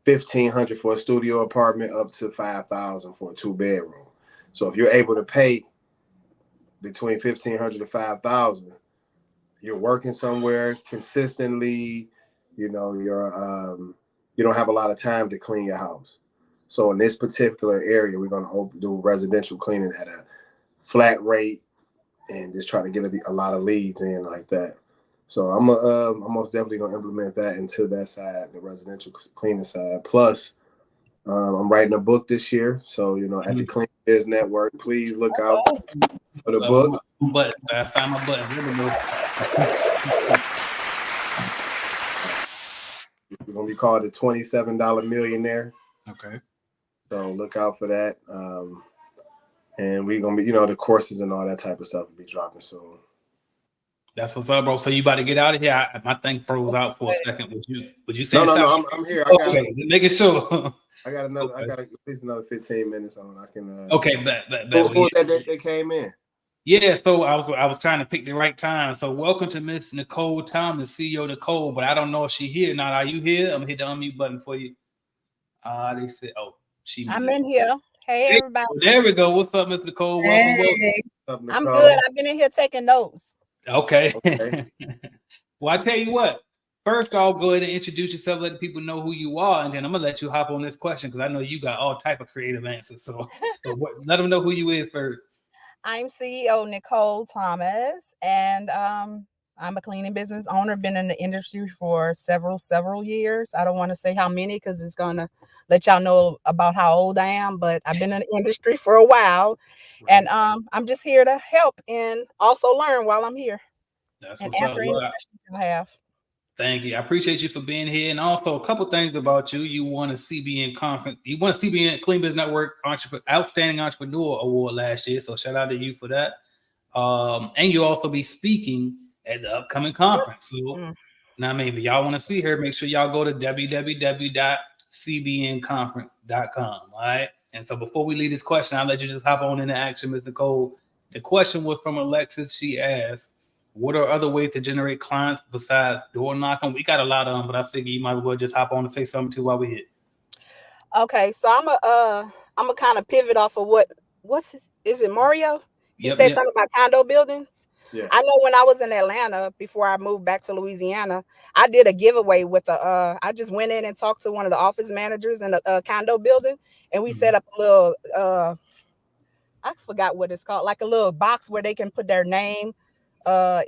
$1,500 for a studio apartment up to $5,000 for a 2-bedroom. So if you're able to pay between $1,500 to $5,000, you're working somewhere consistently. You don't have a lot of time to clean your house. So in this particular area, we're going to do residential cleaning at a flat rate and just try to get a lot of leads in like that. So I'm most definitely going to implement that into that side, the residential cleaning side. Plus, I'm writing a book this year. So, at the Clean Biz Network, please look out for the book. But I found my button. It's going to be called the $27 Millionaire. Okay. So look out for that. And we're going to be, the courses and all that type of stuff will be dropping soon. That's what's up, bro. So you about to get out of here? My thing froze out for a second. Would you say? No, I'm here. Okay, making sure. I got at least another 15 minutes on. I can. Okay, they came in. Yeah, so I was trying to pick the right time. So welcome to Miss Nicole Thomas, CEO Nicole. But I don't know if she's here or not. Are you here? I'm gonna hit the unmute button for you. They said, I'm in here. Hey, everybody. There we go. What's up, Miss Nicole? Welcome. Welcome. I'm good. I've been in here taking notes. Okay. Well, I tell you what. First, I'll go ahead and introduce yourself, let the people know who you are, and then I'm gonna let you hop on this question because I know you got all type of creative answers. So let them know who you is first. I'm CEO Nicole Thomas, and I'm a cleaning business owner. Been in the industry for several years. I don't want to say how many because it's gonna let y'all know about how old I am, but I've been in the industry for a while, and I'm just here to help and also learn while I'm here. That's and what's answer up. any questions you have. Thank you. I appreciate you for being here. And also a couple things about you. You won a CBN conference. You won a CBN Clean Business Network Outstanding Entrepreneur Award last year. So shout out to you for that. And you'll also be speaking at the upcoming conference. So now, if y'all want to see her, make sure y'all go to www.cbnconference.com. All right. And so before we leave this question, I'll let you just hop on into action, Ms. Nicole. The question was from Alexis. She asked, what are other ways to generate clients besides door knocking? We got a lot of them, but I figure you might as well just hop on and say something too while we hit. Okay, so I'm a kind of pivot off of is it Mario? He said something about condo buildings. Yeah. I know when I was in Atlanta before I moved back to Louisiana, I did a giveaway with I just went in and talked to one of the office managers in a condo building, and we set up a little I forgot what it's called, like a little box where they can put their name,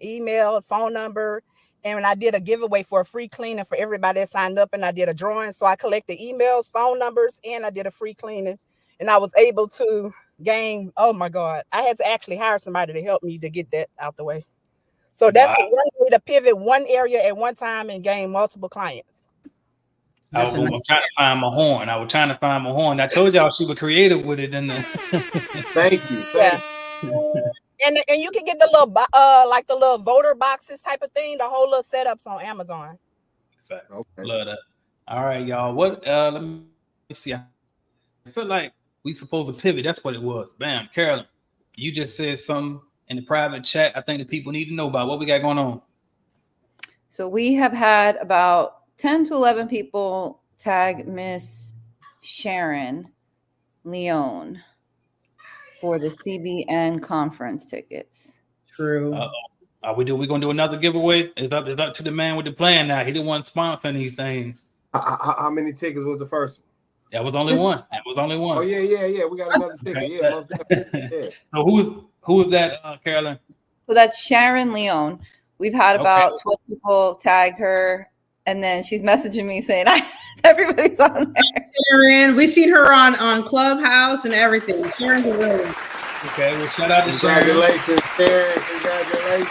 email, phone number. And I did a giveaway for a free cleaning for everybody that signed up, and I did a drawing. So I collected emails, phone numbers, and I did a free cleaning. And I was able to gain, oh my God, I had to actually hire somebody to help me to get that out the way. So that's one way to pivot one area at one time and gain multiple clients. I was trying to find my horn. I told y'all she was creative with it. Thank you. And you can get the little like the little voter boxes type of thing. The whole little setups on Amazon. Okay. Love that. All right, y'all. What? Let me see. I feel like we supposed to pivot. That's what it was. Bam, Carolyn. You just said something in the private chat. I think the people need to know about what we got going on. So we have had about 10 to 11 people tag Miss Sharon Leone for the CBN conference tickets. True. We gonna do another giveaway? It's up to the man with the plan now. He didn't want to sponsor these things. How many tickets was the first one? That was only one. Oh yeah. We got another ticket. Yeah, most definitely. Yeah. So who was that, Carolyn? So that's Sharon Leone. We've had about 12 people tag her, and then she's messaging me saying, everybody's on there. Sharon, we've seen her on Clubhouse and everything. Sharon's a winner. Okay, well, shout out to Sharon. Congratulations, Sharon.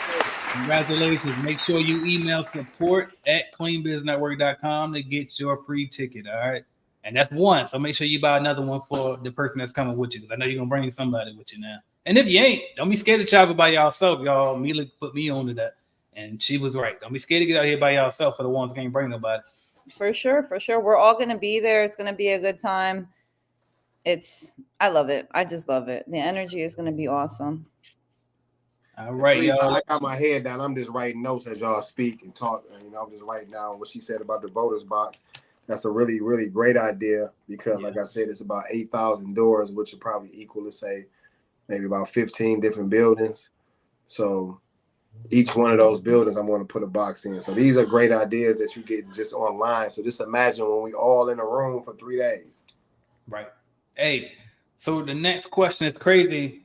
Congratulations. Make sure you email support@cleanbiznetwork.com to get your free ticket. All right. And that's one. So make sure you buy another one for the person that's coming with you, because I know you're gonna bring somebody with you now. And if you ain't, don't be scared to travel by yourself. Y'all immediately put me on to that. And she was right. Don't be scared to get out here by yourself for the ones who can't bring nobody. For sure. We're all going to be there. It's going to be a good time. I love it. I just love it. The energy is going to be awesome. All right, y'all. I got my head down. I'm just writing notes as y'all speak and talk. And, I'm just writing down what she said about the voters box. That's a really, really great idea because, like I said, it's about 8,000 doors, which would probably equal to, say, maybe about 15 different buildings. So each one of those buildings, I'm going to put a box in. So these are great ideas that you get just online. So just imagine when we all in a room for 3 days. Right. Hey, so the next question is crazy.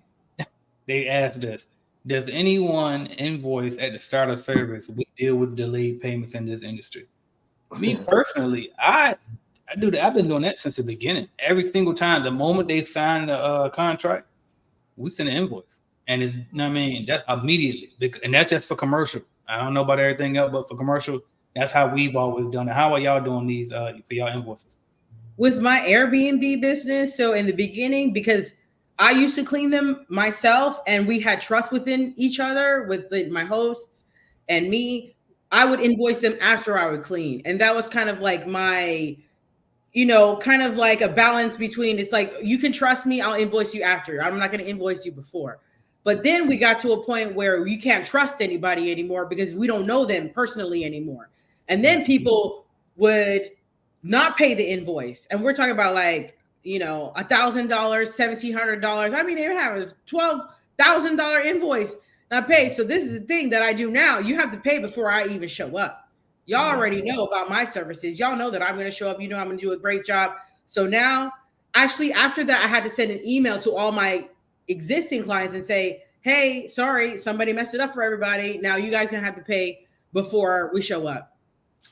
They asked us, does anyone invoice at the start of service? We deal with delayed payments in this industry. Me personally, I do that. I've been doing that since the beginning. Every single time, the moment they sign the contract, we send an invoice, and it's, I mean, that immediately, and that's just for commercial. I don't know about everything else, but for commercial, that's how we've always done it. How are y'all doing these for y'all invoices? With my Airbnb business, so in the beginning, because I used to clean them myself and we had trust within each other with my hosts and me, I would invoice them after I would clean. And that was kind of like my, kind of like a balance between, it's like, you can trust me, I'll invoice you after. I'm not going to invoice you before. But then we got to a point where you can't trust anybody anymore because we don't know them personally anymore. And then people would not pay the invoice. And we're talking about like, $1,000, $1,700. I mean, they have a $12,000 invoice not paid. So this is the thing that I do now. You have to pay before I even show up. Y'all already know about my services. Y'all know that I'm going to show up. I'm going to do a great job. So now, actually, after that, I had to send an email to all my existing clients and say, hey, sorry, somebody messed it up for everybody. Now you guys going to have to pay before we show up.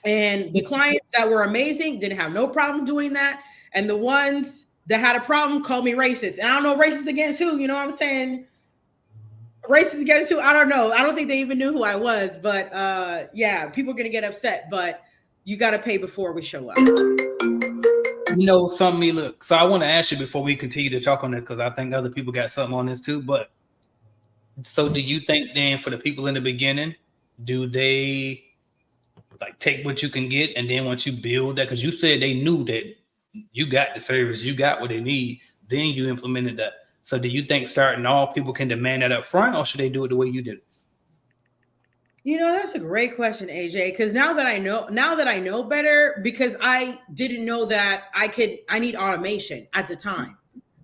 And the clients that were amazing didn't have no problem doing that. And the ones that had a problem called me racist. And I don't know racist against who, you know what I'm saying? Racist against who? I don't know. I don't think they even knew who I was. But yeah, people are going to get upset. But you got to pay before we show up. Something, look. So I want to ask you before we continue to talk on this, because I think other people got something on this too. But so do you think then for the people in the beginning, do they like take what you can get, and then once you build that, because you said they knew that you got the service, you got what they need, then you implemented that. So do you think starting off people can demand that up front, or should they do it the way you did it? That's a great question, AJ, because now that I know better, because I didn't know that I need automation at the time.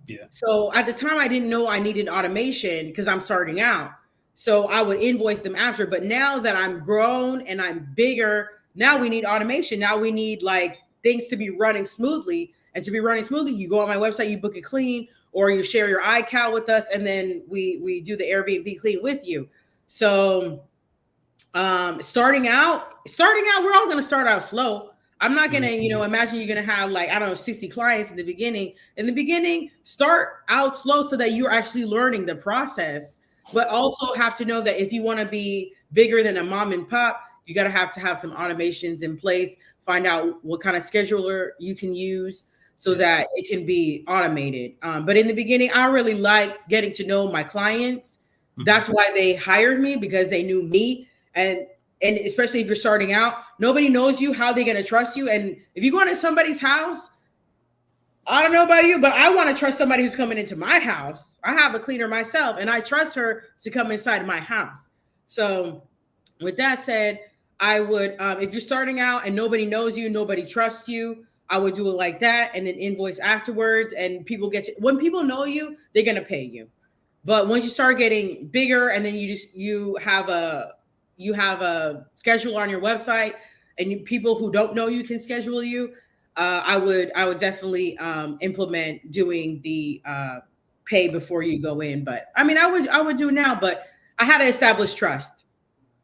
Yeah. So at the time I didn't know I needed automation because I'm starting out. So I would invoice them after. But now that I'm grown and I'm bigger, now we need automation. Now we need like things to be running smoothly. And to be running smoothly, you go on my website, you book it clean, or you share your iCal with us, and then we do the Airbnb clean with you. So starting out, we're all going to start out slow. I'm not going to, imagine you're going to have like, I don't know, 60 clients in the beginning. In the beginning, start out slow so that you're actually learning the process, but also have to know that if you want to be bigger than a mom and pop, you got to have some automations in place, find out what kind of scheduler you can use so that it can be automated. But in the beginning, I really liked getting to know my clients. That's why they hired me, because they knew me. And especially if you're starting out, nobody knows you. How are they going to trust you? And if you go into somebody's house, I don't know about you, but I want to trust somebody who's coming into my house. I have a cleaner myself, and I trust her to come inside my house. So with that said, I would, if you're starting out and nobody knows you, nobody trusts you, I would do it like that and then invoice afterwards. And people when people know you, they're going to pay you. But once you start getting bigger and then you have a schedule on your website, and people who don't know you can schedule you, I would definitely implement doing the pay before you go in. But I mean, I would do it now, but I had to establish trust.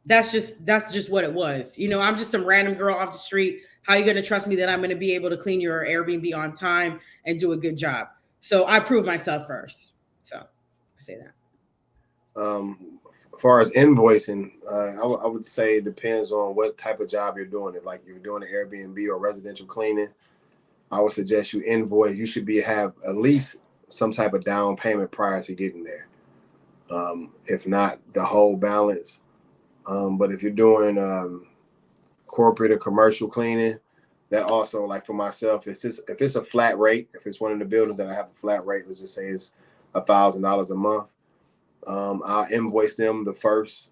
That's just what it was. I'm just some random girl off the street. How are you going to trust me that I'm going to be able to clean your Airbnb on time and do a good job? So I proved myself first. So I say that. As far as invoicing, I would say it depends on what type of job you're doing. If like you're doing an Airbnb or residential cleaning, I would suggest you invoice. You should have at least some type of down payment prior to getting there. If not the whole balance. But if you're doing corporate or commercial cleaning, that also, like for myself, if it's a flat rate, if it's one of the buildings that I have a flat rate, let's just say it's $1,000 a month. I'll invoice them the first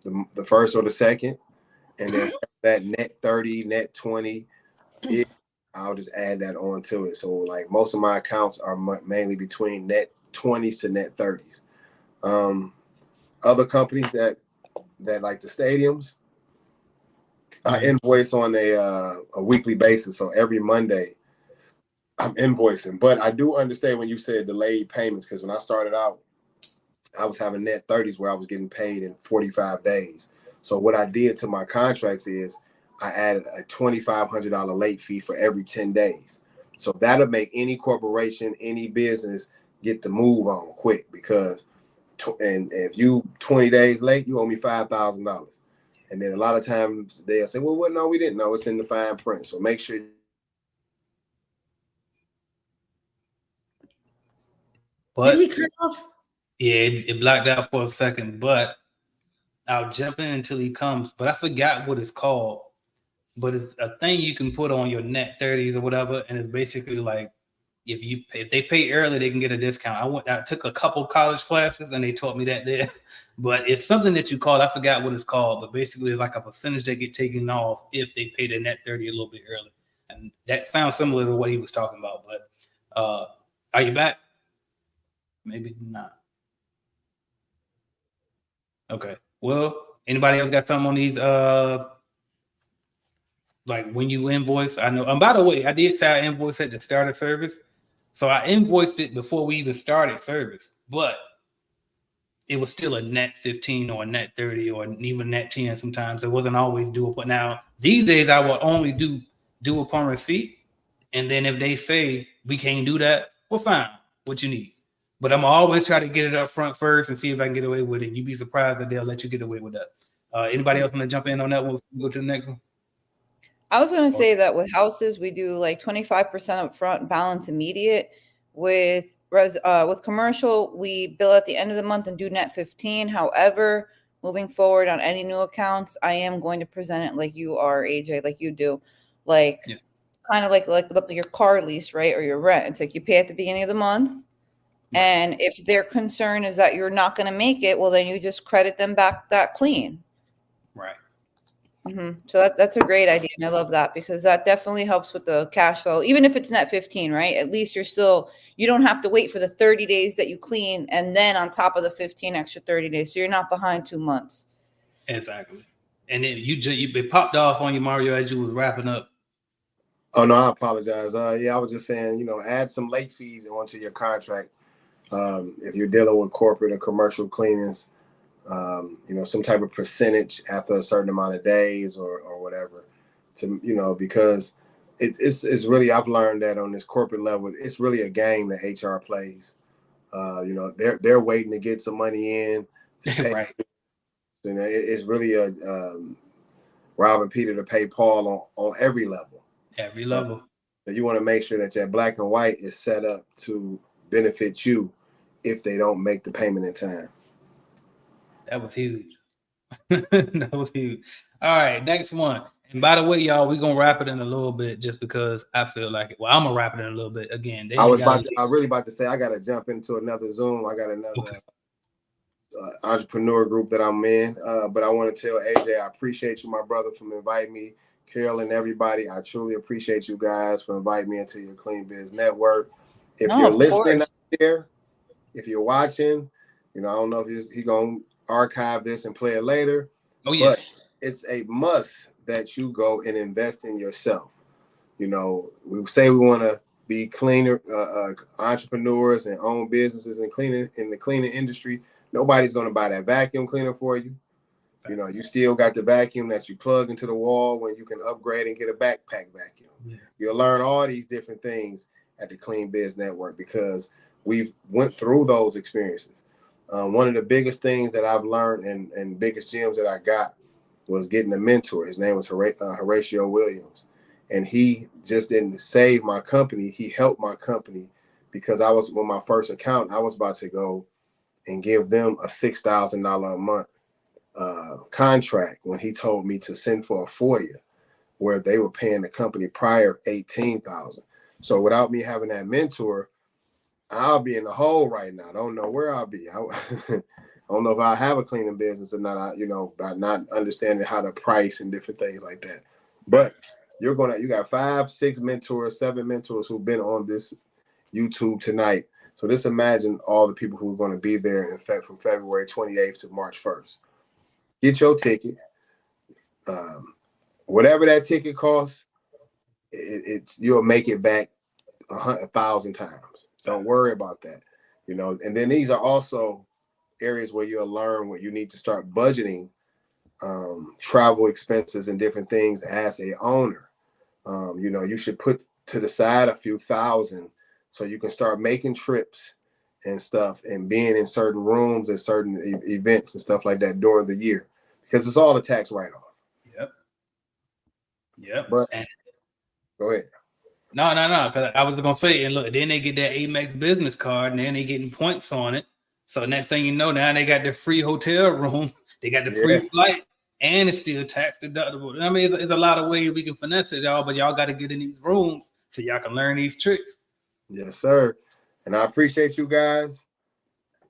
or the second, and then that net 30, net 20, I'll just add that on to it. So like most of my accounts are mainly between net 20s to net 30s. Other companies that like the stadiums, I invoice on a weekly basis. So every Monday, I'm invoicing, but I do understand when you said delayed payments, because when I started out, I was having net 30s where I was getting paid in 45 days. So what I did to my contracts is I added a $2,500 late fee for every 10 days. So that'll make any corporation, any business get the move on quick, because and if you 20 days late, you owe me $5,000. And then a lot of times they'll say, well, what? No, we didn't know. It's in the fine print. So make sure. But did he cut off? Yeah, it blacked out for a second, but I'll jump in until he comes. But I forgot what it's called. But it's a thing you can put on your net 30s or whatever, and it's basically like if they pay early, they can get a discount. I took a couple college classes and they taught me that there. But it's something that you call, I forgot what it's called, but basically it's like a percentage that get taken off if they pay their net 30 a little bit early. And that sounds similar to what he was talking about. But are you back? Maybe not. Okay. Well, anybody else got something on these? Like when you invoice, I know. And by the way, I did say I invoiced at the start of service, so I invoiced it before we even started service. But it was still a net 15 or a net 30 or even net 10. Sometimes it wasn't always due. But now these days I will only do upon receipt, and then if they say we can't do that, well, fine. What you need. But I'm always try to get it up front first and see if I can get away with it. You'd be surprised that they'll let you get away with that. Anybody else want to jump in on that one? Go to the next one. I was going to say that with houses, we do like 25% up front, balance immediate. With commercial, we bill at the end of the month and do net 15. However, moving forward on any new accounts, I am going to present it like you are, AJ, like you do, like kind of like your car lease, right, or your rent. It's like you pay at the beginning of the month, and if their concern is that you're not going to make it, well, then you just credit them back that clean. Right. Mm-hmm. So that's a great idea, and I love that because that definitely helps with the cash flow. Even if it's net 15, right? At least you don't have to wait for the 30 days that you clean, and then on top of the 15 extra 30 days, so you're not behind 2 months. Exactly. And then it popped off on you, Mario, as you was wrapping up. Oh no, I apologize. I was just saying, add some late fees onto your contract. If you're dealing with corporate or commercial cleanings, some type of percentage after a certain amount of days or whatever, because it's really, I've learned that on this corporate level, it's really a game that HR plays. They're waiting to get some money in to pay. Right. It's really a robbing Peter to pay Paul on every level. Every level. So you want to make sure that your black and white is set up to benefit you if they don't make the payment in time. That was huge. That was huge. All right, next one. And by the way, y'all, we're gonna wrap it in a little bit just because I feel like it. Well, I'm gonna wrap it in a little bit again. I was really about to say I gotta jump into another Zoom. I got another entrepreneur group that I'm in. But I want to tell AJ, I appreciate you, my brother, for inviting me. Carol and everybody, I truly appreciate you guys for inviting me into your Clean Biz Network. If you're listening out there, if you're watching, I don't know if he's gonna archive this and play it later. Oh yeah. But it's a must that you go and invest in yourself. We say we want to be cleaner entrepreneurs and own businesses and in the cleaning industry. Nobody's going to buy that vacuum cleaner for you. You still got the vacuum that you plug into the wall when you can upgrade and get a backpack vacuum. Yeah. You'll learn all these different things at the Clean Biz Network because we've went through those experiences. One of the biggest things that I've learned and biggest gems that I got was getting a mentor. His name was Horatio Williams. And he just didn't save my company. He helped my company because with my first account, I was about to go and give them a $6,000 a month contract when he told me to send for a FOIA where they were paying the company prior $18,000. So without me having that mentor, I'll be in the hole right now. I don't know where I'll be. I don't know if I have a cleaning business or not, by not understanding how to price and different things like that. But you got 5, 6 mentors, 7 mentors who've been on this YouTube tonight. So just imagine all the people who are going to be there in fact from February 28th to March 1st. Get your ticket. Whatever that ticket costs, you'll make it back 1,000 times. Don't worry about that. You know, and then these are also areas where you'll learn what you need to start budgeting travel expenses and different things as a owner. You know, you should put to the side a few thousand so you can start making trips and stuff and being in certain rooms and certain events and stuff like that during the year, because it's all a tax write-off. Yep. But and go ahead. No, because I was gonna say, and look, then they get that Amex business card, and then they getting points on it. So next thing you know, now they got the free hotel room, they got the free flight, and it's still tax deductible. I mean, it's a lot of ways we can finesse it, y'all, but y'all got to get in these rooms so y'all can learn these tricks. Yes, sir. And I appreciate you guys.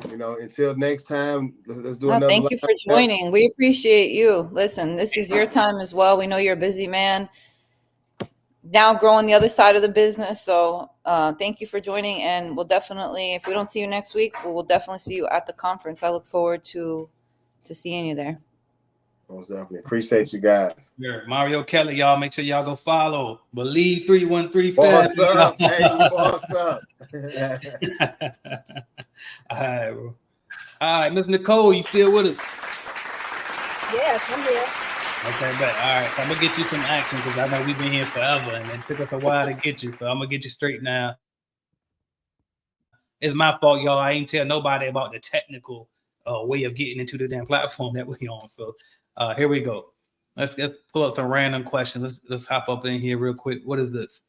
You know, until next time, let's do another. Thank you for joining. We appreciate you. Listen, this is your time as well. We know you're a busy man, now growing the other side of the business. So thank you for joining, and we'll definitely, if we don't see you next week, we'll definitely see you at the conference. I look forward to seeing you there. Most definitely. Appreciate you guys. Yeah, Mario Kelly, y'all make sure y'all go follow Believe 313 Boss up, baby, boss up. All right, bro. All right, Miss Nicole, you still with us? Yes, I'm here. Okay, but all right, so I'm gonna get you some action because I know we've been here forever and it took us a while to get you. So I'm gonna get you straight now. It's my fault, y'all. I ain't tell nobody about the technical way of getting into the damn platform that we on. So here we go. Let's pull up some random questions. Let's hop up in here real quick. What is this?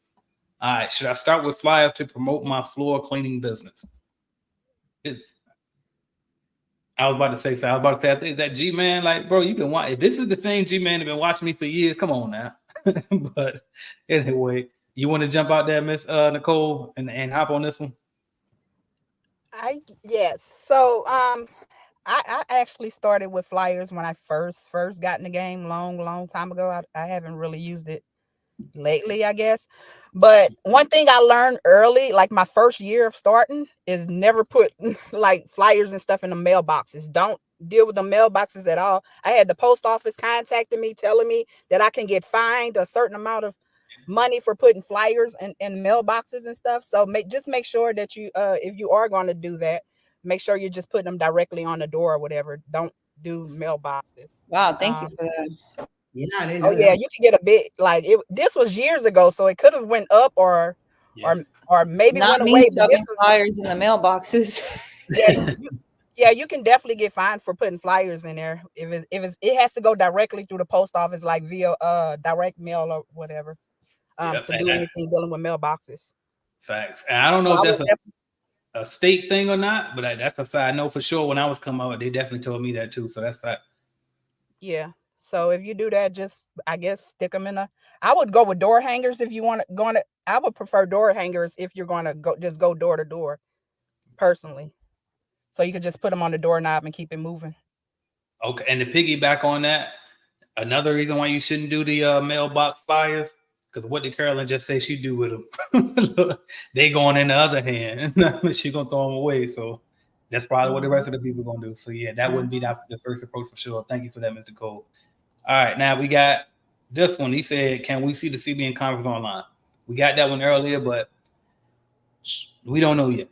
All right, should I start with flyers to promote my floor cleaning business? I was about to say, I think that G-Man, like, bro, you've been watching. If this is the thing, G-Man have been watching me for years. Come on now. But anyway, you want to jump out there, Miss Nicole, and hop on this one? Yes. So I actually started with flyers when I first got in the game long time ago. I haven't really used it lately, I guess. But one thing I learned early, like my first year of starting, is never put like flyers and stuff in the mailboxes. Don't deal with the mailboxes at all. I had the post office contacting me, telling me that I can get fined a certain amount of money for putting flyers in mailboxes and stuff. So just make sure that you, if you are going to do that, make sure you're just putting them directly on the door or whatever. Don't do mailboxes. Wow, thank you for that. Yeah, I didn't know yeah, you can get a bit like it. This was years ago, so it could have went up or maybe Not went me away. But this shoving was flyers in the mailboxes. yeah, you can definitely get fined for putting flyers in there. If it has to go directly through the post office, like via direct mail or whatever. To do anything dealing with mailboxes. Facts. And I don't know if that's a state thing or not, but that's a fact. I know for sure when I was coming out, they definitely told me that too. So that's fact. Yeah. So if you do that, just I guess stick them in I would go with door hangers if you want to I would prefer door hangers if you're going to go door to door personally. So you could just put them on the doorknob and keep it moving. Okay. And to piggyback on that, another reason why you shouldn't do the mailbox flyers, because what did Carolyn just say she do with them? They going in the other hand. She gonna throw them away. So that's probably what the rest of the people are gonna do. So yeah, that wouldn't be the first approach for sure. Thank you for that, Mr. Cole. All right, now we got this one. He said, "Can we see the CBN conference online?" We got that one earlier, but we don't know yet.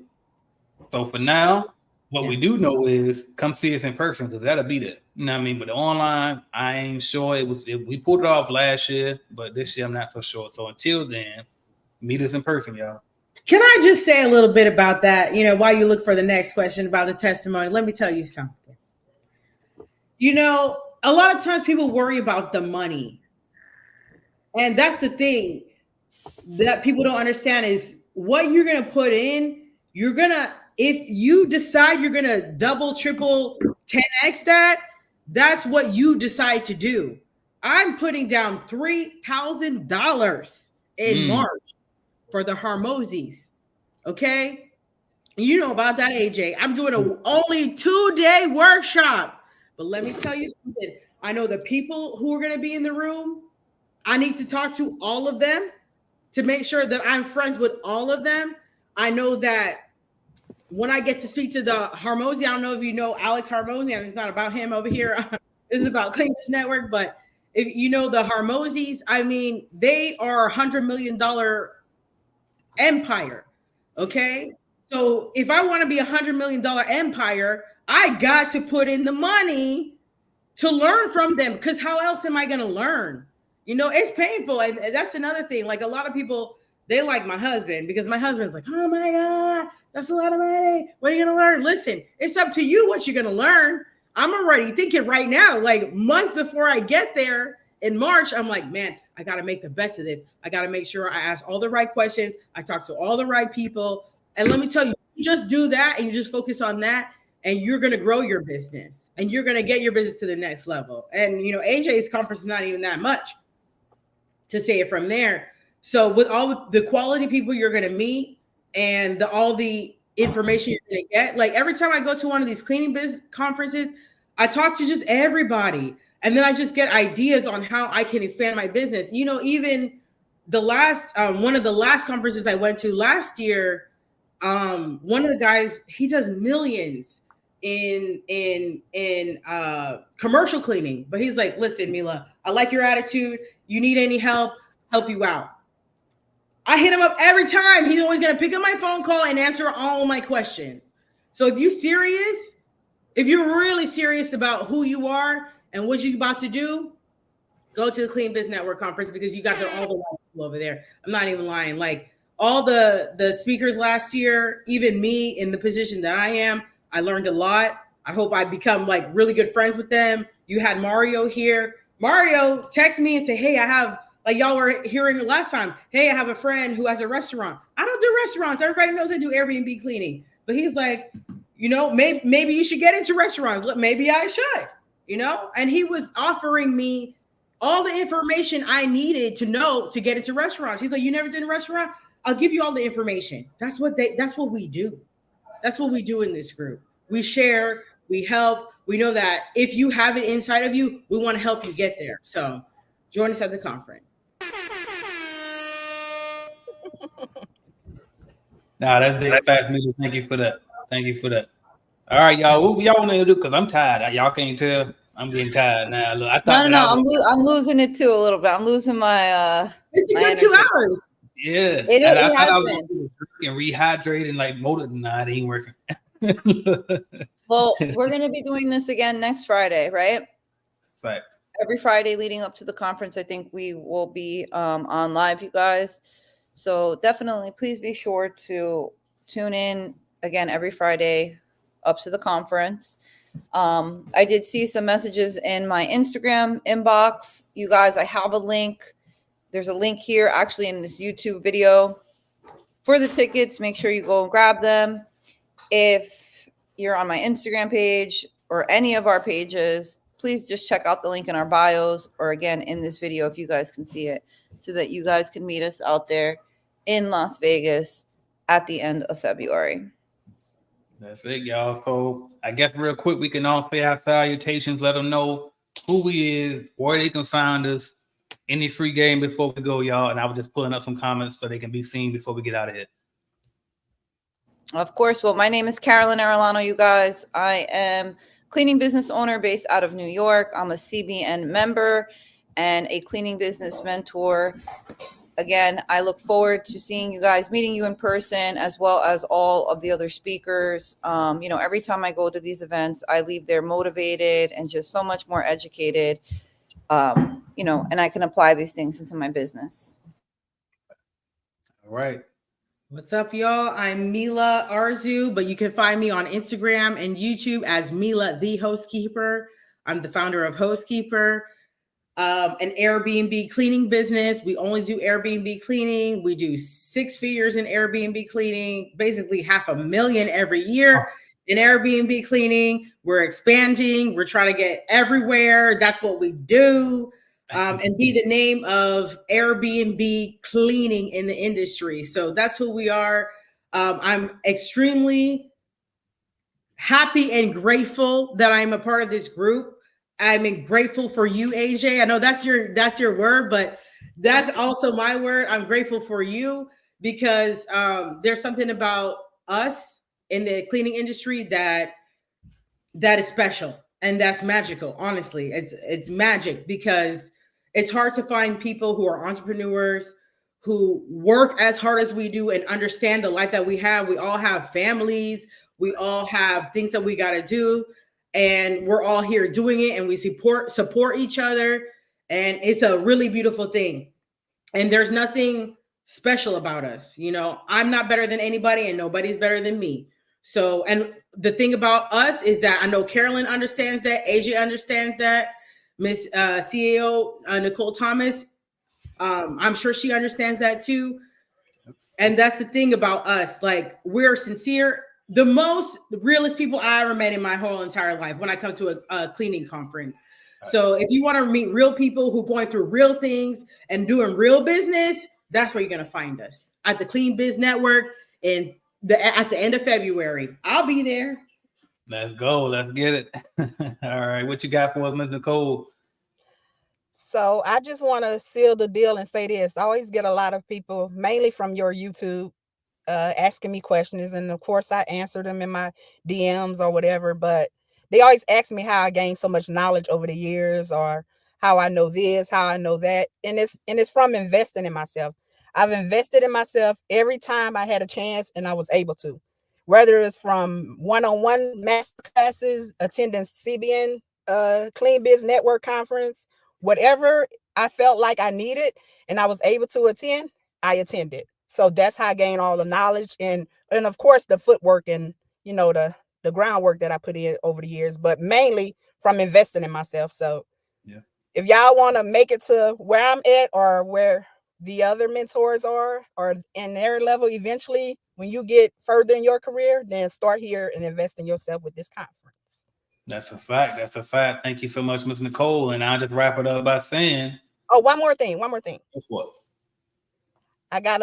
So for now, what we do know is come see us in person because that'll be there. You know what I mean? But the online, I ain't sure. We pulled it off last year, but this year I'm not so sure. So until then, meet us in person, y'all. Can I just say a little bit about that? You know, while you look for the next question about the testimony, let me tell you something. You know, a lot of times people worry about the money. And that's the thing that people don't understand is what you're going to put in, if you decide you're going to double, triple, 10x that's what you decide to do. I'm putting down $3,000 in March for the Harmosies. Okay. You know about that, AJ. I'm doing a only 2-day workshop. But let me tell you something. I know the people who are going to be in the room. I need to talk to all of them to make sure that I'm friends with all of them. I know that when I get to speak to the Harmosi, I don't know if you know Alex Harmosi, and it's not about him over here. This is about Clean Business Network. But if you know the Harmosis, I mean, they are $100 million empire. Okay. So if I want to be $100 million empire, I got to put in the money to learn from them, because how else am I going to learn? You know, it's painful. And that's another thing. Like, a lot of people, they like my husband because my husband's like, oh my God, that's a lot of money. What are you going to learn? Listen, it's up to you what you're going to learn. I'm already thinking right now, like months before I get there in March, I'm like, man, I got to make the best of this. I got to make sure I ask all the right questions. I talk to all the right people. And let me tell you, you just do that and you just focus on that, and you're going to grow your business and you're going to get your business to the next level. And, you know, AJ's conference is not even that much to say it from there. So with all the quality people you're going to meet and all the information you're going to get, like every time I go to one of these cleaning business conferences, I talk to just everybody. And then I just get ideas on how I can expand my business. You know, even the last, one of the last conferences I went to last year, one of the guys, he does millions in commercial cleaning, but he's like, listen, Mila, I like your attitude. You need any help you out. I hit him up every time. He's always going to pick up my phone call and answer all my questions. So if you're really serious about who you are and what you're about to do, go to the Clean Biz Network conference, because you got all the right people over there. I'm not even lying. Like, all the speakers last year, even me in the position that I am, I learned a lot. I hope I become like really good friends with them. You had Mario here. Mario text me and say, hey, I have, like y'all were hearing last time, hey, I have a friend who has a restaurant. I don't do restaurants. Everybody knows I do Airbnb cleaning. But he's like, you know, maybe you should get into restaurants. Maybe I should, you know? And he was offering me all the information I needed to know to get into restaurants. He's like, you never did a restaurant? I'll give you all the information. That's what we do. That's what we do in this group. We share, we help. We know that if you have it inside of you, we want to help you get there. So join us at the conference. Nah, that's big fast music. Thank you for that. Thank you for that. All right, y'all. What y'all want to do? Because I'm tired. Y'all can't tell. I'm getting tired now. Look, I thought No. I'm losing it too a little bit. I'm losing my It's a my good 2 hours. Yeah, It I has thought I was been. going to drink and rehydrate and like motor. Nah, it ain't working. Well, we're going to be doing this again next Friday, right? Fact. Every Friday leading up to the conference, I think we will be on live, you guys. So definitely, please be sure to tune in again every Friday up to the conference. I did see some messages in my Instagram inbox. You guys, I have a link. There's a link here actually in this YouTube video for the tickets. Make sure you go and grab them. If you're on my Instagram page or any of our pages, please just check out the link in our bios, or again in this video if you guys can see it, so that you guys can meet us out there in Las Vegas at the end of February. That's it, y'all. So I guess real quick, we can all say our salutations. Let them know who we is, where they can find us, any free game before we go, y'all. And I was just pulling up some comments so they can be seen before we get out of here. Of course. Well, my name is Carolyn Arellano, you guys. I am cleaning business owner based out of New York. I'm a CBN member and a cleaning business mentor. Again, I look forward to seeing you guys, meeting you in person, as well as all of the other speakers. You know, every time I go to these events, I leave there motivated and just so much more educated, you know, and I can apply these things into my business. All right. What's up, y'all? I'm Mila Arzu, but you can find me on Instagram and YouTube as Mila the Hostkeeper. I'm the founder of Hostkeeper, an Airbnb cleaning business. We only do Airbnb cleaning. We do 6 figures in Airbnb cleaning, basically $500,000 every year in Airbnb cleaning. We're expanding. We're trying to get everywhere. That's what we do. And be the name of Airbnb cleaning in the industry. So that's who we are. I'm extremely happy and grateful that I'm a part of this group. I'm grateful for you, AJ. I know that's your word, but that's also my word. I'm grateful for you because there's something about us in the cleaning industry that is special and that's magical. Honestly, it's magic because it's hard to find people who are entrepreneurs, who work as hard as we do and understand the life that we have. We all have families. We all have things that we got to do. And we're all here doing it, and we support each other. And it's a really beautiful thing. And there's nothing special about us. You know, I'm not better than anybody, and nobody's better than me. So, and the thing about us is that I know Carolyn understands that, AJ understands that, Miss CEO Nicole Thomas, I'm sure she understands that too. And that's the thing about us. Like, we're sincere. The most realest people I ever met in my whole entire life when I come to a cleaning conference. So if you want to meet real people who are going through real things and doing real business, that's where you're going to find us at the Clean Biz Network at the end of February. I'll be there. Let's go. Let's get it. All right. What you got for us, Ms. Nicole? So I just want to seal the deal and say this. I always get a lot of people, mainly from your YouTube, asking me questions. And of course, I answer them in my DMs or whatever. But they always ask me how I gained so much knowledge over the years, or how I know this, how I know that. And it's from investing in myself. I've invested in myself every time I had a chance and I was able to. Whether it's from one-on-one master classes, attending CBN Clean Biz Network conference, whatever I felt like I needed and I was able to attend, I attended. So that's how I gained all the knowledge and of course the footwork and, you know, the groundwork that I put in over the years, but mainly from investing in myself. So yeah, if y'all want to make it to where I'm at or where the other mentors are, or in their level eventually, when you get further in your career, then start here and invest in yourself with this conference. That's a fact. That's a fact. Thank you so much, Ms. Nicole. And I'll just wrap it up by saying, oh, one more thing. What's what? I got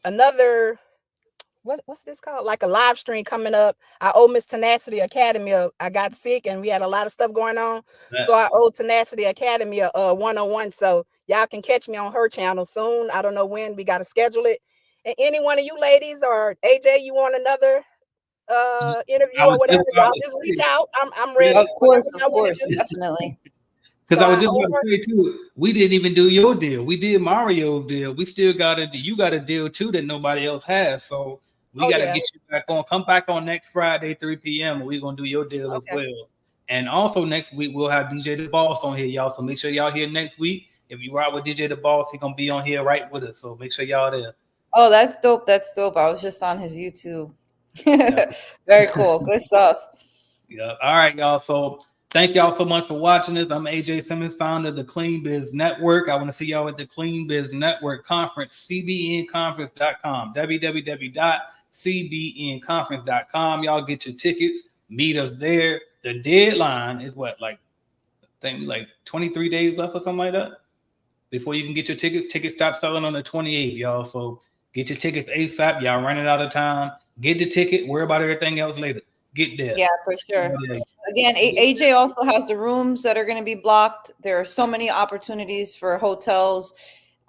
another, what's this called? Like a live stream coming up. I owe Miss Tenacity Academy. I got sick and we had a lot of stuff going on. So I owe Tenacity Academy a 101. So y'all can catch me on her channel soon. I don't know when. We got to schedule it. And any one of you ladies or AJ, you want another interview or whatever, y'all just reach out. I'm ready. Of course, definitely. Because I was just going to say too, we didn't even do your deal. We did Mario's deal. We still you got a deal too that nobody else has. So we got to get you back on. Come back on next Friday, 3 p.m. We're going to do your deal as well. And also next week, we'll have DJ The Boss on here, y'all. So make sure y'all here next week. If you ride with DJ The Boss, he's going to be on here right with us. So make sure y'all there. Oh, that's dope. That's dope. I was just on his YouTube. Very cool. Good stuff. Yeah. All right, y'all. So thank y'all so much for watching this. I'm AJ Simmons, founder of the Clean Biz Network. I want to see y'all at the Clean Biz Network Conference, cbnconference.com, www.cbnconference.com. Y'all get your tickets. Meet us there. The deadline is what, like 23 days left or something like that before you can get your tickets. Tickets stop selling on the 28th, y'all. So get your tickets ASAP. Y'all running out of time. Get the ticket. Worry about everything else later. Get there. Yeah, for sure. Again, AJ also has the rooms that are going to be blocked. There are so many opportunities for hotels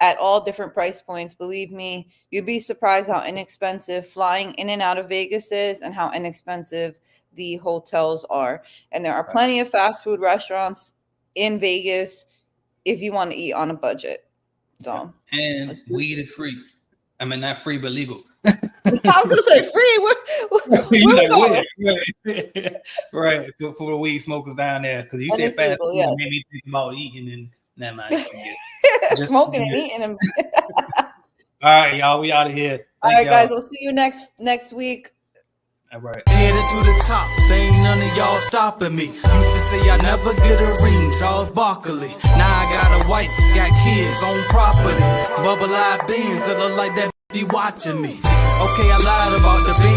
at all different price points. Believe me, you'd be surprised how inexpensive flying in and out of Vegas is and how inexpensive the hotels are. And there are plenty of fast food restaurants in Vegas if you want to eat on a budget. So, and weed is free. I mean, not free, but legal. I was gonna say free. Where like, right. For the weed smokers down there, because you said fast food, made me think about eating and never mind. Smoking and eating them. All right, y'all, we out of here. All right, guys, we'll see you next week. All right. Headed to the top, there ain't none of y'all stopping me. Used to say I never get a ring, Charles Barkley. Now I got a wife, got kids on property. Bubble-eyed beans that look like that be watching me. Okay, I lied about the beans.